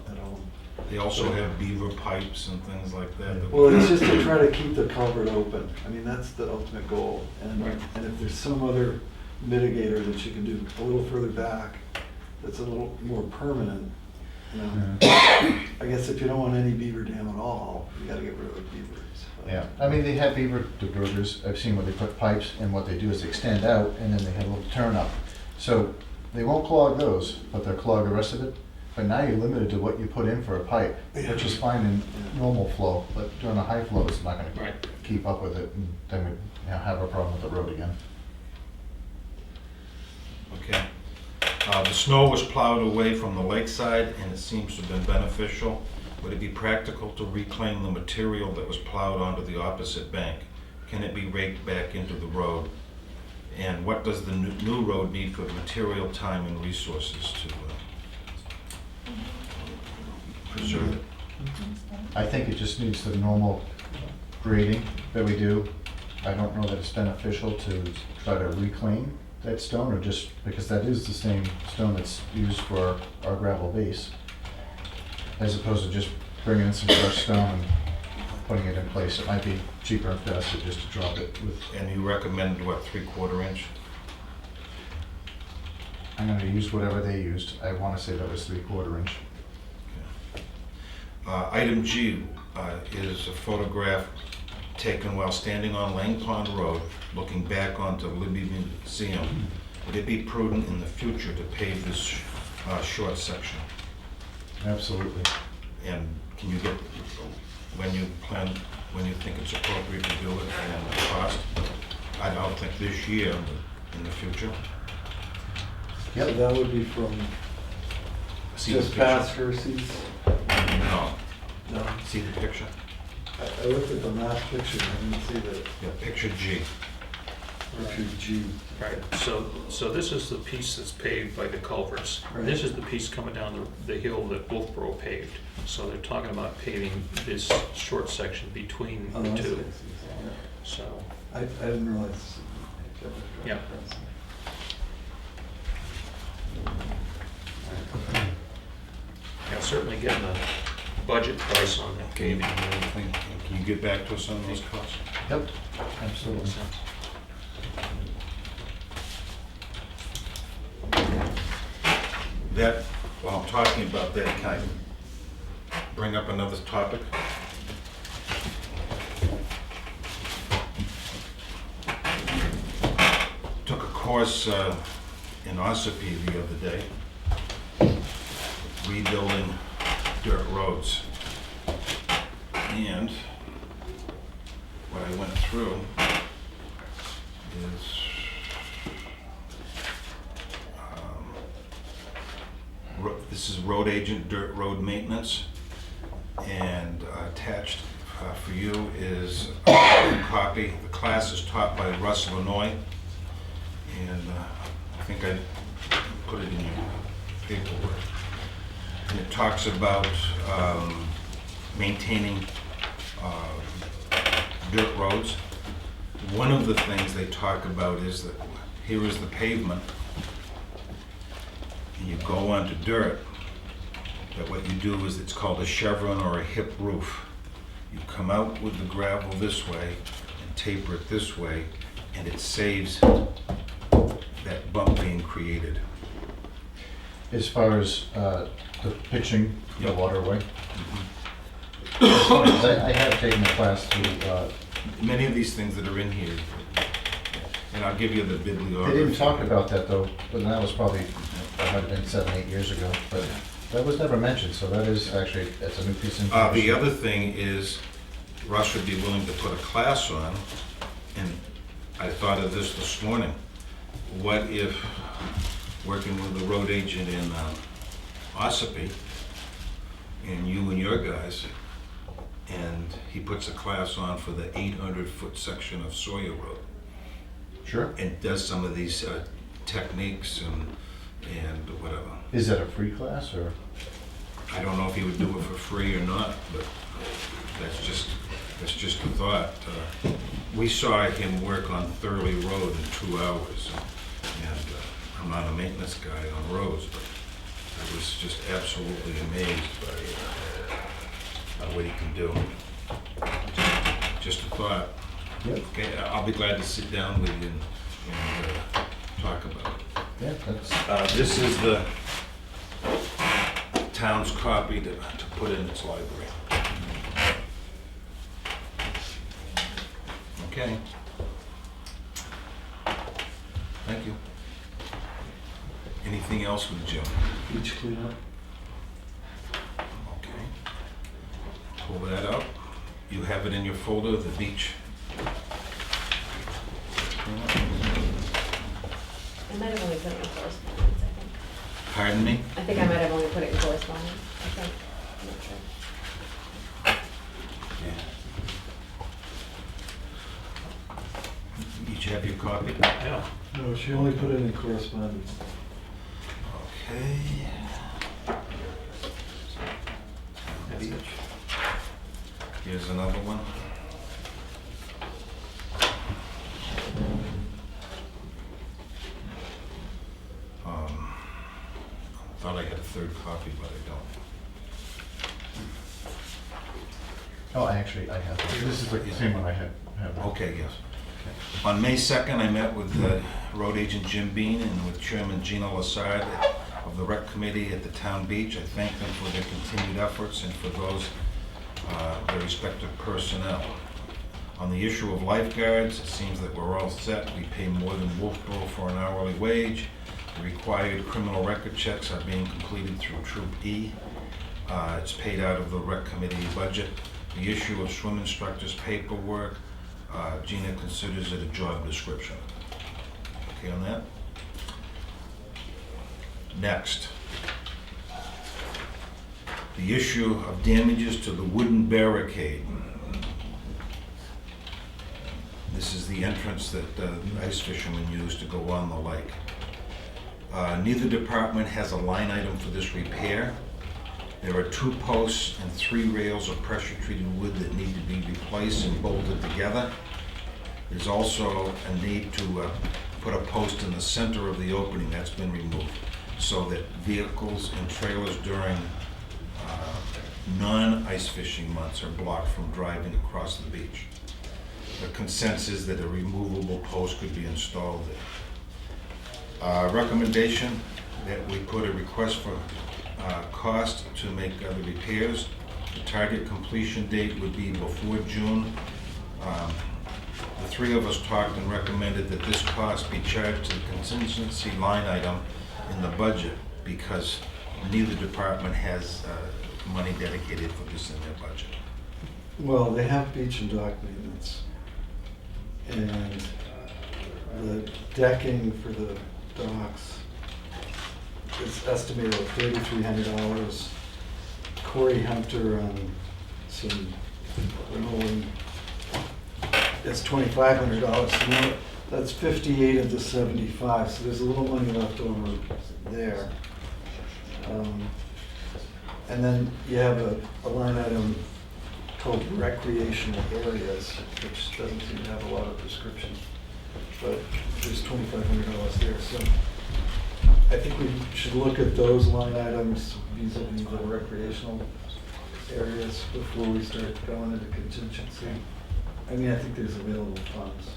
at home. They also have beaver pipes and things like that. Well, it's just to try to keep the culvert open. I mean, that's the ultimate goal. And if there's some other mitigator that you can do a little further back, that's a little more permanent, I guess if you don't want any beaver dam at all, you gotta get rid of the beavers. Yeah, I mean, they have beaver diverters. I've seen where they put pipes, and what they do is they extend out, and then they have a little turn up. So they won't clog those, but they'll clog the rest of it. But now you're limited to what you put in for a pipe, which is fine in normal flow, but during a high flow, it's not gonna Right. keep up with it, and then we have a problem with the road again. Okay. The snow was plowed away from the lakeside and it seems to have been beneficial. Would it be practical to reclaim the material that was plowed onto the opposite bank? Can it be raked back into the road? And what does the new road need for material, time, and resources to preserve it? I think it just needs the normal grading that we do. I don't know that it's beneficial to try to reclaim that stone, or just, because that is the same stone that's used for our gravel base, as opposed to just bringing in some fresh stone and putting it in place. It might be cheaper and faster just to drop it with, And you recommend, what, 3/4 inch? I'm gonna use whatever they used. I wanna say that was 3/4 inch. Item G is a photograph taken while standing on Lang Pond Road, looking back onto Libby Museum. Would it be prudent in the future to pave this short section? Absolutely. And can you get, when you think it's appropriate to do it, and the cost? I don't think this year, but in the future. So that would be from See the just picture? past Hersey's? No. No. See the picture? I looked at the last picture, I didn't see the Yeah, picture G. picture G. Right, so this is the piece that's paved by the culverts. Right. This is the piece coming down the hill that Wolfboro paved. So they're talking about paving this short section between Oh, the I see, I two. see. So, I didn't realize. Yeah. yeah, certainly getting a budget price on that paving. Can you get back to us on those costs? Yep, absolutely. That, while I'm talking about that, can I bring up another topic? Took a course in Ossipee the other day, rebuilding dirt roads. And what I went through is this is road agent, dirt road maintenance, and attached for you is a copy. The class is taught by Russ Lanoy, and I think I put it in your paperwork. And it talks about maintaining dirt roads. One of the things they talk about is that here is the pavement, and you go onto dirt, but what you do is it's called a chevron or a hip roof. You come out with the gravel this way and taper it this way, and it saves that bump being created. As far as the pitching the Yep. waterway, it's funny, 'cause I have taken a class through, Many of these things that are in here, and I'll give you the bibliography. they didn't talk about that though, but that was probably, that might have been 7, 8 years ago, but that was never mentioned, so that is actually, that's a new piece of information. The other thing is, Russ would be willing to put a class on, and I thought of this morning. What if, working with the road agent in Ossipee, and you and your guys, and he puts a class on for the 800-foot section of Sawyer Road, Sure. and does some of these techniques and whatever. Is that a free class, or? I don't know if he would do it for free or not, but that's just a thought. We saw him work on Thurley Road in 2 hours, and I'm not a maintenance guy on roads, but I was just absolutely amazed by what he can do. Just a thought. Yep. Okay, I'll be glad to sit down with you and talk about it. Yeah, that's, This is the town's copy to put in its library. Okay. Thank you. Anything else with Jim? Beach cleanup. Okay. Pull that up. You have it in your folder, the beach. I might have only put it in correspondence, I think. Pardon me? I think I might have only put it in correspondence, I think. I'm not sure. Each have your copy? Yeah. No, she only put it in correspondence. Okay. That's it. Here's another one. I thought I had a third copy, but I don't. oh, actually, I have, this is the same one I had. Okay, yes. On May 2nd, I met with Road Agent Jim Bean and with Chairman Gina Lassard of the Rec Committee at the Town Beach. I thank them for their continued efforts and for those their respective personnel. On the issue of lifeguards, it seems that we're all set. We pay more than Wolfboro for an hourly wage. The required criminal record checks are being completed through Troop E. It's paid out of the Rec Committee budget. The issue of swim instructors' paperwork, Gina considers it a job description. Okay on that? Next. The issue of damages to the wooden barricade. This is the entrance that ice fishermen use to go on the lake. Neither department has a line item for this repair. There are 2 posts and 3 rails of pressure-treated wood that need to be replaced and bolted together. There's also a need to put a post in the center of the opening that's been removed so that vehicles and trailers during non-ice fishing months are blocked from driving across the beach. The consensus that a removable post could be installed there. Recommendation that we put a request for cost to make the repairs. The target completion date would be before June. The three of us talked and recommended that this cost be charged to the contingency line item in the budget because neither department has money dedicated for this in their budget. Well, they have beach and dock maintenance. And the decking for the docks is estimated at $3,300. Corey Hunter on some rolling, it's $2,500. So that's 58 of the 75, so there's a little money left over there. And then you have a line item called recreational areas, which doesn't seem to have a lot of prescription, but there's $2,500 there. So I think we should look at those line items vis-a-vis the recreational areas before we start going into contingency. I mean, I think there's available funds.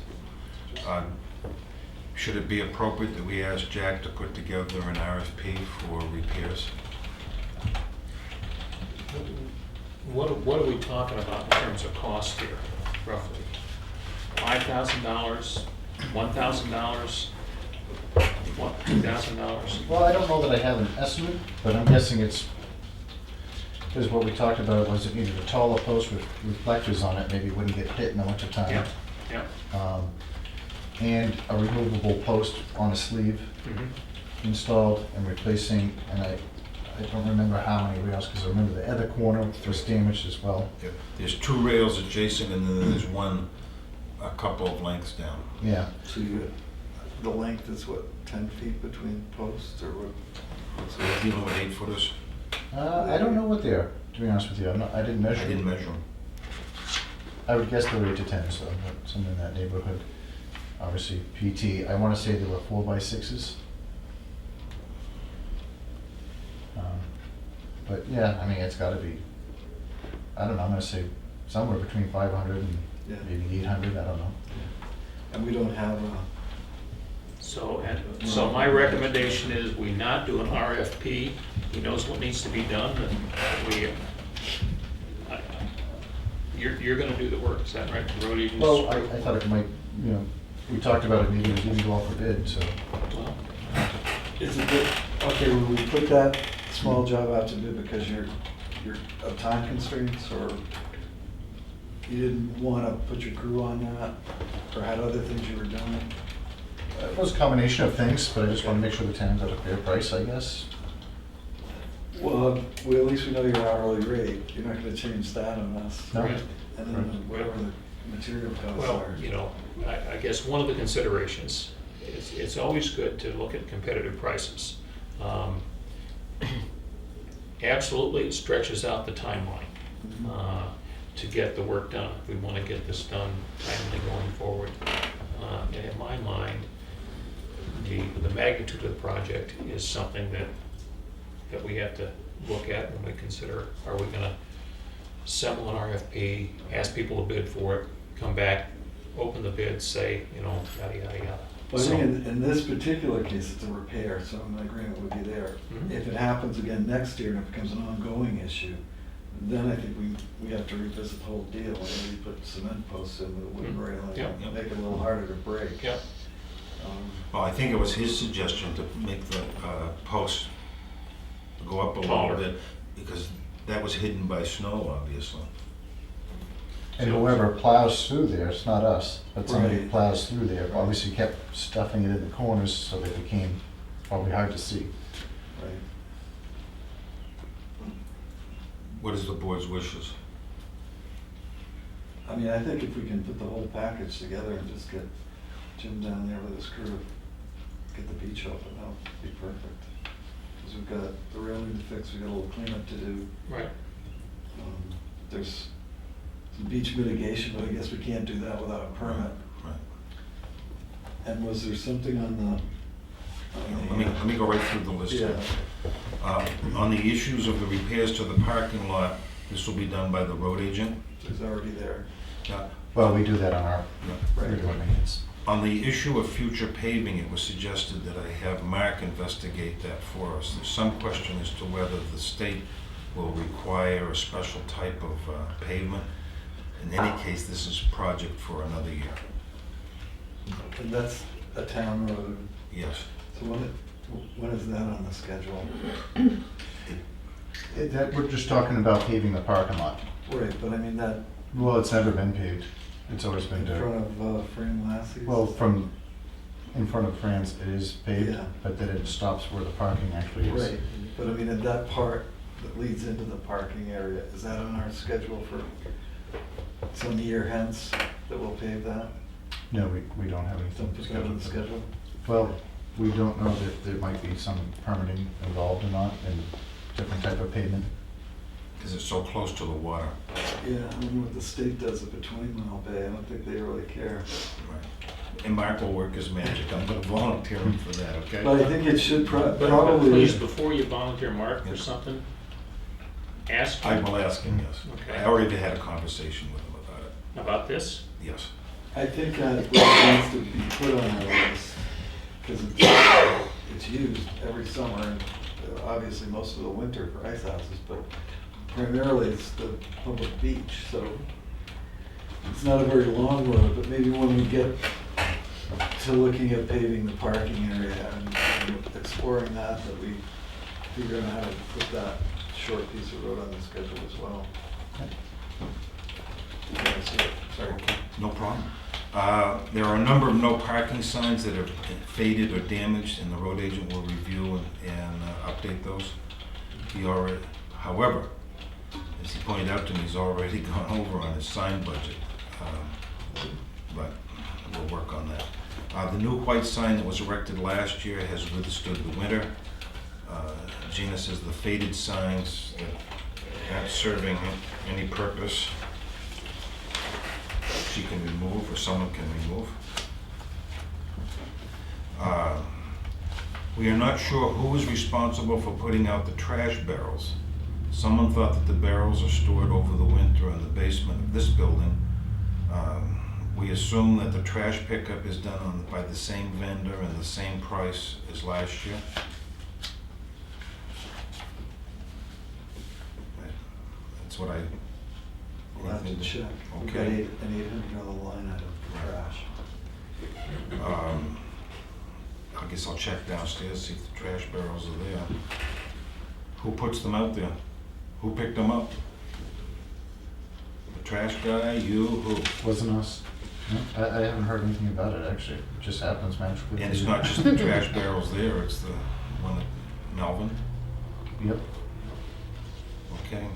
Should it be appropriate that we ask Jack to put together an RFP for repairs? What are we talking about in terms of cost here, roughly? $5,000, $1,000, what, $2,000? Well, I don't know that I have an estimate, but I'm guessing it's, because what we talked about was it needed a taller post with reflectors on it, maybe it wouldn't get hit in the wintertime. Yeah, yeah. And a removable post on a sleeve installed and replacing, and I don't remember how many rails, because I remember the other corner was damaged as well. Yeah. There's 2 rails adjacent and then there's one a couple of lengths down. Yeah. So the length is what, 10 feet between posts or what? So we're dealing with 8-footers. I don't know what they are, to be honest with you. I didn't measure. I didn't measure them. I would guess they were 8 to 10, so something in that neighborhood. Obviously, PT, I want to say there were 4x6s. But yeah, I mean, it's got to be, I don't know, I'm going to say somewhere between 500 and Yeah. maybe 800, I don't know. And we don't have a, So my recommendation is we not do an RFP. He knows what needs to be done, and you're gonna do the work, is that right? The road agents? Well, I thought it might, you know, we talked about it, maybe it didn't go out for bid, so. Well, is it good, okay, will we put that small job out to bid because you're of time constraints, or you didn't want to put your crew on that, or had other things you were doing? It was a combination of things, but I just want to make sure the town got a fair price, I guess. Well, at least we know your hourly rate. You're not gonna change that on us. No. Right. And then whatever the material costs Well, are. you know, I guess one of the considerations, it's always good to look at competitive prices. Absolutely, it stretches out the timeline to get the work done. We want to get this done timely going forward. And in my mind, the magnitude of the project is something that we have to look at when we consider, are we going to assemble an RFP, ask people to bid for it, come back, open the bid, say, you know, yada, yada, yada. Well, I think in this particular case, it's a repair, so an agreement would be there. Mhm. If it happens again next year and it becomes an ongoing issue, then I think we have to revisit the whole deal. Maybe put cement posts in with a wooden Mhm. railing, Yeah. and make it a little harder to break. Yep. Well, I think it was his suggestion to make the post go up a little Taller. bit because that was hidden by snow, obviously. And whoever plows through there, it's not us, but somebody Right. plows through there, obviously kept stuffing it in the corners so they became probably hard to see. Right. What is the board's wishes? I mean, I think if we can put the whole package together and just get Jim down there with his crew, get the beach open, that would be perfect. Because we've got the railing to fix, we've got a little cleanup to do. Right. There's some beach mitigation, but I guess we can't do that without a permit. Right. And was there something on the? Let me go right through the list here. Yeah, On the issues of the repairs to the parking lot, This will be done by the road agent. It's already there. Now, Well, we do that on our Right. regular maintenance. on the issue of future paving, it was suggested that I have Mark investigate that for us. There's some question as to whether the state will require a special type of pavement. In any case, this is a project for another year. And that's a town road. Yes. So when is that on the schedule? That, we're just talking about paving the parking lot. Right, but I mean that Well, it's never been paved. It's always been in dirt. front of Fran Lassie's? Well, from in front of Fran's, it is paved, Yeah. but then it stops where the parking actually is. Right, but I mean, at that part that leads into the parking area, is that on our schedule for some year hence that we'll pave that? No, we don't have anything Don't put that on scheduled. the schedule? Well, we don't know that there might be some permitting involved or not, and different type of pavement. Because it's so close to the water. Yeah, I mean, what the state does at between Mile Bay, I don't think they really care. Right. And Mark will work his magic. I'm going to volunteer him for that, okay? But I think it should But probably. please, before you volunteer Mark for something, ask I him will ask him, yes. Okay. I already had a conversation with him about it. about this. Yes. I think what needs to be put on our list, because it's used every summer, and obviously most of the winter for ice houses, but primarily it's the public beach, so it's not a very long road, but maybe when we get to looking at paving the parking area and exploring that we figure out how to put that short piece of road on the schedule as well. Yeah, sorry. No problem. There are a number of no parking signs that are faded or damaged, and the road agent will review and update those. He already, however, as he pointed out to me, he's already gone over on his sign budget. But we'll work on that. The new white sign that was erected last year has withstood the winter. Gina says the faded signs that aren't serving any purpose, she can remove, or someone can remove. We are not sure who is responsible for putting out the trash barrels. Someone thought that the barrels are stored over the winter in the basement of this building. We assume that the trash pickup is done by the same vendor and the same price as last year. That's what I. We'll have to check. We've got Okay. an $800 line item for trash. I guess I'll check downstairs, see if the trash barrels are there. Who puts them out there? Who picked them up? The trash guy, you, who? Wasn't us. No, I haven't heard anything about it, actually. It just happens magically. And it's not just the trash barrels there, it's the one at Melvin? Yep. Okay,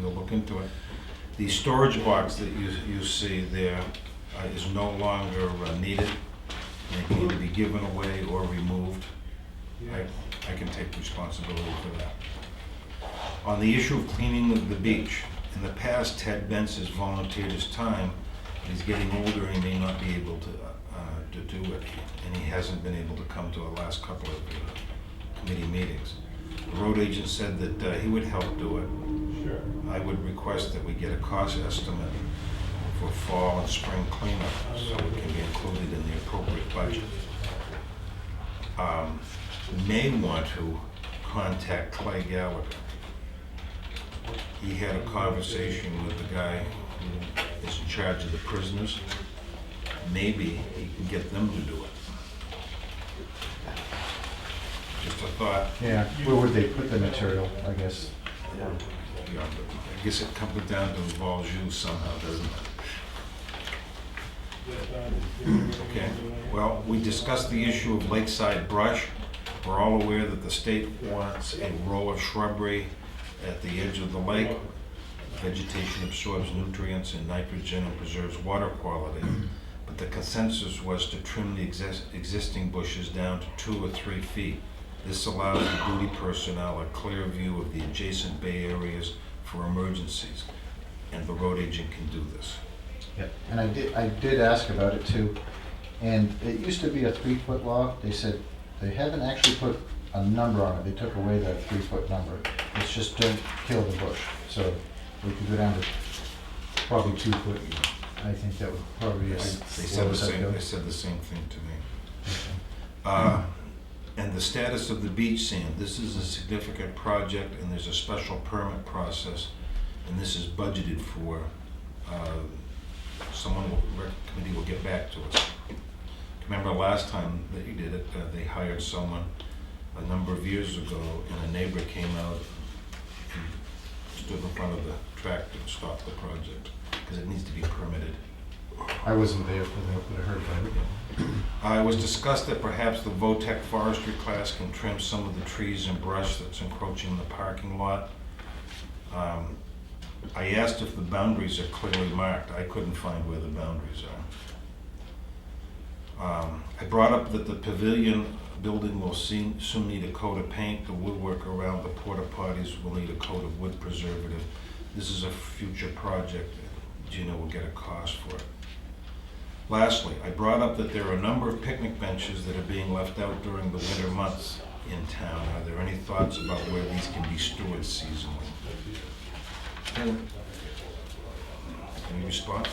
we'll look into it. The storage box that you see there is no longer needed. It can either be given away or removed. I can take responsibility for that. On the issue of cleaning the beach, in the past, Ted Benz has volunteered his time. He's getting older and he may not be able to do it, and he hasn't been able to come to the last couple of committee meetings. The road agent said that he would help do it. Sure. I would request that we get a cost estimate for fall and spring cleanup, so it can be included in the appropriate budget. We may want to contact Clay Gallagher. He had a conversation with the guy who is in charge of the prisoners. Maybe he can get them to do it. Just a thought. Yeah, where would they put the material, I guess? Yeah, but I guess it comes down to involves you somehow, doesn't it? Okay, well, we discussed the issue of lakeside brush. We're all aware that the state wants a row of shrubbery at the edge of the lake. Vegetation absorbs nutrients and nitrogen and preserves water quality. But the consensus was to trim the existing bushes down to 2 or 3 feet. This allows the duty personnel a clear view of the adjacent bay areas for emergencies, and the road agent can do this. Yep. And I did ask about it too, and it used to be a 3-foot log. They said they haven't actually put a number on it. They took away that 3-foot number. It's just don't kill the bush. So we could go down to probably 2 foot. I think that would probably be a They good. said the same, they said the same thing to me. And the status of the beach sand, this is a significant project and there's a special permit process and this is budgeted for. Committee will get back to us. Remember last time that you did it, they hired someone a number of years ago and a neighbor came out and stood in front of the tractor and stopped the project because it needs to be permitted. I wasn't there for that, but I heard about it. It was discussed that perhaps the VOTEC forestry class can trim some of the trees and brush that's encroaching the parking lot. I asked if the boundaries are clearly marked. I couldn't find where the boundaries are. I brought up that the pavilion building will soon need a coat of paint. The woodwork around the porta potties will need a coat of wood preservative. This is a future project. Gina will get a cost for it. Lastly, I brought up that there are a number of picnic benches that are being left out during the winter months in town. Are there any thoughts about where these can be stored seasonally? Any response?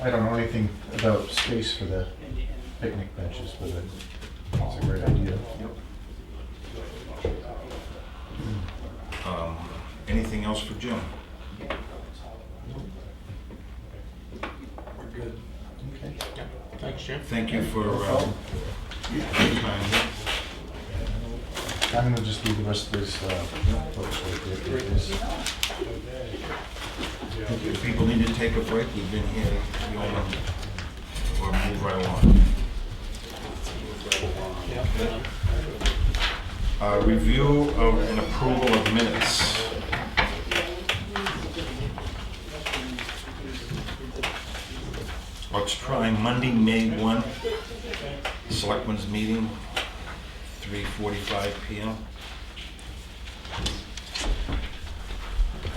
I don't know anything about space for the picnic benches, but it's a great idea. Anything else for Jim? We're good. Okay. Thanks, Jim. Thank you for your time. I'm gonna just leave the rest of this, folks with this. If people need to take a break, we've been here, you know, or move right along. Review of and approval of minutes. Let's try Monday, May 1, Selectmen's meeting, 3:45 p.m.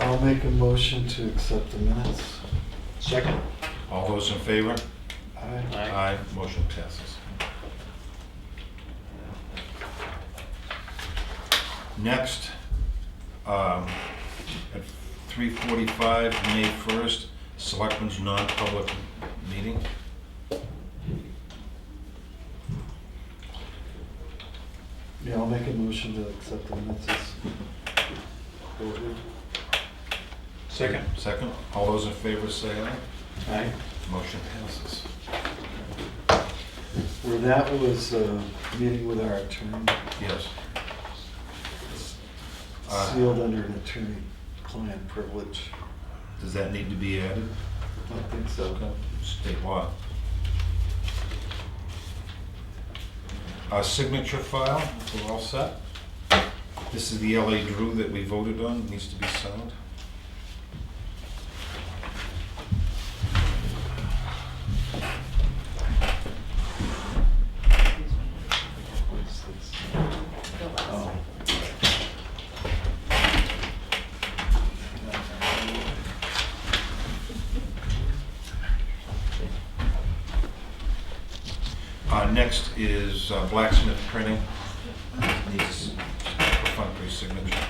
I'll make a motion to accept the minutes. Second. All those in favor? Aye. Aye. Motion passes. Next, at 3:45, May 1st, Selectmen's non-public meeting. Yeah, I'll make a motion to accept the minutes as voted. Second. Second, all those in favor say aye. Aye. Motion passes. Where that was a meeting with our attorney, Yes. sealed under an attorney-client privilege. Does that need to be added? I don't think so. State law. Signature file, we're all set. This is the LA Drew that we voted on, it needs to be signed. What's this? Oh. Next is blacksmith printing, needs perfunctory signature.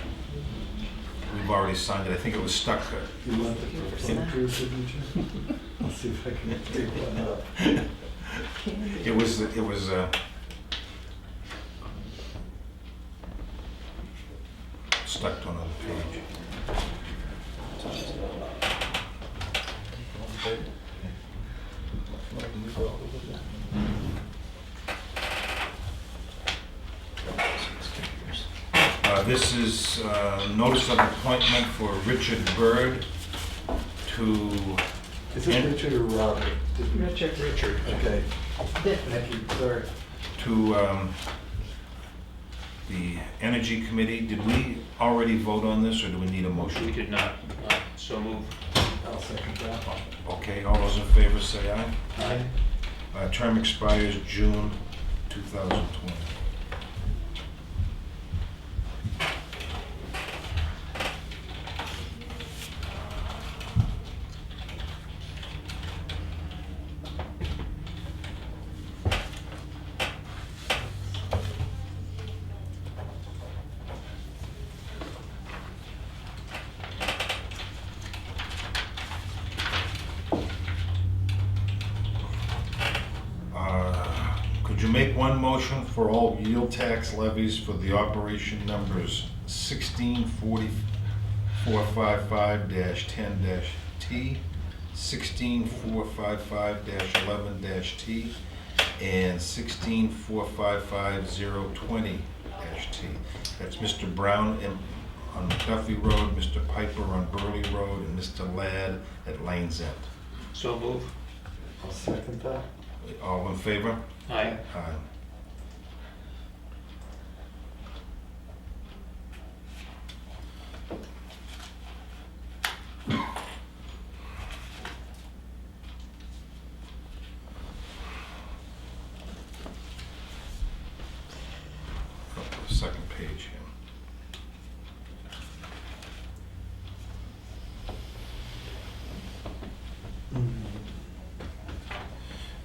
We've already signed it, I think it was stuck there. You want the perfunctory signature? I'll see if I can take one up. It was stuck on another page. This is notice of appointment for Richard Bird to... Is it Richard or Robert? Richard. Richard. Okay, thank you, sorry. To the Energy Committee. Did we already vote on this, or do we need a We motion? did not. So move. I'll second that. Okay, all those in favor say aye. Aye. Term expires June 2020. you make one motion for all yield tax levies for the operation numbers 16455-10-T, 16455-11-T, and 16455-020-T. That's Mr. Brown on McDuffie Road, Mr. Piper on Burley Road, and Mr. Ladd at Lane's End. So move. I'll second that. All in favor? Aye. Aye. Second page here.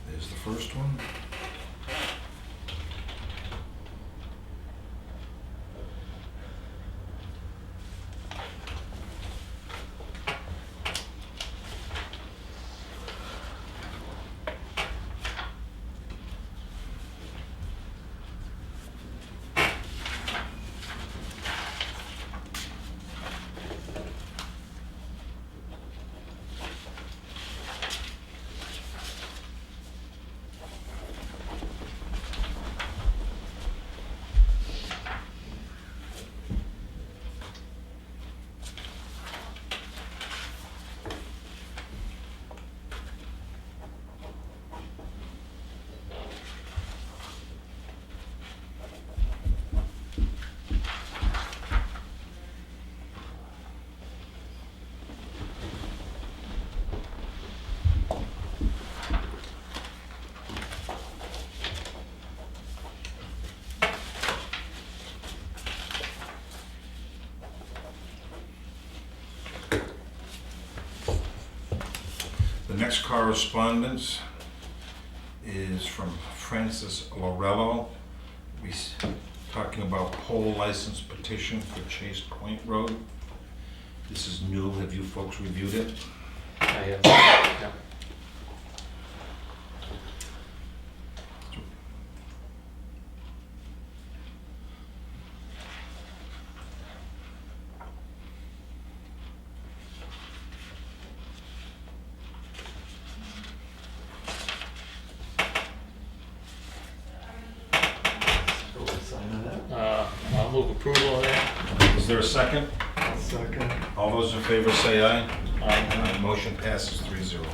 There's the first one. The next correspondence is from Francis Lorello. He's talking about poll license petition for Chase Point Road. This is new. Have you folks reviewed it? I have, yeah. So we sign that. I'll move approval of that. Is there a second? I'll second. All those in favor say aye. Aye. Motion passes 3-0.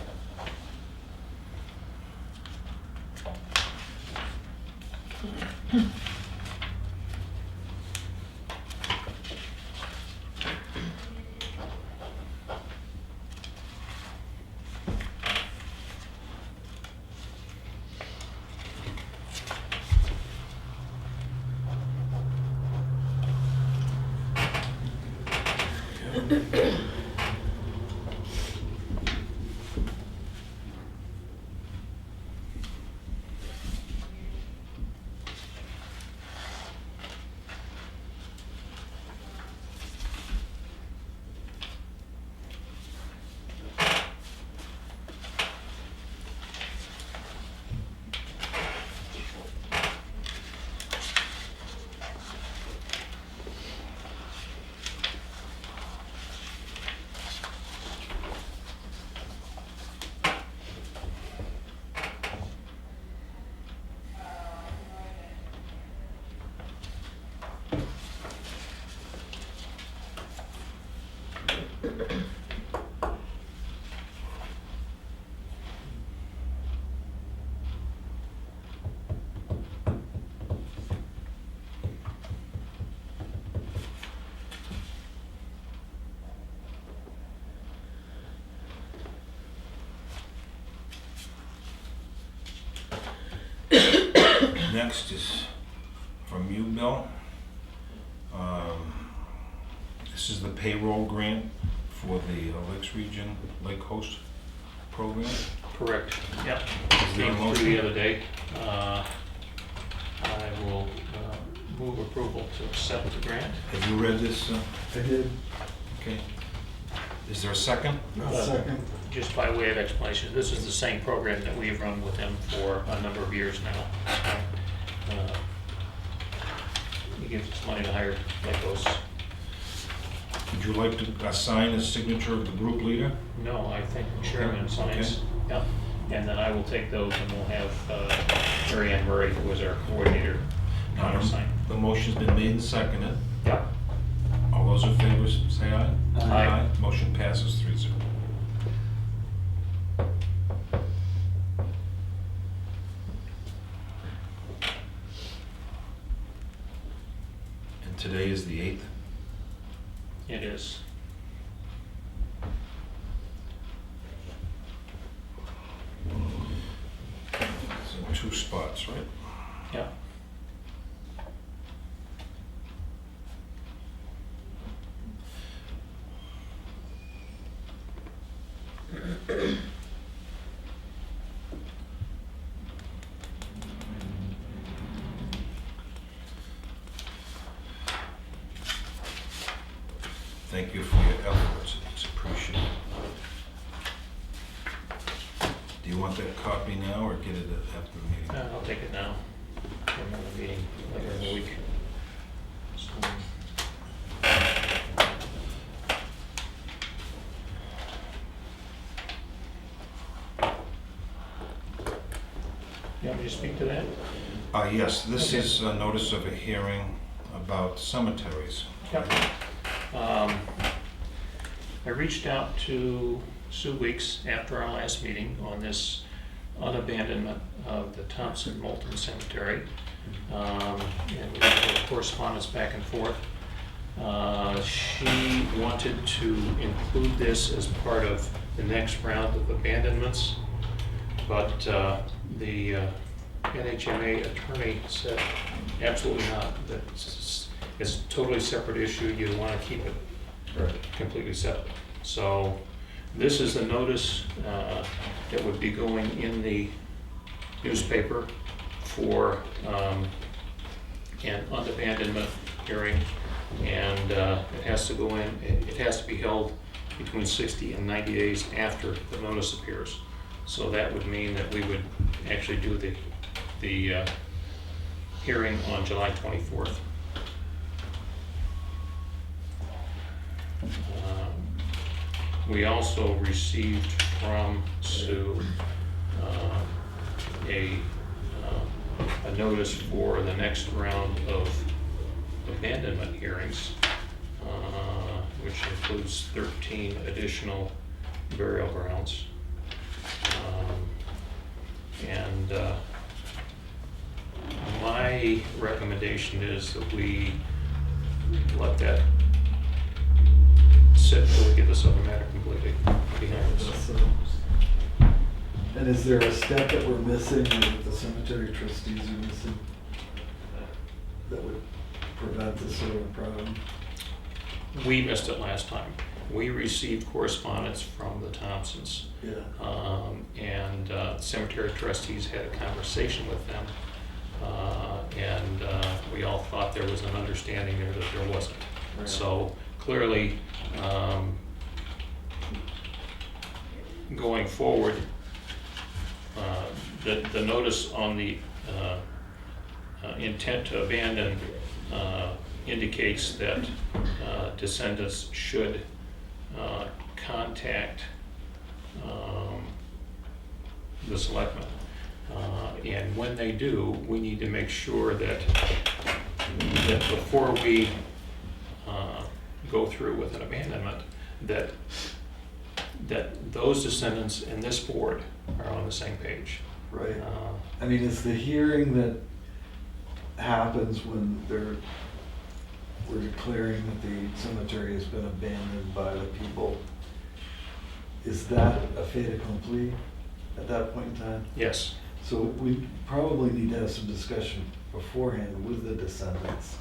Next is from you, Bill. This is the payroll grant for the Lakes Region Lake Coast program. Correct, yep. Is there a Came through motion? the other day. I will move approval to accept the grant. Have you read this? I did. Okay. Is there a second? I'll second. Just by way of explanation, this is the same program that we've run with them for a number of years now. he gives us money to hire like those. Would you like to assign a signature of the group leader? No, I think chairman signs. Yeah, and then I will take those and we'll have Mary Ann Murray, who is our coordinator, sign. The motion's been made and seconded. Yeah. All those in favor say aye. Aye. Motion passes 3-0. And today is the 8th. It is. So 2 spots, right? Yeah. Thank you for your efforts, it's appreciated. Do you want that copy now or get it after the meeting? I'll take it now. For another meeting later in the week. So, you want me to speak to that? Yes, this Okay. is a notice of a hearing about cemeteries. Yep. I reached out to Sue Weeks after our last meeting on this unabandonment of the Thomas-Moulton Cemetery. And we had correspondence back and forth. She wanted to include this as part of the next round of abandonments, but the NHMA attorney said absolutely not. That it's a totally separate issue. You want to keep it completely separate. So this is the notice that would be going in the newspaper for an unabandonment hearing, and it has to go in. It has to be held between 60 and 90 days after the notice appears. So that would mean that we would actually do the hearing on July 24th. We also received from Sue a notice for the next round of abandonment hearings, which includes 13 additional burial grounds. And my recommendation is that we let that sit until we get this other matter completely behind us. And is there a step that we're missing, or that the cemetery trustees are missing, that would prevent this sort of a problem? We missed it last time. We received correspondence from the Thompsons. Yeah. And cemetery trustees had a conversation with them. And we all thought there was an understanding there that there wasn't. Right. So clearly, going forward, the notice on the intent to abandon indicates that descendants should contact the selectmen. And when they do, we need to make sure that before we go through with an abandonment, that those descendants and this board are on the same page. Right. I mean, it's the hearing that happens when we're declaring that the cemetery has been abandoned by the people. Is that a fait accompli at that point in time? Yes. So we probably need to have some discussion beforehand with the descendants.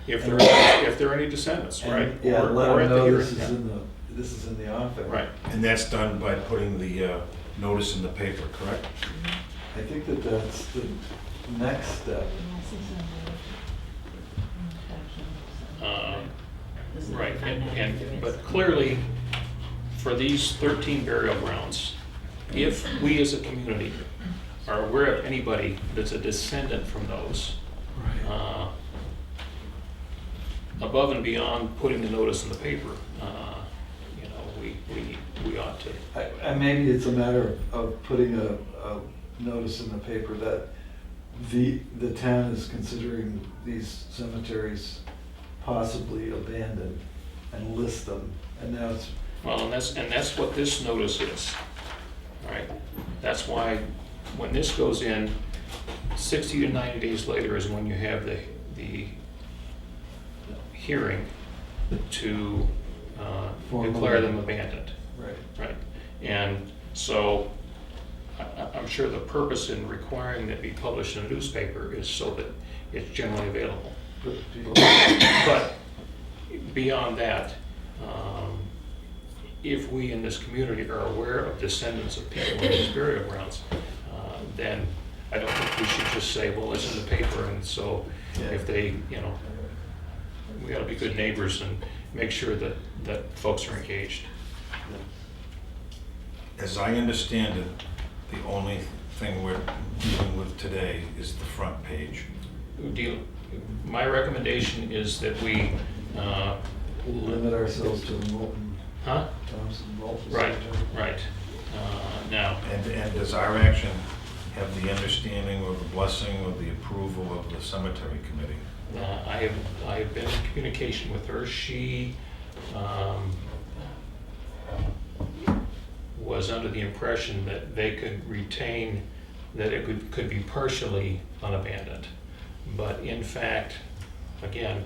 If there are any descendants, And, right? Yeah, Or- let or them at the know hearing, this is yeah. this is in the offing. Right. And that's done by putting the notice in the paper, correct? I think that that's the next step. Right, but clearly, for these 13 burial grounds, if we as a community are aware of anybody that's a descendant from those, above and beyond putting the notice in the paper, we ought to. And maybe it's a matter of putting a notice in the paper that the town is considering these cemeteries possibly abandoned and list them, and now it's. Well, and that's what this notice is, all right? That's why, when this goes in, 60 to 90 days later is when you have the hearing to declare them abandoned. Right. Right, and so I'm sure the purpose in requiring that be published in a newspaper is so that it's generally available. But beyond that, if we in this community are aware of descendants of people in these burial grounds, then I don't think we should just say, well, it's in the paper, and so if they, we gotta be good neighbors and make sure that folks are engaged. As I understand it, the only thing we're dealing with today is the front page. My recommendation is that we, Limit ourselves to the Moulton, huh? Thomas-Moulton. Right, cemetery. right. Now, And does our action have the understanding or the blessing or the approval of the cemetery committee? I have been in communication with her. She was under the impression that they could retain, that it could be partially unabandoned. But in fact, again,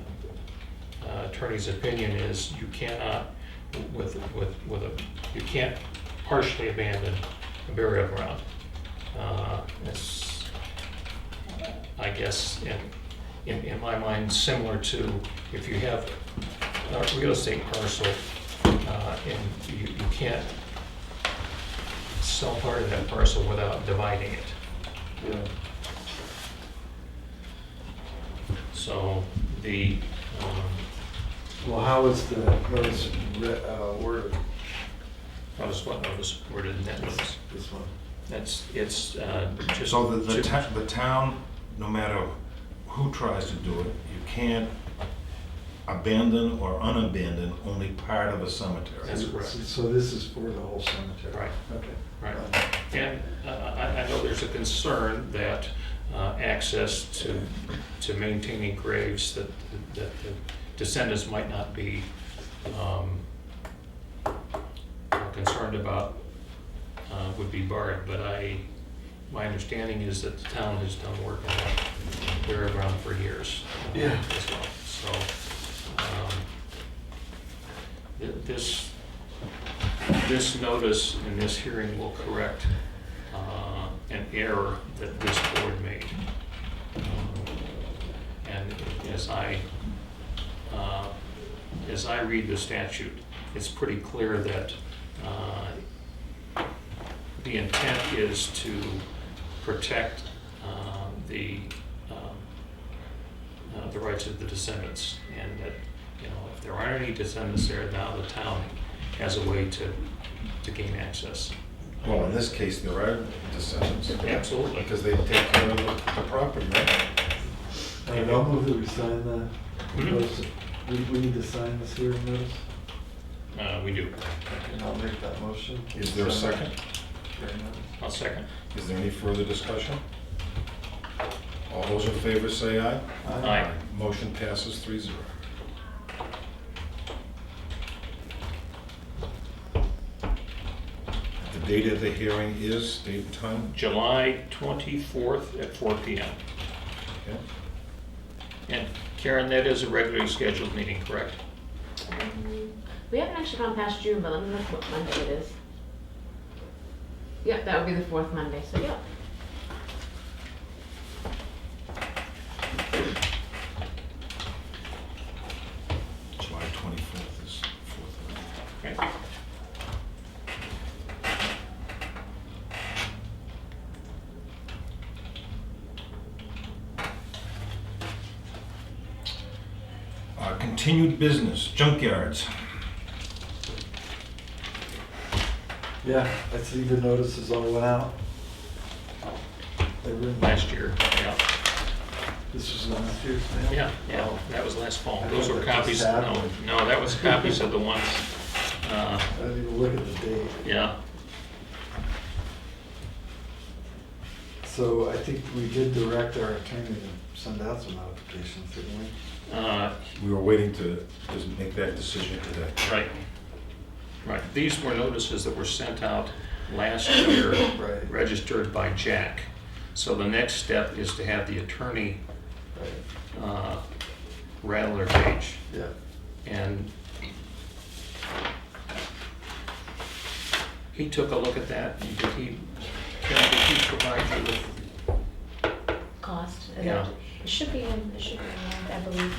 attorney's opinion is you cannot, you can't partially abandon a burial ground. It's, I guess, in my mind, similar to if you have a real estate parcel and you can't sell part of that parcel without dividing it. Yeah. So the, Well, how is the notice worded? notice what notice, where did that notice? This one. It's just. So the town, no matter who tries to do it, you can't abandon or unabandon only part of a cemetery. That's correct. So this is for the whole cemetery? Right. Okay. Right. And I know there's a concern that access to maintaining graves that the descendants might not be concerned about would be barred, but my understanding is that the town has done work on that burial ground for years. Yeah. As well. So this notice and this hearing will correct an error that this board made. And as I read the statute, it's pretty clear that the intent is to protect the rights of the descendants, and that if there aren't any descendants there, now the town has a way to gain access. Well, in this case, there are descendants. Absolutely. Because they take care of the property, right? I'll move that we sign the Mhm. notice. We need to sign this hearing notice, We do. and I'll make that motion. Is there a second? Hearing notice. I'll second. Is there any further discussion? All those in favor say aye. Aye. Motion passes 3-0. The date of the hearing is, date and time? July 24th at 4 p.m. Okay. And Karen, that is a regularly scheduled meeting, correct? We haven't actually gone past June, but let me look what Monday it is. Yep, that would be the fourth Monday, so yep. July 24th is 4th. Okay. Continued business, Junkyards. Yeah, I see the notices all went out. They were in Last year, yeah. This was last year's mail? Yeah, that was last fall. I Those thought were that copies, just no, happened. no, that was copies of the ones, I didn't even look at the date. yeah. So I think we did direct our attorney to send out some notifications, didn't we? We were waiting to just make that decision today. Right, right. These were notices that were sent out last year, Right. registered by Jack. So the next step is to have the attorney Right. rattle their page. Yeah. And he took a look at that, and did he provide you with, Cost. Yeah. It should be in, I believe.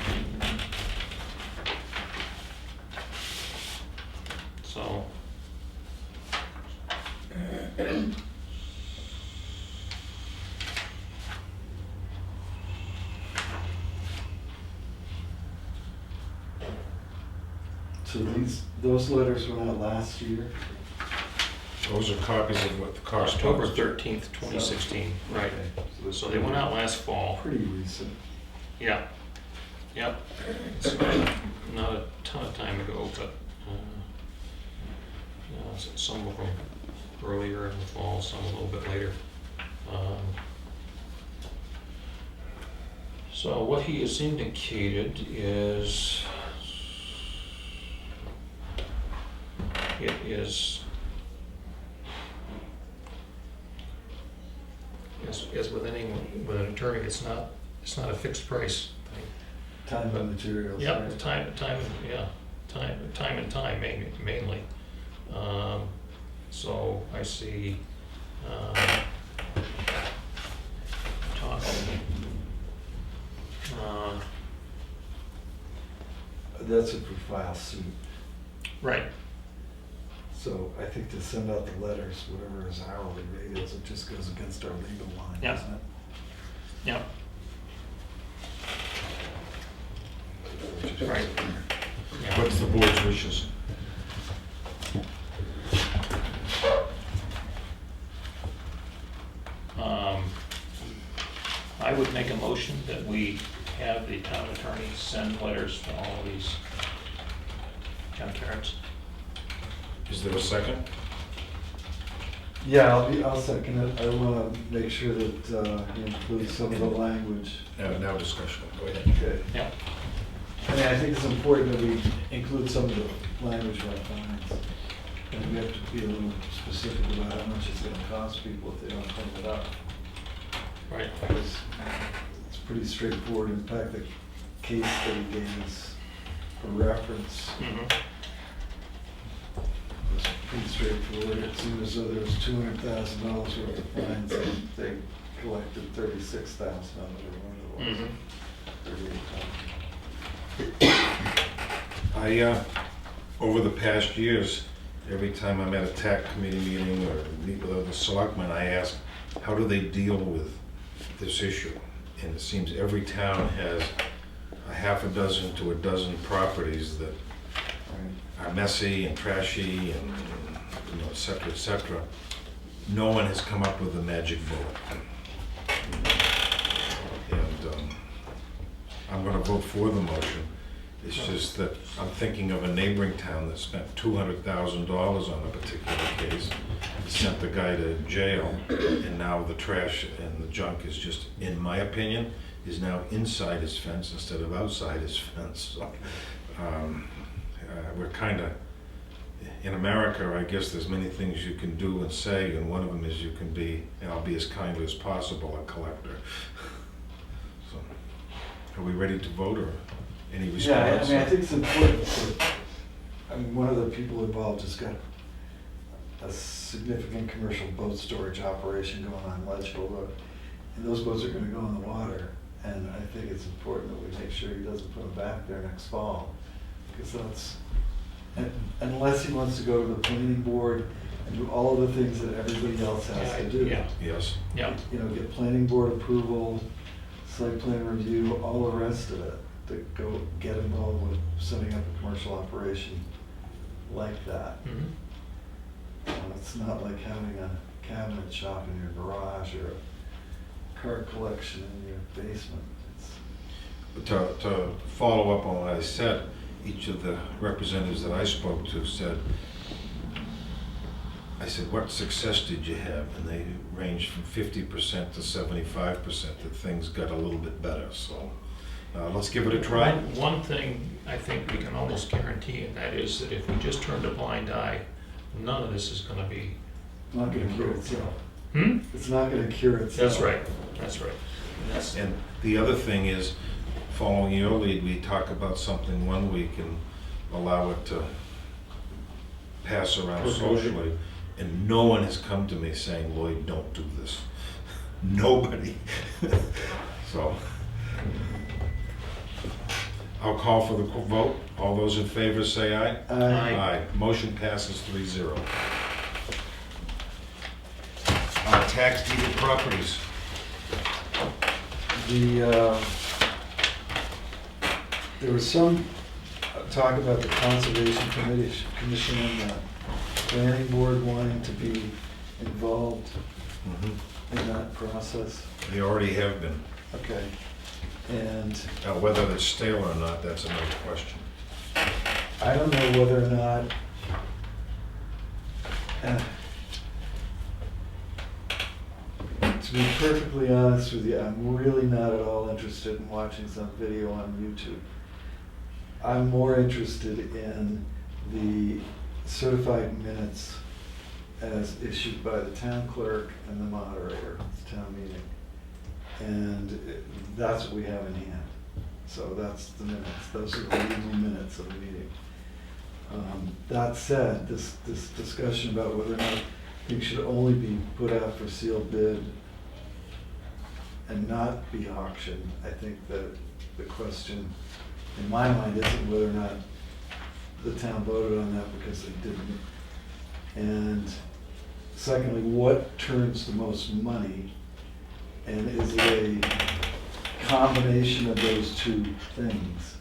so? So those letters went out last year? Those are copies of what the cost October was. 13th, 2016, right. So they went out last fall. Pretty recent. Yeah, yep. It's not a ton of time ago, but some of them earlier in the fall, some a little bit later. So what he has indicated is, it is, as with anyone, with an attorney, it's not a fixed price thing. Time and materials. Yeah, right? time and time mainly. So I see, talking, That's if we file suit. right, So I think to send out the letters, whatever his hourly rate is, it just goes against our legal line, Yeah. doesn't it? yeah. Right. Yeah. What's the board's wishes? I would make a motion that we have the town attorney send letters to all of these junkyards. Is there a second? Yeah, I'll second it. I want to make sure that he includes some of the language. Now discussion, go ahead. Okay. Yeah, I mean, I think it's important that we include some of the language of our fines. And we have to be a little specific about how much it's going to cost people if they don't clean it up. right. Because it's pretty straightforward. In fact, the case that he gave us for reference Mhm. was pretty straightforward. It seemed as though there was $200,000 worth of fines and they collected $36,000 or whatever it was. Mhm. 38,000. Over the past years, every time I'm at a TAC committee meeting or meet with other selectmen, I ask, how do they deal with this issue? And it seems every town has a half a dozen to a dozen properties that are messy and trashy and, you know, et cetera, et cetera. No one has come up with a magic bullet. And I'm gonna vote for the motion. It's just that I'm thinking of a neighboring town that spent $200,000 on a particular case, sent the guy to jail, and now the trash and the junk is just, in my opinion, is now inside his fence instead of outside his fence. So, we're kind of, in America, I guess there's many things you can do and say, and one of them is you can be, and I'll be as kind as possible, a collector. So, are we ready to vote, or any response? Yeah, I mean, I think it's important for, I mean, one of the people involved has got a significant commercial boat storage operation going on Ledgeville Road. And those boats are gonna go in the water, and I think it's important that we make sure he doesn't put them back there next fall. Because that's, unless he wants to go to the planning board and do all of the things that everybody else has to do. Yeah, Yes. yeah, You know, get planning board approval, site plan review, all the rest of it, to go get involved with setting up a commercial operation like that. mhm. It's not like having a cabinet shop in your garage or a car collection in your basement. It's to follow up on what I said, each of the representatives that I spoke to said, I said, what success did you have? And they ranged from 50% to 75% that things got a little bit better. So let's give it a try. One thing I think we can almost guarantee, and that is that if we just turned a blind eye, none of this is going to be. Not gonna cure itself. Hmm? It's not gonna cure itself. That's right. That's right. That's, And the other thing is, following your lead, we talk about something one week and allow it to pass around socially. And no one has come to me saying, Lloyd, don't do this. Nobody. So I'll call for the vote. All those in favor say aye. Aye. Aye. Motion passes 3-0. Tax deeded properties. There was some talk about the Conservation Commission and the Planning Board wanting to be involved in that process. They already have been. Okay. And Now, whether it's stale or not, that's another question. I don't know whether or not, to be perfectly honest with you, I'm really not at all interested in watching some video on YouTube. I'm more interested in the certified minutes as issued by the town clerk and the moderator at the town meeting. And that's what we have in hand. So that's the minutes. Those are the legal minutes of the meeting. That said, this discussion about whether or not things should only be put out for sealed bid and not be auctioned, I think that the question in my mind isn't whether or not the town voted on that because they didn't. And secondly, what turns the most money? And is it a combination of those two things?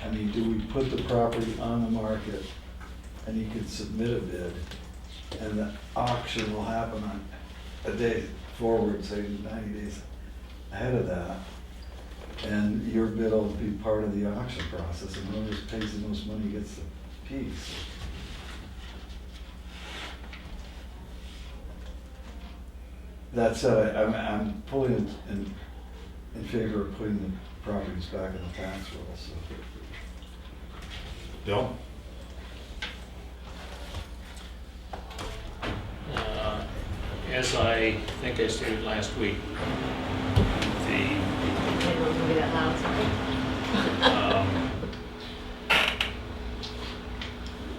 I mean, do we put the property on the market and you can submit a bid and the auction will happen on a day forward, say 90 days ahead of that, and your bid will be part of the auction process, and whoever pays the most money gets the piece. That said, I'm fully in favor of putting the properties back in the tax roll, so. Bill? as I think I stated last week, the Maybe it won't be that loud, sorry.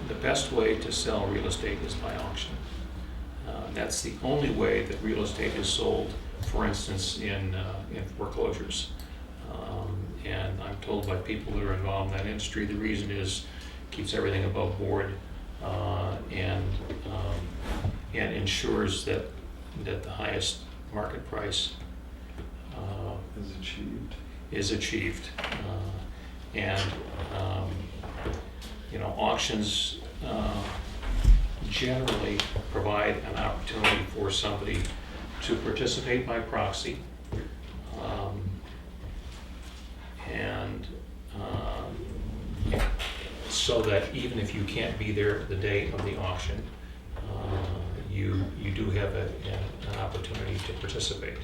the best way to sell real estate is by auction. That's the only way that real estate is sold, for instance, in foreclosures. And I'm told by people that are involved in that industry, the reason is keeps everything above board and ensures that the highest market price is achieved. Auctions generally provide an opportunity for somebody to participate by proxy, so that even if you can't be there the day of the auction, you do have an opportunity to participate.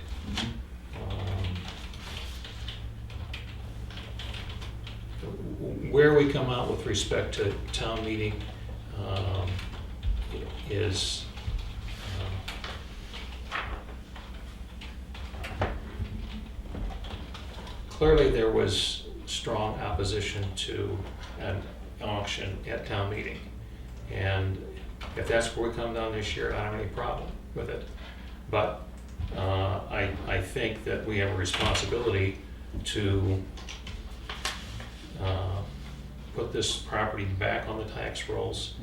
Where we come out with respect to town meeting is clearly there was strong opposition to an auction at town meeting, and if that's where we come down this year, I don't have any problem with it. But I think that we have a responsibility to put this property back on the tax rolls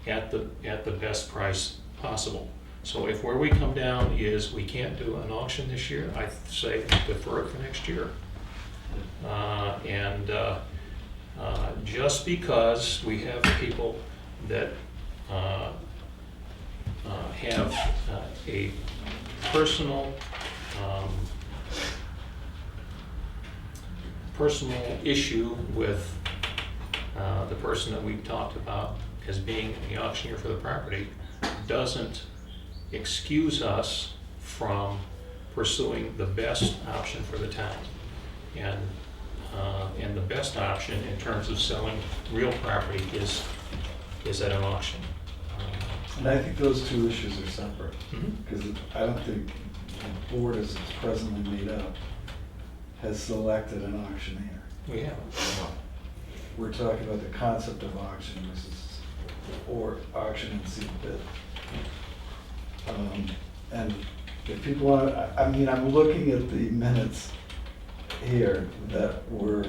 at the best price possible. So if where we come down is we can't do an auction this year, I say defer it for next year. Just because we have people that have a personal personal issue with the person that we've talked about as being the auctioneer for the property doesn't excuse us from pursuing the best option for the town. And the best option in terms of selling real property is at an auction. And I think those two issues are separate, Mhm. because I don't think the board as it's presently made up has selected an auctioneer. We haven't. We're talking about the concept of auction versus, or auction and sealed bid. And if people want to, I mean, I'm looking at the minutes here that were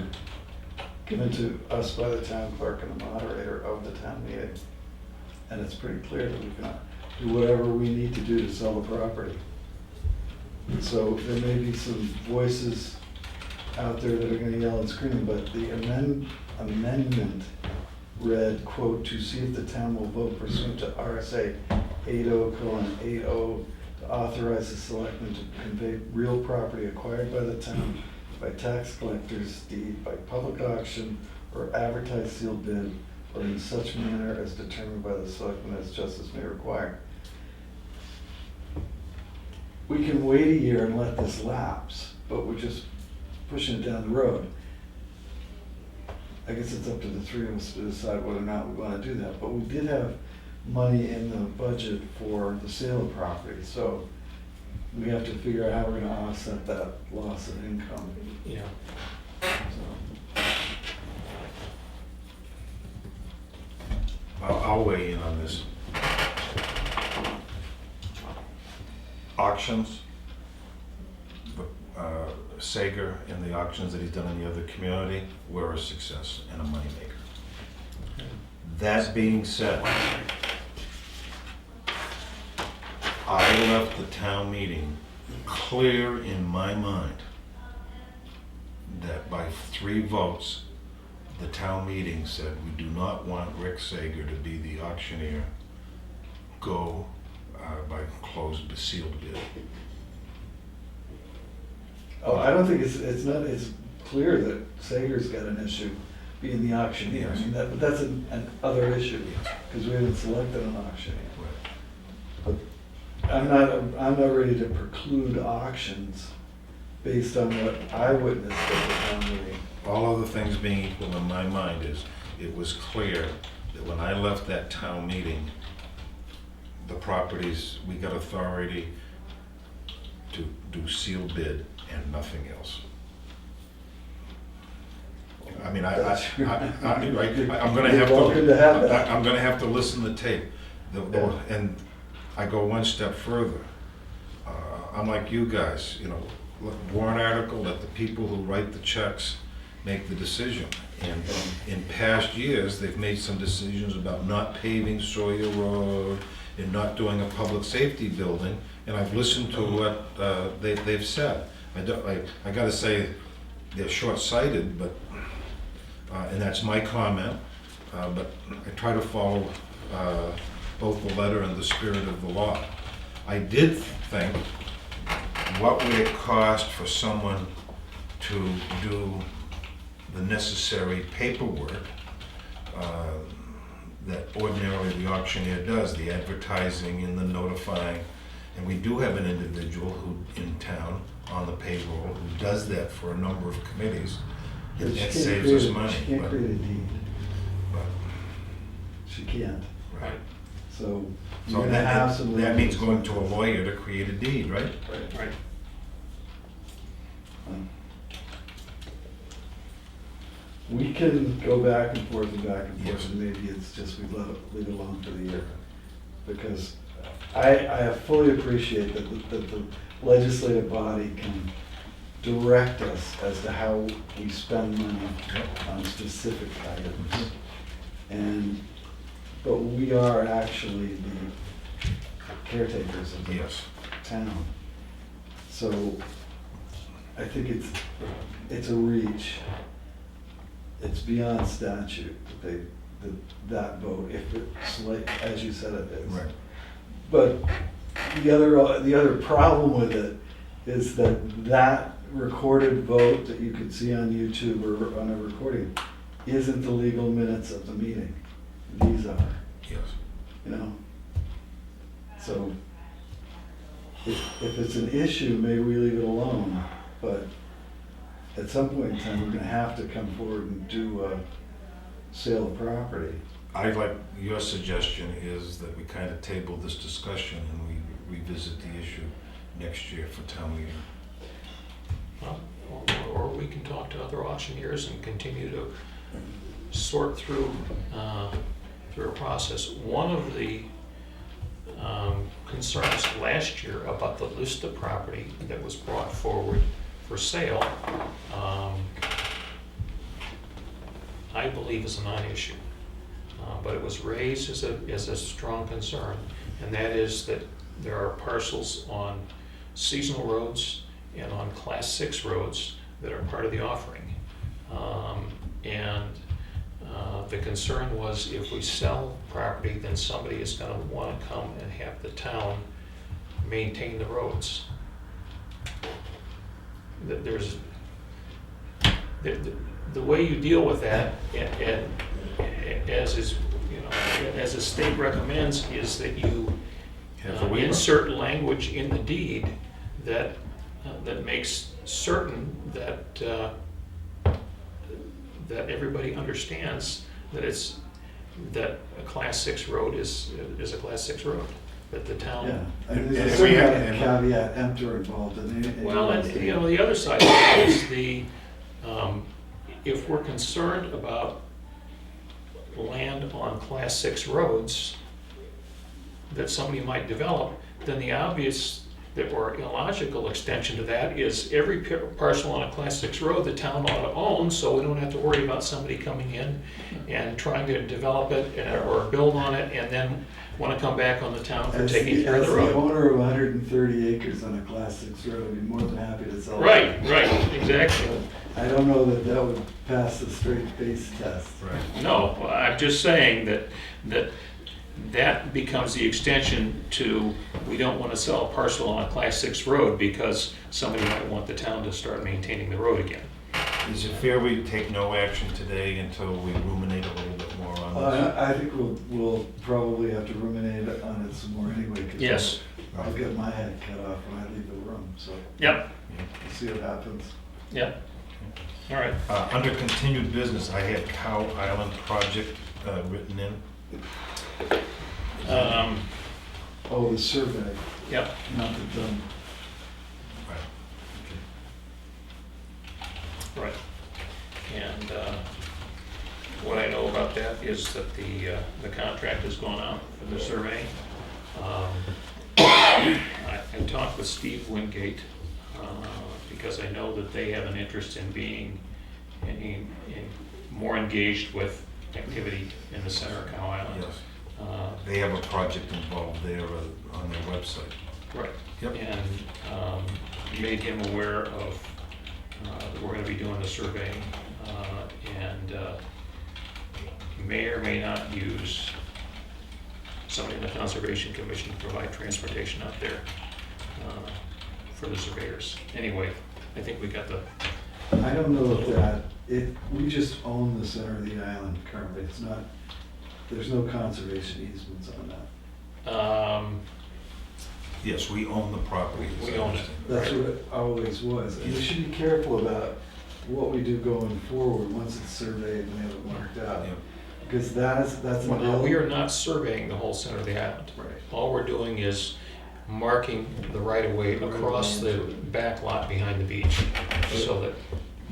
given to us by the town clerk and the moderator of the town meeting. And it's pretty clear that we can do whatever we need to do to sell the property. So there may be some voices out there that are gonna yell and scream, but the amendment read, quote, "to see if the town will vote pursuant to RSA 80:80 to authorize the selectmen to convey real property acquired by the town by tax collector's deed, by public auction, or advertised sealed bid, or in such manner as determined by the selectmen as justice may require." We can wait a year and let this lapse, but we're just pushing it down the road. I guess it's up to the three of us to decide whether or not we want to do that, but we did have money in the budget for the sale of property, so we have to figure out how we're gonna offset that loss of income. Yeah. So, I'll weigh in on this. Auctions, Sager and the auctions that he's done in the other community were a success and a moneymaker. That being said, I left the town meeting clear in my mind that by 3 votes, the town meeting said, we do not want Rick Sager to be the auctioneer. Go by closed, sealed bid. oh, I don't think it's clear that Sager's got an issue being the auctioneer. I mean, but that's an other issue, because we haven't selected an auctioneer. But I'm not ready to preclude auctions based on what I witnessed at the town meeting. All other things being equal in my mind is, it was clear that when I left that town meeting, the properties, we got authority to do sealed bid and nothing else. I mean, I'm gonna have You're welcome to have that. I'm gonna have to listen to the tape. And I go one step further. I'm like you guys, you know, warrant article, let the people who write the checks make the decision. And in past years, they've made some decisions about not paving Sawyer Road and not doing a public safety building, and I've listened to what they've said. I gotta say, they're short-sighted, but, and that's my comment, but I try to follow both the letter and the spirit of the law. I did think, what would it cost for someone to do the necessary paperwork that ordinarily the auctioneer does, the advertising and the notifying. And we do have an individual who, in town, on the payroll, who does that for a number of committees. But she It can't saves create us a- money. She can't but- create a deed. but- She can't. Right. So So you're gonna have some. that means going to a lawyer to create a deed, right? Right. We can go back and forth and back and forth, Yes. and maybe it's just we leave it alone for the year. Because I fully appreciate that the legislative body can direct us as to how we spend money on specific items. But we are actually the caretakers of the Yes. town. So I think it's a reach. It's beyond statute that vote, if it's like, as you said it is. Right. But the other problem with it is that recorded vote that you could see on YouTube or on a recording isn't the legal minutes of the meeting. These are, Yes. you know? So if it's an issue, maybe we leave it alone, but at some point in time, we're gonna have to come forward and do a sale of property. I'd like, your suggestion is that we kind of table this discussion and we revisit the issue next year for town meeting. Well, or we can talk to other auctioneers and continue to sort through a process. One of the concerns last year about the list of property that was brought forward for sale, I believe is a non-issue. But it was raised as a strong concern, and that is that there are parcels on seasonal roads and on Class 6 roads that are part of the offering. The concern was if we sell property, then somebody is going to want to come and have the town maintain the roads. There's the way you deal with that, and as is, you know, as the state recommends, is that you Have a waiver. insert language in the deed that makes certain that that everybody understands that a Class 6 road is a Class 6 road, that the town. Yeah, and And there's a we have- certain caveat emptor involved in it. Well, and you know, the other side of it is if we're concerned about land on Class 6 roads that somebody might develop, then the obvious or illogical extension to that is every parcel on a Class 6 road the town ought to own, so we don't have to worry about somebody coming in and trying to develop it or build on it and then want to come back on the town for taking care of the As the road. owner of 130 acres on a Class 6 road, I'd be more than happy to sell it. Right, exactly. I don't know that would pass the straight face test. Right. No, I'm just saying that becomes the extension to, we don't want to sell a parcel on a Class 6 road because somebody might want the town to start maintaining the road again. Is it fair we take no action today until we ruminate a little bit more on this? I think we'll probably have to ruminate on it some more anyway. 'Cause Yes. I'll get my head cut off when I leave the room, so Yep, we'll see what happens. yep. All right. Under continued business, I had Cow Island project written in. Oh, the survey, Yep. not the dump. Right. And what I know about that is that the contract has gone out for the survey. I talked with Steve Wingate because I know that they have an interest in being in more engaged with activity in the center of Cow Island. Yes. They have a project involved there on their website. Right. Yep. And made him aware of that we're going to be doing the surveying, and may or may not use somebody in the Conservation Commission to provide transportation out there for the surveyors. Anyway, I think we got the. I don't know if we just own the center of the island currently. It's not, there's no conservation easements on that. Yes, we own the property. as We I own it. understand. That's what it always was. And we should be careful about what we do going forward once it's surveyed and we have it marked out. Yeah. Because that's an. Well, no, we are not surveying the whole center of the island. Right. All we're doing is marking the right-of-way across the back lot behind the beach, so that.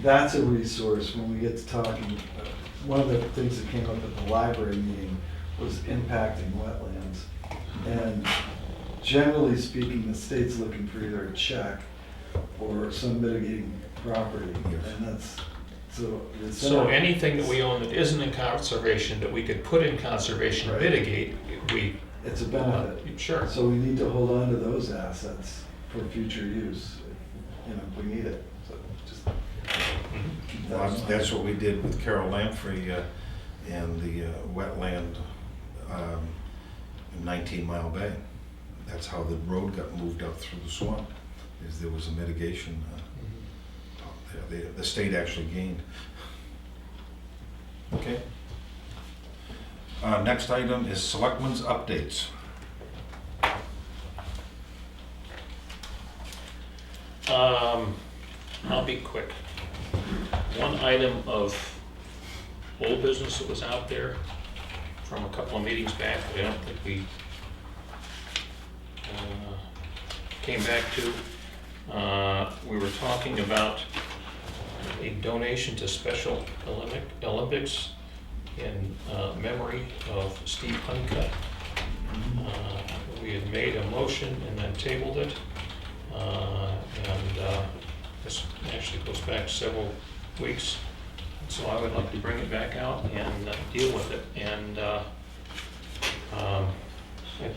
That's a resource when we get to talking. One of the things that came up at the library meeting was impacting wetlands. And generally speaking, the state's looking for either a check or some mitigating property. Yes. And that's, so. the So center- anything that we own that isn't in conservation, that we could put in conservation, Right. mitigate, we. It's a benefit. Sure. So we need to hold on to those assets for future use, if we need it. So just keep that in mind. That's what we did with Carol Lamprey and the wetland in 19 Mile Bay. That's how the road got moved up through the swamp, is there was a mitigation The state actually gained. Okay. Next item is Selectmen's updates. I'll be quick. One item of old business that was out there from a couple of meetings back, that I don't think we came back to. We were talking about a donation to Special Olympics in memory of Steve Honeycutt. We had made a motion and then tabled it. This actually goes back several weeks. So I would like to bring it back out and deal with it. And I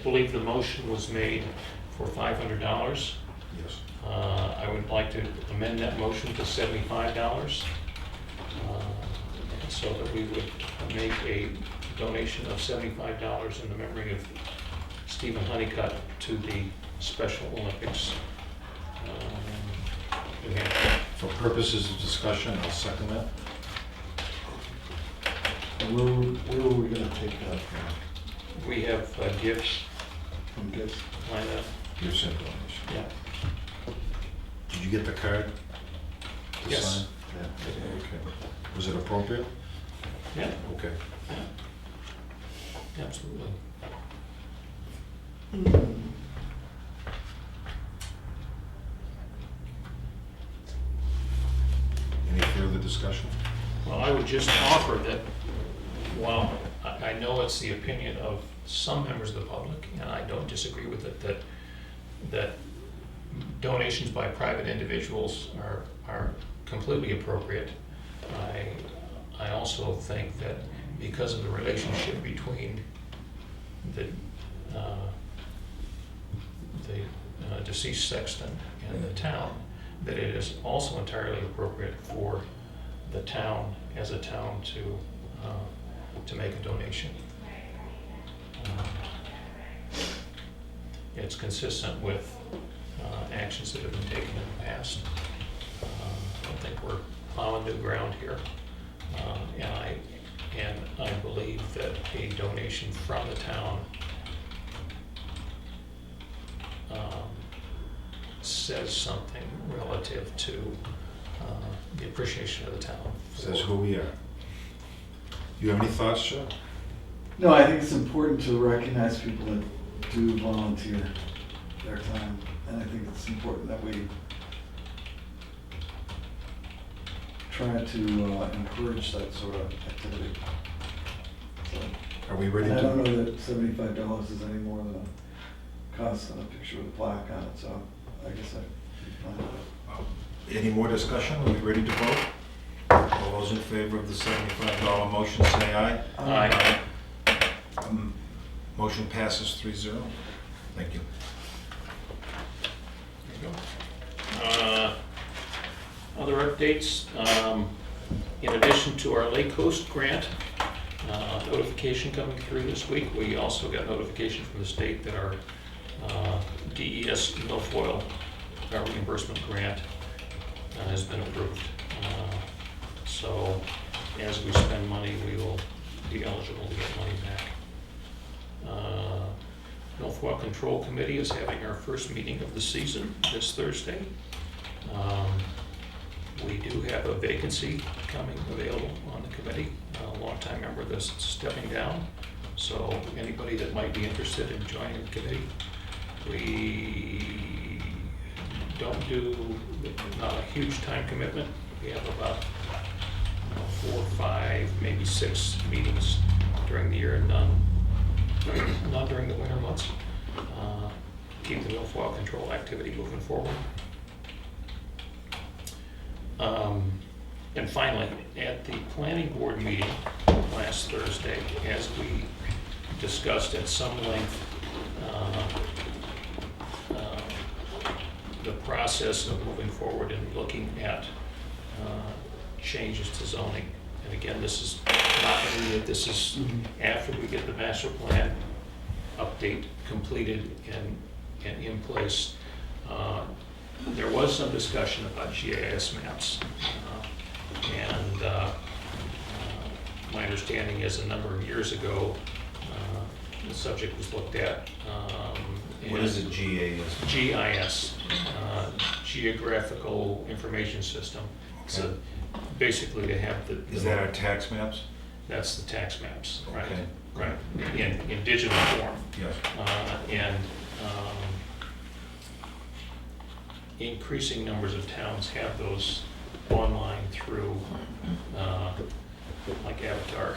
believe the motion was made for $500. Yes. I would like to amend that motion to $75, so that we would make a donation of $75 in the memory of Stephen Honeycutt to the Special Olympics. New Hampshire. For purposes of discussion, I'll second that. And where were we gonna take that from? We have gifts From gifts? lined up. Your simple donation. Yeah. Did you get the card? to Yes. sign? Yeah. Okay. Was it appropriate? Yeah, Okay. absolutely. Any further discussion? Well, I would just offer that, while I know it's the opinion of some members of the public, and I don't disagree with it, that donations by private individuals are completely appropriate. I also think that because of the relationship between the deceased sexton and the town, that it is also entirely appropriate for the town, as a town, to make a donation. It's consistent with actions that have been taken in the past. I don't think we're plowing new ground here. And I believe that a donation from the town says something relative to the appreciation of the town. Says who we are. You have any thoughts, Joe? No, I think it's important to recognize people that do volunteer their time, and I think it's important that we try to encourage that sort of activity. So, Are we ready and I don't to? know that $75 is any more than a cost than a picture with a plaque on it, so I guess I'd be fine with it. Any more discussion? Are we ready to vote? All those in favor of the $75 motion say aye. Aye. Motion passes 3-0. Thank you. There you go. Other updates, in addition to our Lake Coast grant notification coming through this week, we also got notification from the state that our DES milfoil reimbursement grant has been approved. So as we spend money, we will be eligible to get money back. Milfoil Control Committee is having our first meeting of the season this Thursday. We do have a vacancy coming available on the committee. A longtime member that's stepping down. So anybody that might be interested in joining the committee, we don't do, not a huge time commitment. We have about 4 or 5, maybe 6 meetings during the year, and none during the winter months. Keep the milfoil control activity moving forward. And finally, at the planning board meeting last Thursday, as we discussed at some length the process of moving forward and looking at changes to zoning. And again, this is not immediate, this is after we get the master plan update completed and in place. there was some discussion about GIS maps. And my understanding is a number of years ago, the subject was looked at. What is a GAS? GIS, Geographical Information System. So basically to have the. Is that our tax maps? That's the tax maps, right? Okay. Right, in digital form. Yes. And increasing numbers of towns have those online through like Avatar.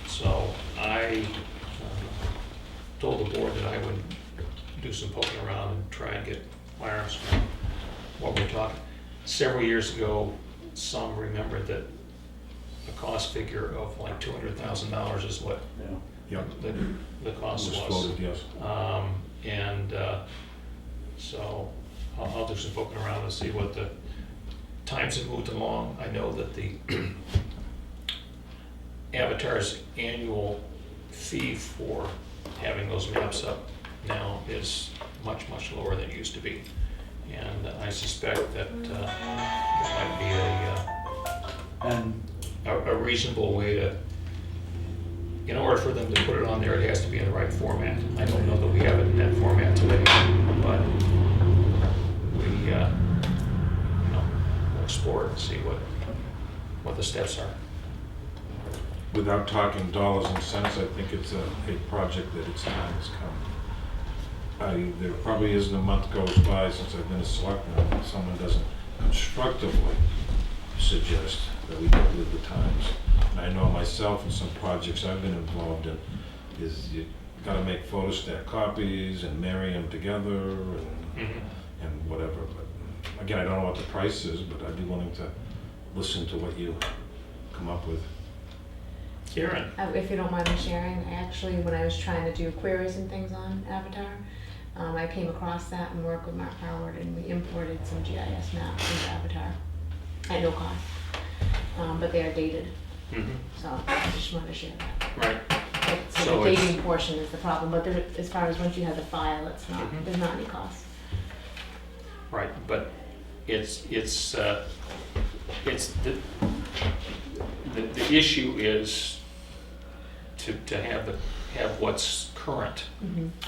So I told the board that I would do some poking around and try and get my arms around what we're talking. Several years ago, some remembered that a cost figure of like $200,000 is what Yep. the cost was. Quoted, yes. And so I'll do some poking around and see what the times have moved along. I know that the Avatar's annual fee for having those maps up now is much, much lower than it used to be. And I suspect that there might be a reasonable way to, in order for them to put it on there, it has to be in the right format. I don't know that we have it in that format today, but we we'll explore it and see what the steps are. Without talking dollars and cents, I think it's a project that its time has come. There probably isn't a month goes by since I've been a selectman that someone doesn't constructively suggest that we get with the times. And I know myself in some projects I've been involved in is you gotta make photostat copies and marry them together and whatever. But again, I don't know what the price is, but I'd be willing to listen to what you come up with. Karen? If you don't mind me sharing, I actually, when I was trying to do queries and things on Avatar, I came across that and worked with Mark Howard, and we imported some GIS maps into Avatar at no cost, but they are dated. So I just wanted to share that. Right. So So the it's- dating portion is the problem, but there, as far as once you have the file, it's not, there's not any cost. Right, but it's the issue is to have what's current,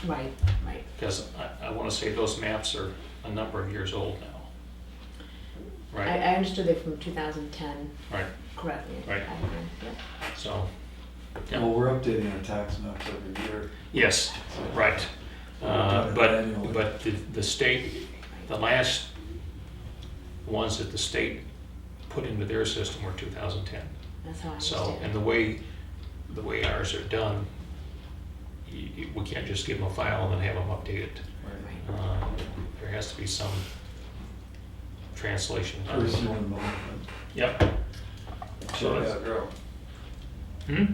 Right, right. because I want to say those maps are a number of years old now. Right, I understood they from 2010, right, correctly. Right. I agree, yeah. so, yeah. Well, we're updating our tax maps every year. Yes, right. But the state, the last ones that the state put into their system were 2010. That's how I So, understand. and the way ours are done, we can't just give them a file and then have them updated. Right. There has to be some translation done. Personal involvement. Yep. So Yeah, that's- girl. Hmm?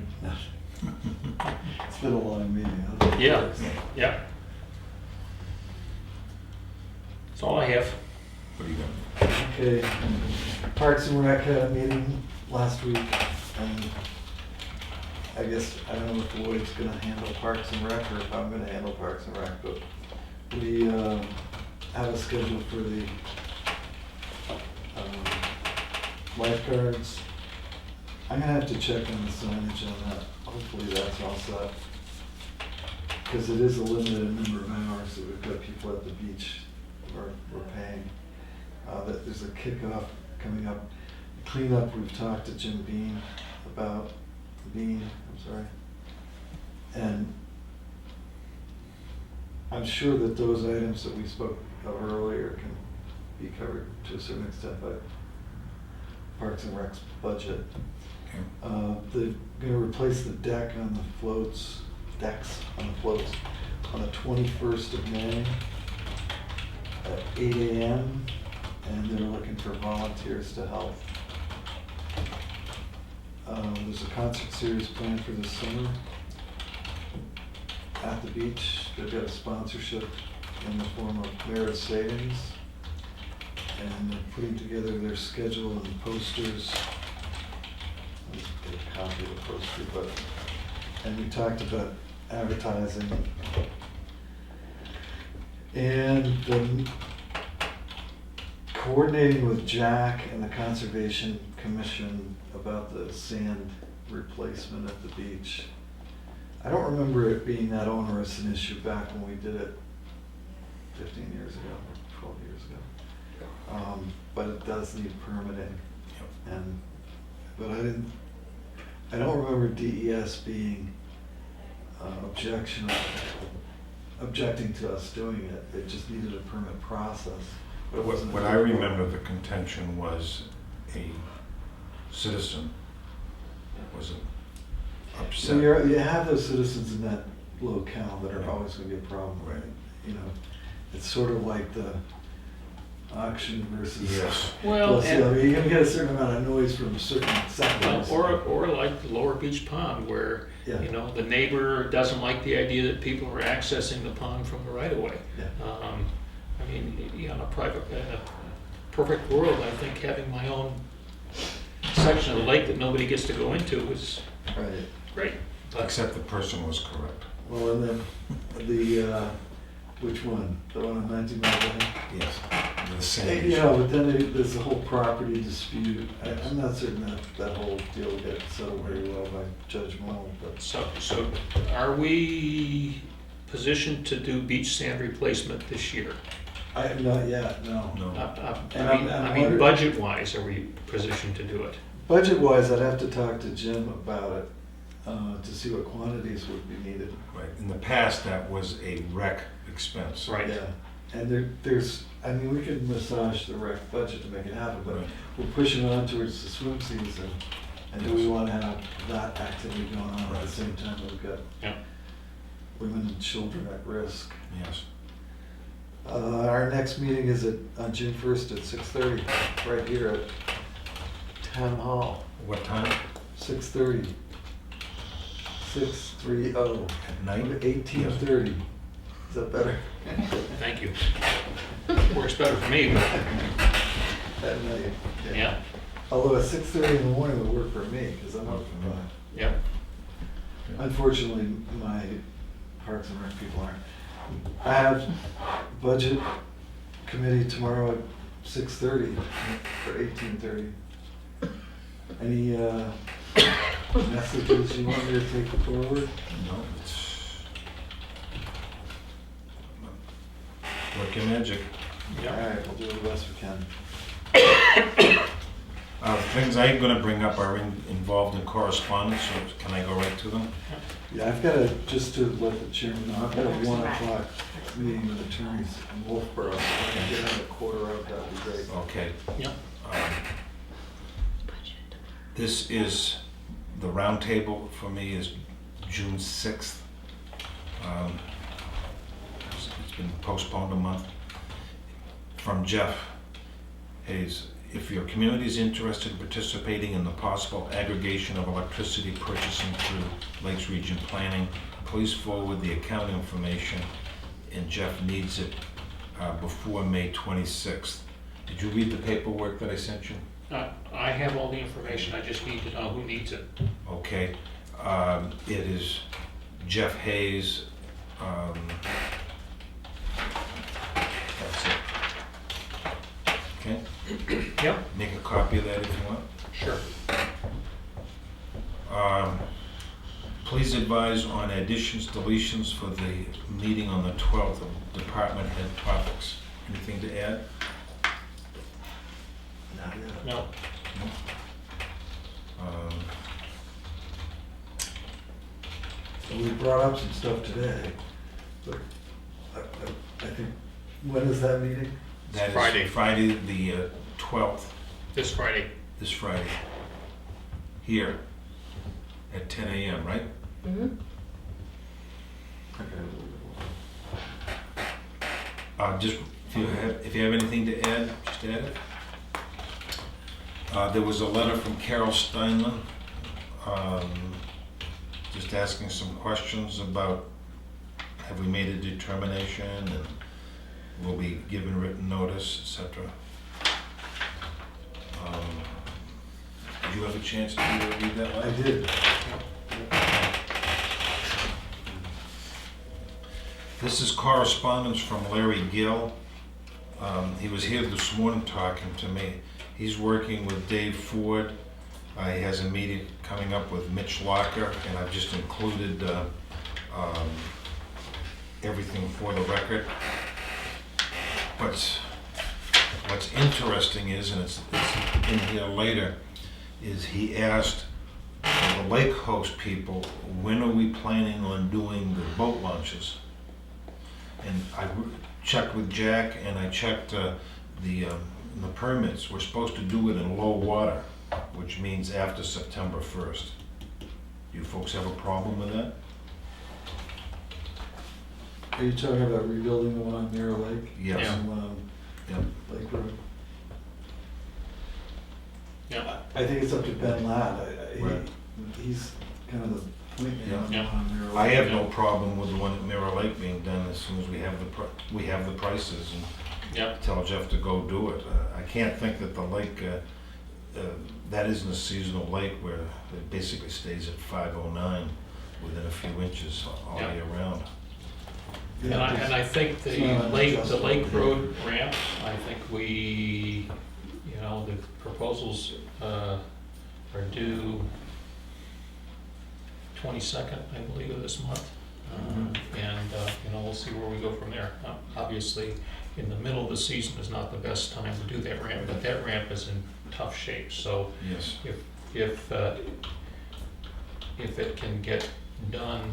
It's been a long meeting. Huh? Yeah, yeah. That's all I have. What do you got? Okay, Parks and Rec had a meeting last week, and I guess, I don't know if Lloyd's gonna handle Parks and Rec, or if I'm gonna handle Parks and Rec, but we have a schedule for the lifeguards. I'm gonna have to check on the signage on that, hopefully that's all set. Because it is a limited number of hours that we've got people at the beach, we're paying. That there's a kickoff coming up. Cleanup, we've talked to Jim Bean about, And I'm sure that those items that we spoke of earlier can be covered to a certain extent by Parks and Rec's budget. They're gonna replace the decks on the floats on the 21st of May at 8 a.m. and they're looking for volunteers to help. There's a concert series planned for this summer at the beach. They've got a sponsorship in the form of merit savings, and they're putting together their schedule and posters. Let's get a copy of the poster, and we talked about advertising. And the coordinating with Jack and the Conservation Commission about the sand replacement at the beach. I don't remember it being that onerous an issue back when we did it 15 years ago, or 12 years ago. But it does need permitting. But I don't remember DES being objecting to us doing it. It just needed a permit process. But it wasn't. What I remember the contention was a citizen was upset. So you have those citizens in that locale that are always going to be a problem, right? You know, it's sort of like the auction versus. Yes. Well, you're going to get a certain amount of noise from a certain sector. or like the Lower Beach Pond, where Yeah. you know the neighbor doesn't like the idea that people are accessing the pond from the right of way. Yeah. I mean, in a perfect world, I think having my own section of the lake that nobody gets to go into is Right. great. But Except the person was correct. Well, and then which one? The one on 19 Mile Lane? Yes. The same. You know, but then there's a whole property dispute. I'm not certain that whole deal will get settled very well by Judge Mull, but. so are we positioned to do beach sand replacement this year? I have not yet, no. No. And I'm I mean, wondering- budget-wise, are we positioned to do it? Budget-wise, I'd have to talk to Jim about it, to see what quantities would be needed. Right. In the past, that was a rec expense. Right. Yeah, and there's, I mean, we could massage the rec budget to make it happen, but Right. we're pushing on towards the swim season. And do we want to have that activity going on at Right. the same time we've got Yeah. women and children at risk? Yes. Our next meeting is on June 1st at 6:30, right here at Town Hall, What time? 6:30. 6:30. At night? 18:30. Is that better? Thank you. Works better for me, but, At night. yeah, Although at 6:30 in the morning would work for me, because I'm up for five. yeah. Unfortunately, my Parks and Rec people aren't. I have budget committee tomorrow at 6:30 for 18:30. Any messages you want me to take forward? No, it's work your magic. All right, we'll do the best we can. Things I'm gonna bring up are involved in correspondence, so can I go right to them? Yeah, I've got to, just to let the chairman know, I've got a 1 o'clock meeting with attorneys in Wolfboro. If I can get on a quarter out, that'd be great. Okay. Yeah. This is, the roundtable for me is June 6th. It's been postponed a month. From Jeff Hayes, if your community is interested in participating in the possible aggregation of electricity purchasing through Lakes Region Planning, please forward the account information, and Jeff needs it before May 26th. Did you read the paperwork that I sent you? I have all the information, I just need to know who needs it. Okay, it is Jeff Hayes. That's it. Okay, Yep. make a copy of that if you want. Sure. Please advise on additions, deletions for the meeting on the 12th of department head topics. Anything to add? Not yet. No, We brought up some stuff today, but I think, when is that meeting? That is Friday. Friday, the 12th, this Friday. this Friday, here at 10 a.m., right? Mm-hmm. Just, if you have anything to add, just add it. There was a letter from Carol Steinman, just asking some questions about, have we made a determination, and will be given written notice, etc. Did you have a chance to read that letter? I did. This is correspondence from Larry Gill. He was here this morning talking to me. He's working with Dave Ford. He has a meeting coming up with Mitch Locker, and I've just included everything for the record. What's interesting is, and it's in here later, is he asked the lake host people, when are we planning on doing the boat launches? And I checked with Jack, and I checked the permits. We're supposed to do it in low water, which means after September 1st. You folks have a problem with that? Are you talking about rebuilding the one on Mirror Lake? Yes. Yeah. And the one on Yep. Lake Road? Yeah. I think it's up to Ben Ladd. Right. He's kind of the point man on the Yeah. one on Mirror Lake. I have no problem with the one at Mirror Lake being done as soon as we have the prices, and Yep. tell Jeff to go do it. I can't think that the lake, that isn't a seasonal lake where it basically stays at 509 within a few inches all Yeah. year round. Yeah, And I think it's not the adjustable. Lake Road ramp, I think we, the proposals are due 22nd, I believe, of this month. And we'll see where we go from there. Obviously, in the middle of the season is not the best time to do that ramp, but that ramp is in tough shape. So Yes. if it can get done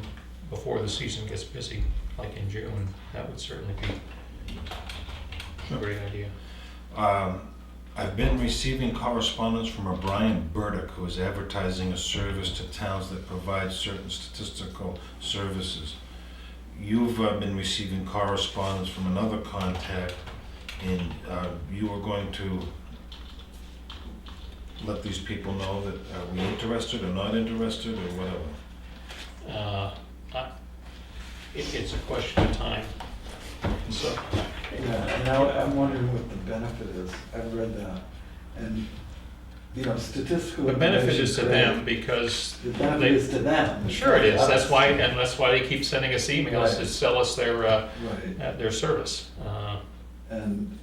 before the season gets busy, like in June, that would certainly be a great idea. I've been receiving correspondence from a Brian Burdick, who is advertising a service to towns that provide certain statistical services. You've been receiving correspondence from another contact, and you are going to let these people know that are we interested or not interested or whatever. It's a question of time. So, Yeah, and I'm wondering what the benefit is. I've read that. And, statistical. the benefit is to information them great. because The benefit they, is to them. sure it is. Us. That's why they keep sending us emails to Right. sell us Right. their service. And,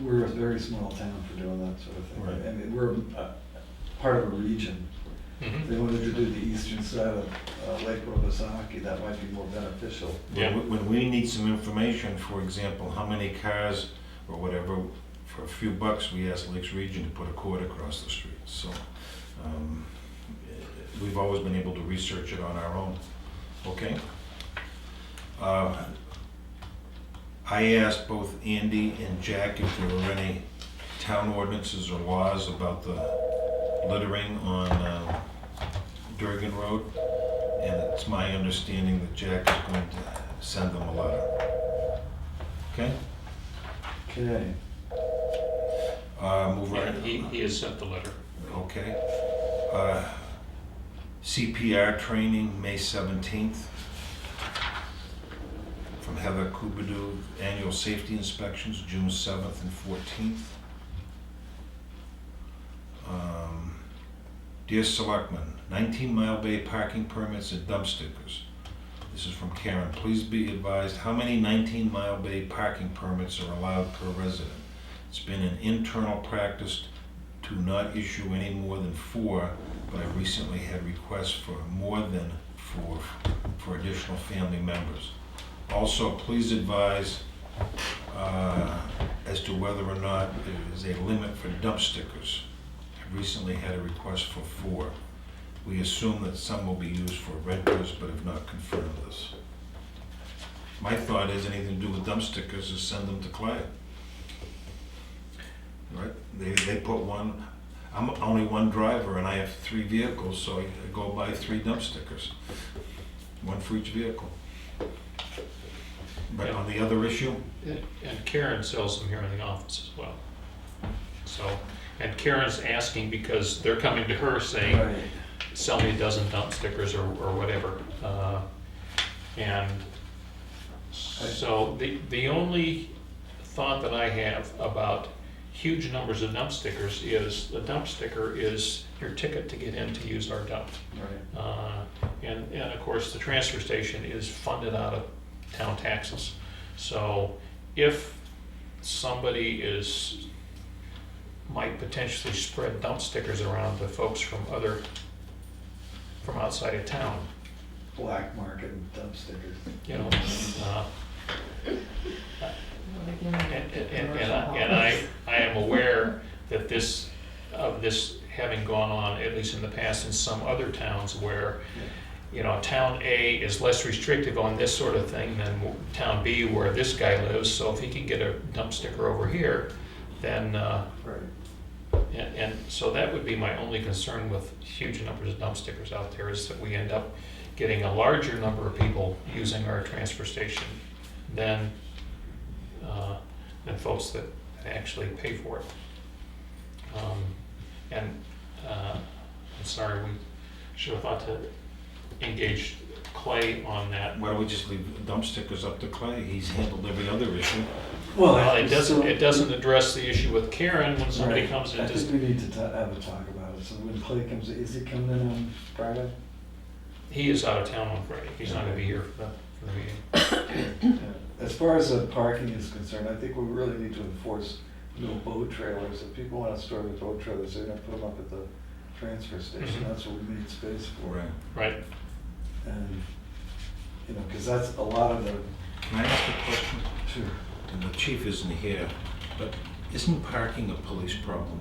we're a very small town for doing that sort of thing. Right. I mean, we're part of a region. If Mhm. they wanted to do the eastern side of Lake Robosaki, that might be more beneficial. Yeah. When we need some information, for example, how many cars or whatever, for a few bucks, we ask Lakes Region to put a cord across the street. So we've always been able to research it on our own. Okay? I asked both Andy and Jack if there were any town ordinances or laws about the littering on Durgin Road, and it's my understanding that Jack is going to send them a letter. Okay? Okay. Move right. He has sent the letter. Okay. CPR training, May 17th. From Heather Kubadu, annual safety inspections, June 7th and 14th. Dear Selectmen, 19 Mile Bay parking permits and dump stickers. This is from Karen. Please be advised how many 19 Mile Bay parking permits are allowed per resident. It's been an internal practice to not issue any more than 4, but I recently had requests for more than 4 for additional family members. Also, please advise as to whether or not there is a limit for dump stickers. I recently had a request for 4. We assume that some will be used for renters, but have not confirmed this. My thought is anything to do with dump stickers is send them to Clay. Right? They put one, I'm only one driver and I have 3 vehicles, so I go buy 3 dump stickers. 1 for each vehicle. But on the other issue, And Karen sells them here in the office as well. So, and Karen's asking because they're coming to her saying, Right. sell me a dozen dump stickers or whatever. And so the only thought that I have about huge numbers of dump stickers is the dump sticker is your ticket to get in to use our dump. Right. And of course, the transfer station is funded out of town taxes. So if somebody might potentially spread dump stickers around to folks from outside of town, Black market and dump stickers. you know, and I am aware that this having gone on, at least in the past, in some other towns where, you know, town A is less restrictive on this sort of thing than town B where this guy lives, so if he can get a dump sticker over here, then, Right. and so that would be my only concern with huge numbers of dump stickers out there, is that we end up getting a larger number of people using our transfer station than folks that actually pay for it. I'm sorry, we should have thought to engage Clay on that. Why don't we just leave dump stickers up to Clay? He's handled every other issue. Well, it doesn't address the issue with Karen when somebody Right. comes in. I think we need to have a talk about it. So when Clay comes, is he coming in on Friday? He is out of town on Friday. He's not gonna be here for the meeting. As far as the parking is concerned, I think we really need to enforce no boat trailers. If people want to store their boat trailers, they're gonna put them up at the transfer station. Mhm. That's what we made space for. Right. Right. And, you know, because that's a lot of the, Can I ask a question? sure. And the chief isn't here, but isn't parking a police problem?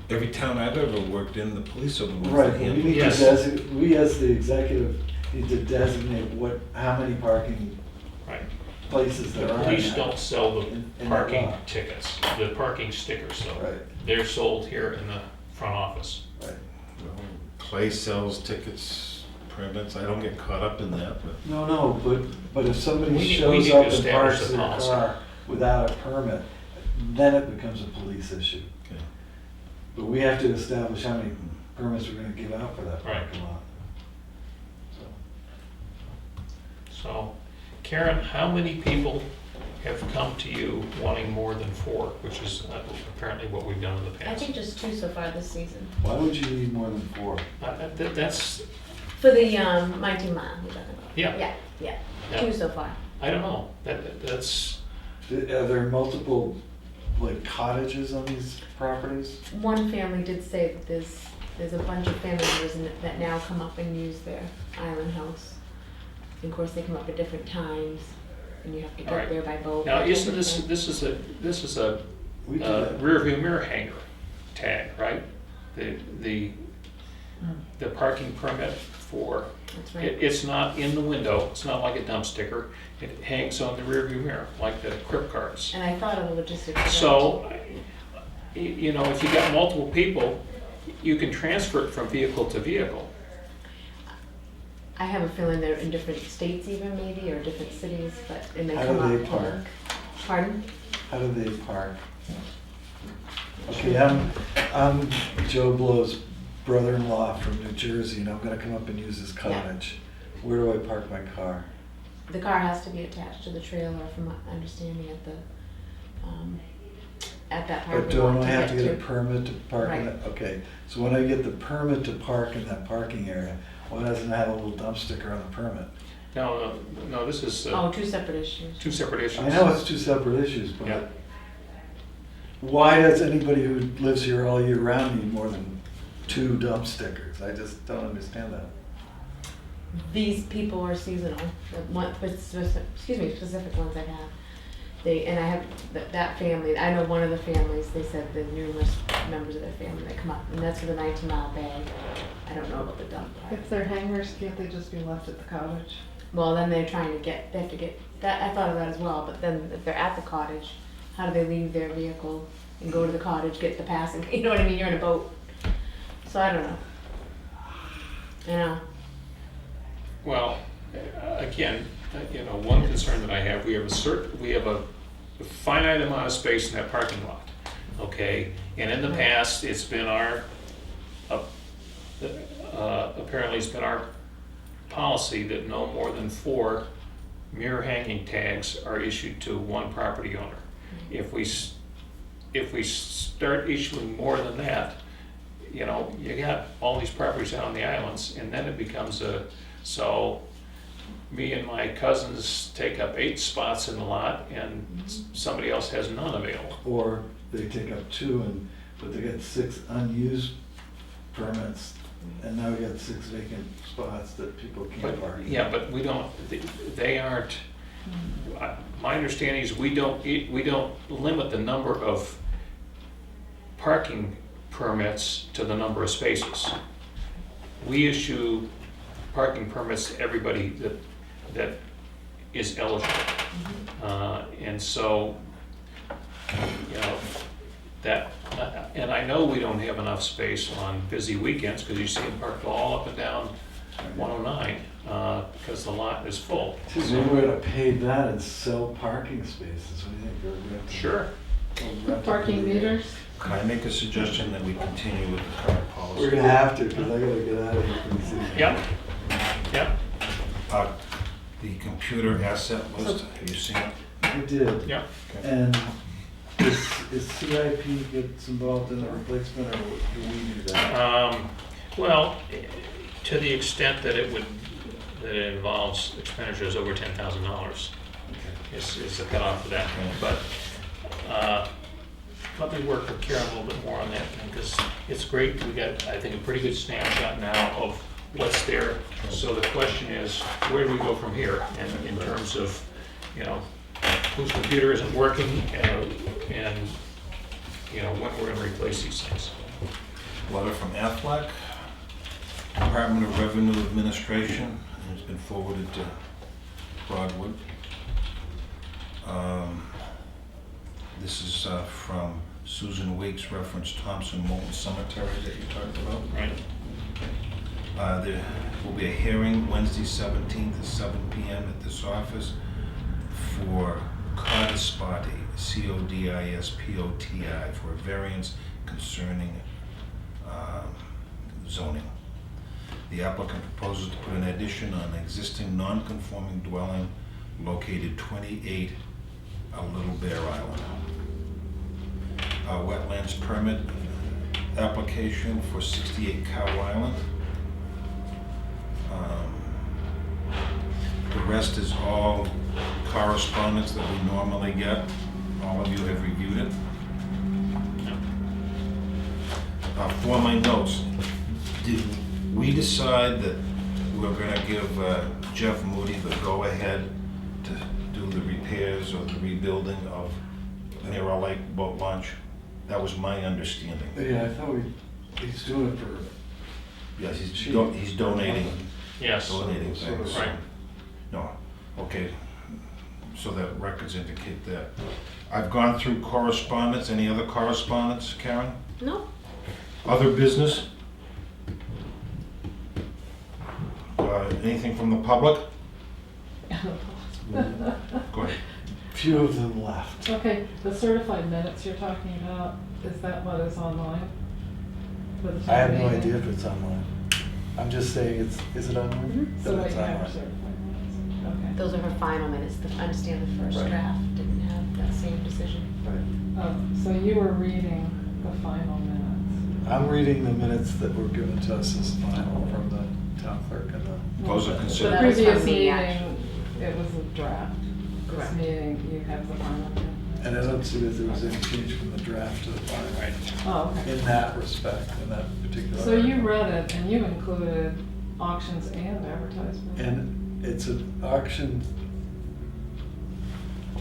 Every town I've ever worked in, the police are the ones Right, that but we handle need it. to Yes. designate, we as the executive need to designate how many parking Right. places The there are. police now. don't sell the In that parking law. tickets, the parking stickers, though. Right, They're sold here in the front office. right. Clay sells tickets, permits. I don't get caught up in that, but No, but if somebody We shows need up to and establish parks the their policy. car without a permit, then it becomes a police issue. okay. But we have to establish how many permits we're gonna give out for that Right. parking lot. So, So, Karen, how many people have come to you wanting more than 4, which is apparently what we've done in the I past? think just 2 so far this season. why would you need more than 4? That's, For the 19 mile you're talking about? Yeah. Yeah, Yeah. 2 so far. I don't know, that's, Are there multiple, like, cottages on these properties? One family did say that there's a bunch of family members that now come up and use their island house. And of course, they come up at different times, and you have to All right. get there by boat. now, that isn't kind of this thing. this is a We do that. rear view mirror hanger tag, right? The parking permit for, That's right. it's not in the window, it's not like a dump sticker, it hangs on the rear view mirror, like the Crip cards. And I thought of the logistics of that. So, you know, if you got multiple people, you can transfer it from vehicle to vehicle. I have a feeling they're in different states even maybe, or different cities, but, and they How come do up. they park? Pardon? How do they park? Okay, I'm Joe Blow's brother-in-law from New Jersey, and I'm gonna come up and use his cottage. Where do I park my car? The car has to be attached to the trailer, from my understanding, at that But parking don't lot I to have to get get a to. permit to park in Right. it? Okay, so when I get the permit to park in that parking area, why doesn't it have a little dump sticker on the permit? No, this is Oh, 2 separate issues. 2 separate issues. I know it's 2 separate issues, Yeah. but why does anybody who lives here all year round need more than 2 dump stickers? I just don't understand that. These people are seasonal, specific ones I have. And I have that family, I know one of the families, they said the numerous members of their family that come up, and that's for the 19-mile bag. I don't know about the dump part. If they're hangers, can't they just be left at the cottage? Well, then they're trying to get, they have to get, that, I thought of that as well, but then if they're at the cottage, how do they leave their vehicle and go to the cottage, get the passing, you know what I mean, you're in a boat. So I don't know. I know. Well, again, you know, one concern that I have, we have a finite amount of space in that parking lot, okay? And in the past, it's been apparently it's been our policy that no more than 4 mirror hanging tags are issued to one property owner. If we start issuing more than that, you know, you got all these properties out on the islands, and then it becomes so me and my cousins take up 8 spots in the lot and somebody else has none available. Or they take up 2 but they get 6 unused permits, and now we got 6 vacant spots that people can't park. Yeah, but we don't, they aren't, my understanding is we don't limit the number of parking permits to the number of spaces. We issue parking permits to everybody that is eligible. And so, you know, that, and I know we don't have enough space on busy weekends, because you see them parked all up and down 109, because the lot is full. So maybe we're gonna pay that and sell parking spaces, what do you think? Or we have to- Sure. we'll have to Parking do that. meters? Can I make a suggestion that we continue with the current policy? We're gonna have to, because I gotta get out of here pretty soon. Yep, yep, The computer asset list, have you seen it? I did. yep. And is CIP gets involved in the replacement, or do we do that? Well, to the extent that it involves expenditures over $10,000 is the cutoff for that. But let me work with Karen a little bit more on that, because it's great. We got, I think, a pretty good snapshot now of what's there. So the question is, where do we go from here? And in terms of, you know, whose computer isn't working, and you know, when we're going to replace these things. Letter from Aflac, Department of Revenue Administration, and it's been forwarded to Broadwood. This is from Susan Weeks, reference Thomas-Moulton Cemetery that you talked about. Right. There will be a hearing Wednesday 17th at 7 p.m. at this office for CORRESPONDENCE, CODISPOTI, for a variance concerning zoning. The applicant proposes to put an addition on an existing non-conforming dwelling located 28 Little Bear Island. Wetlands permit application for 68 Cow Island. The rest is all correspondence that we normally get. All of you have reviewed it. For my notes, did we decide that we're gonna give Jeff Moody the go-ahead to do the repairs or the rebuilding of Narrow Lake boat launch? That was my understanding. Yeah, I thought he's doing it for. Yes, he's donating. Yes. Donating things. Right. No, okay, so that records indicate that. I've gone through correspondence. Any other correspondence, Karen? No? Other business? Anything from the public? Go ahead. Few of them left. Okay, the certified minutes you're talking about, is that what is online? For the I have no town meeting? idea if it's online. I'm just saying is it online? So That what it's you have are online. certified minutes, okay. Those are her final minutes. I understand the first Right. draft didn't have that same decision. Right. Oh, so you were reading the final minutes? I'm reading the minutes that were given to us as final from the town clerk and the. Those are The considered. That was from previous me, meeting, actually. it was a draft. This Correct. meeting, you have the final minutes. And I don't see that there was any change from the draft to the final. Right. Oh, okay. In that respect, in that particular. So you article. read it and you included auctions and advertisements? And it's an auction,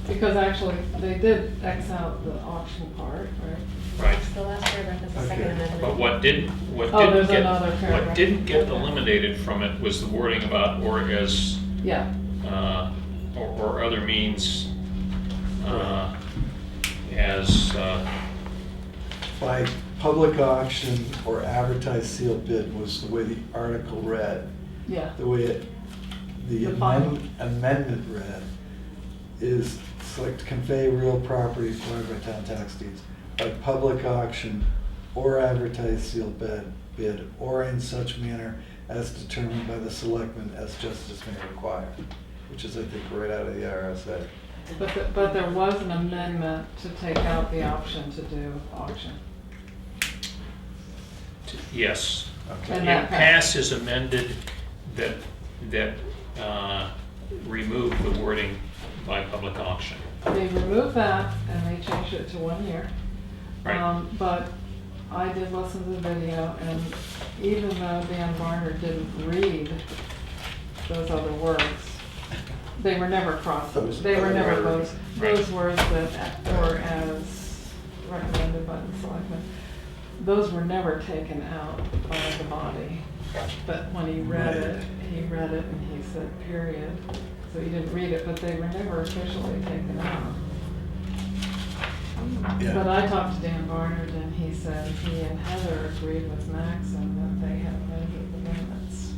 Because actually, they did X out the auction part, right? Right. That's the last paragraph, that's the second Okay. amendment. But what didn't Oh, there's another what paragraph. didn't get Okay. eliminated from it was the wording about or as Yeah, or other means as by public auction or advertised sealed bid was the way the article read. yeah. The way the The final. amendment read is select to convey real property acquired by town tax deeds by public auction or advertised sealed bid or in such manner as determined by the selectmen as justice may require, which is, I think, right out of the RSA. But there was an amendment to take out the option to do auction. yes. Okay. And In that pass is amended that remove the wording by public auction. They removed that and they changed it to 1 year. Right. But I did listen to the video, and even though Dan Barnard didn't read those other words, they were never crossed. They were never those words that were as recommended by the selectmen. Those were never taken out by the body. But when he read it and he said period. So he didn't read it, but they were never officially taken out. But I talked to Dan Barnard and he said he and Heather agreed with Maxon that they had amended the limits.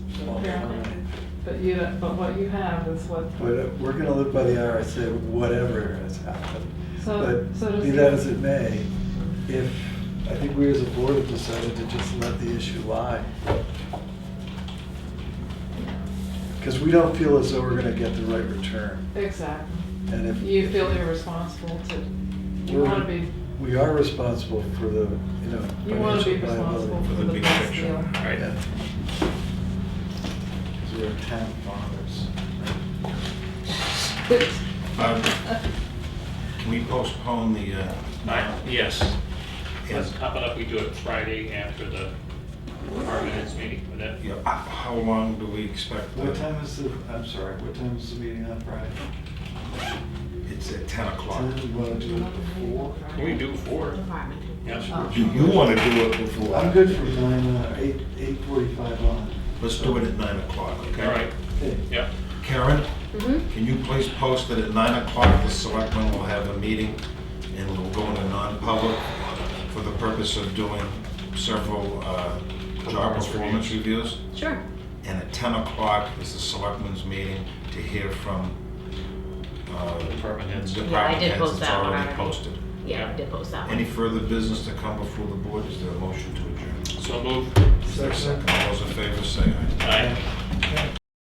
But what you have is what. But we're gonna live by the RSA, whatever has happened. So does Be that as it may, if, I think we as a board have decided to just let the issue lie. Because we don't feel as though we're gonna get the right return. Exactly. And if You feel irresponsible to, you want to be, we are responsible for the, you want to be financial responsible liability. for the big best picture. deal. Right. Yeah. 'Cause we're town fathers. Can we postpone the, Yes. Yes. How about if we do it Friday after the department heads meeting? Would that? yeah, how long do we expect? What time is the meeting on Friday? It's at 10 o'clock. 10, you wanna do it before? Can we do 4? Department. Yeah. You want to do it before? I'm good from 8:45 on. Let's do it at 9 o'clock, okay? All right. Okay. Yep. Karen, Mm-hmm. can you please post that at 9 o'clock, the selectmen will have a meeting and we'll go into non-public for the purpose of doing several job performance reviews? Sure. And at 10 o'clock is the selectmen's meeting to hear from Department heads. department did heads. post It's that one already already. posted. Yeah, I did post that one. Any further business to come before the board? Is there a motion to adjourn? So move. Is there a second? All those in favor say aye. Aye.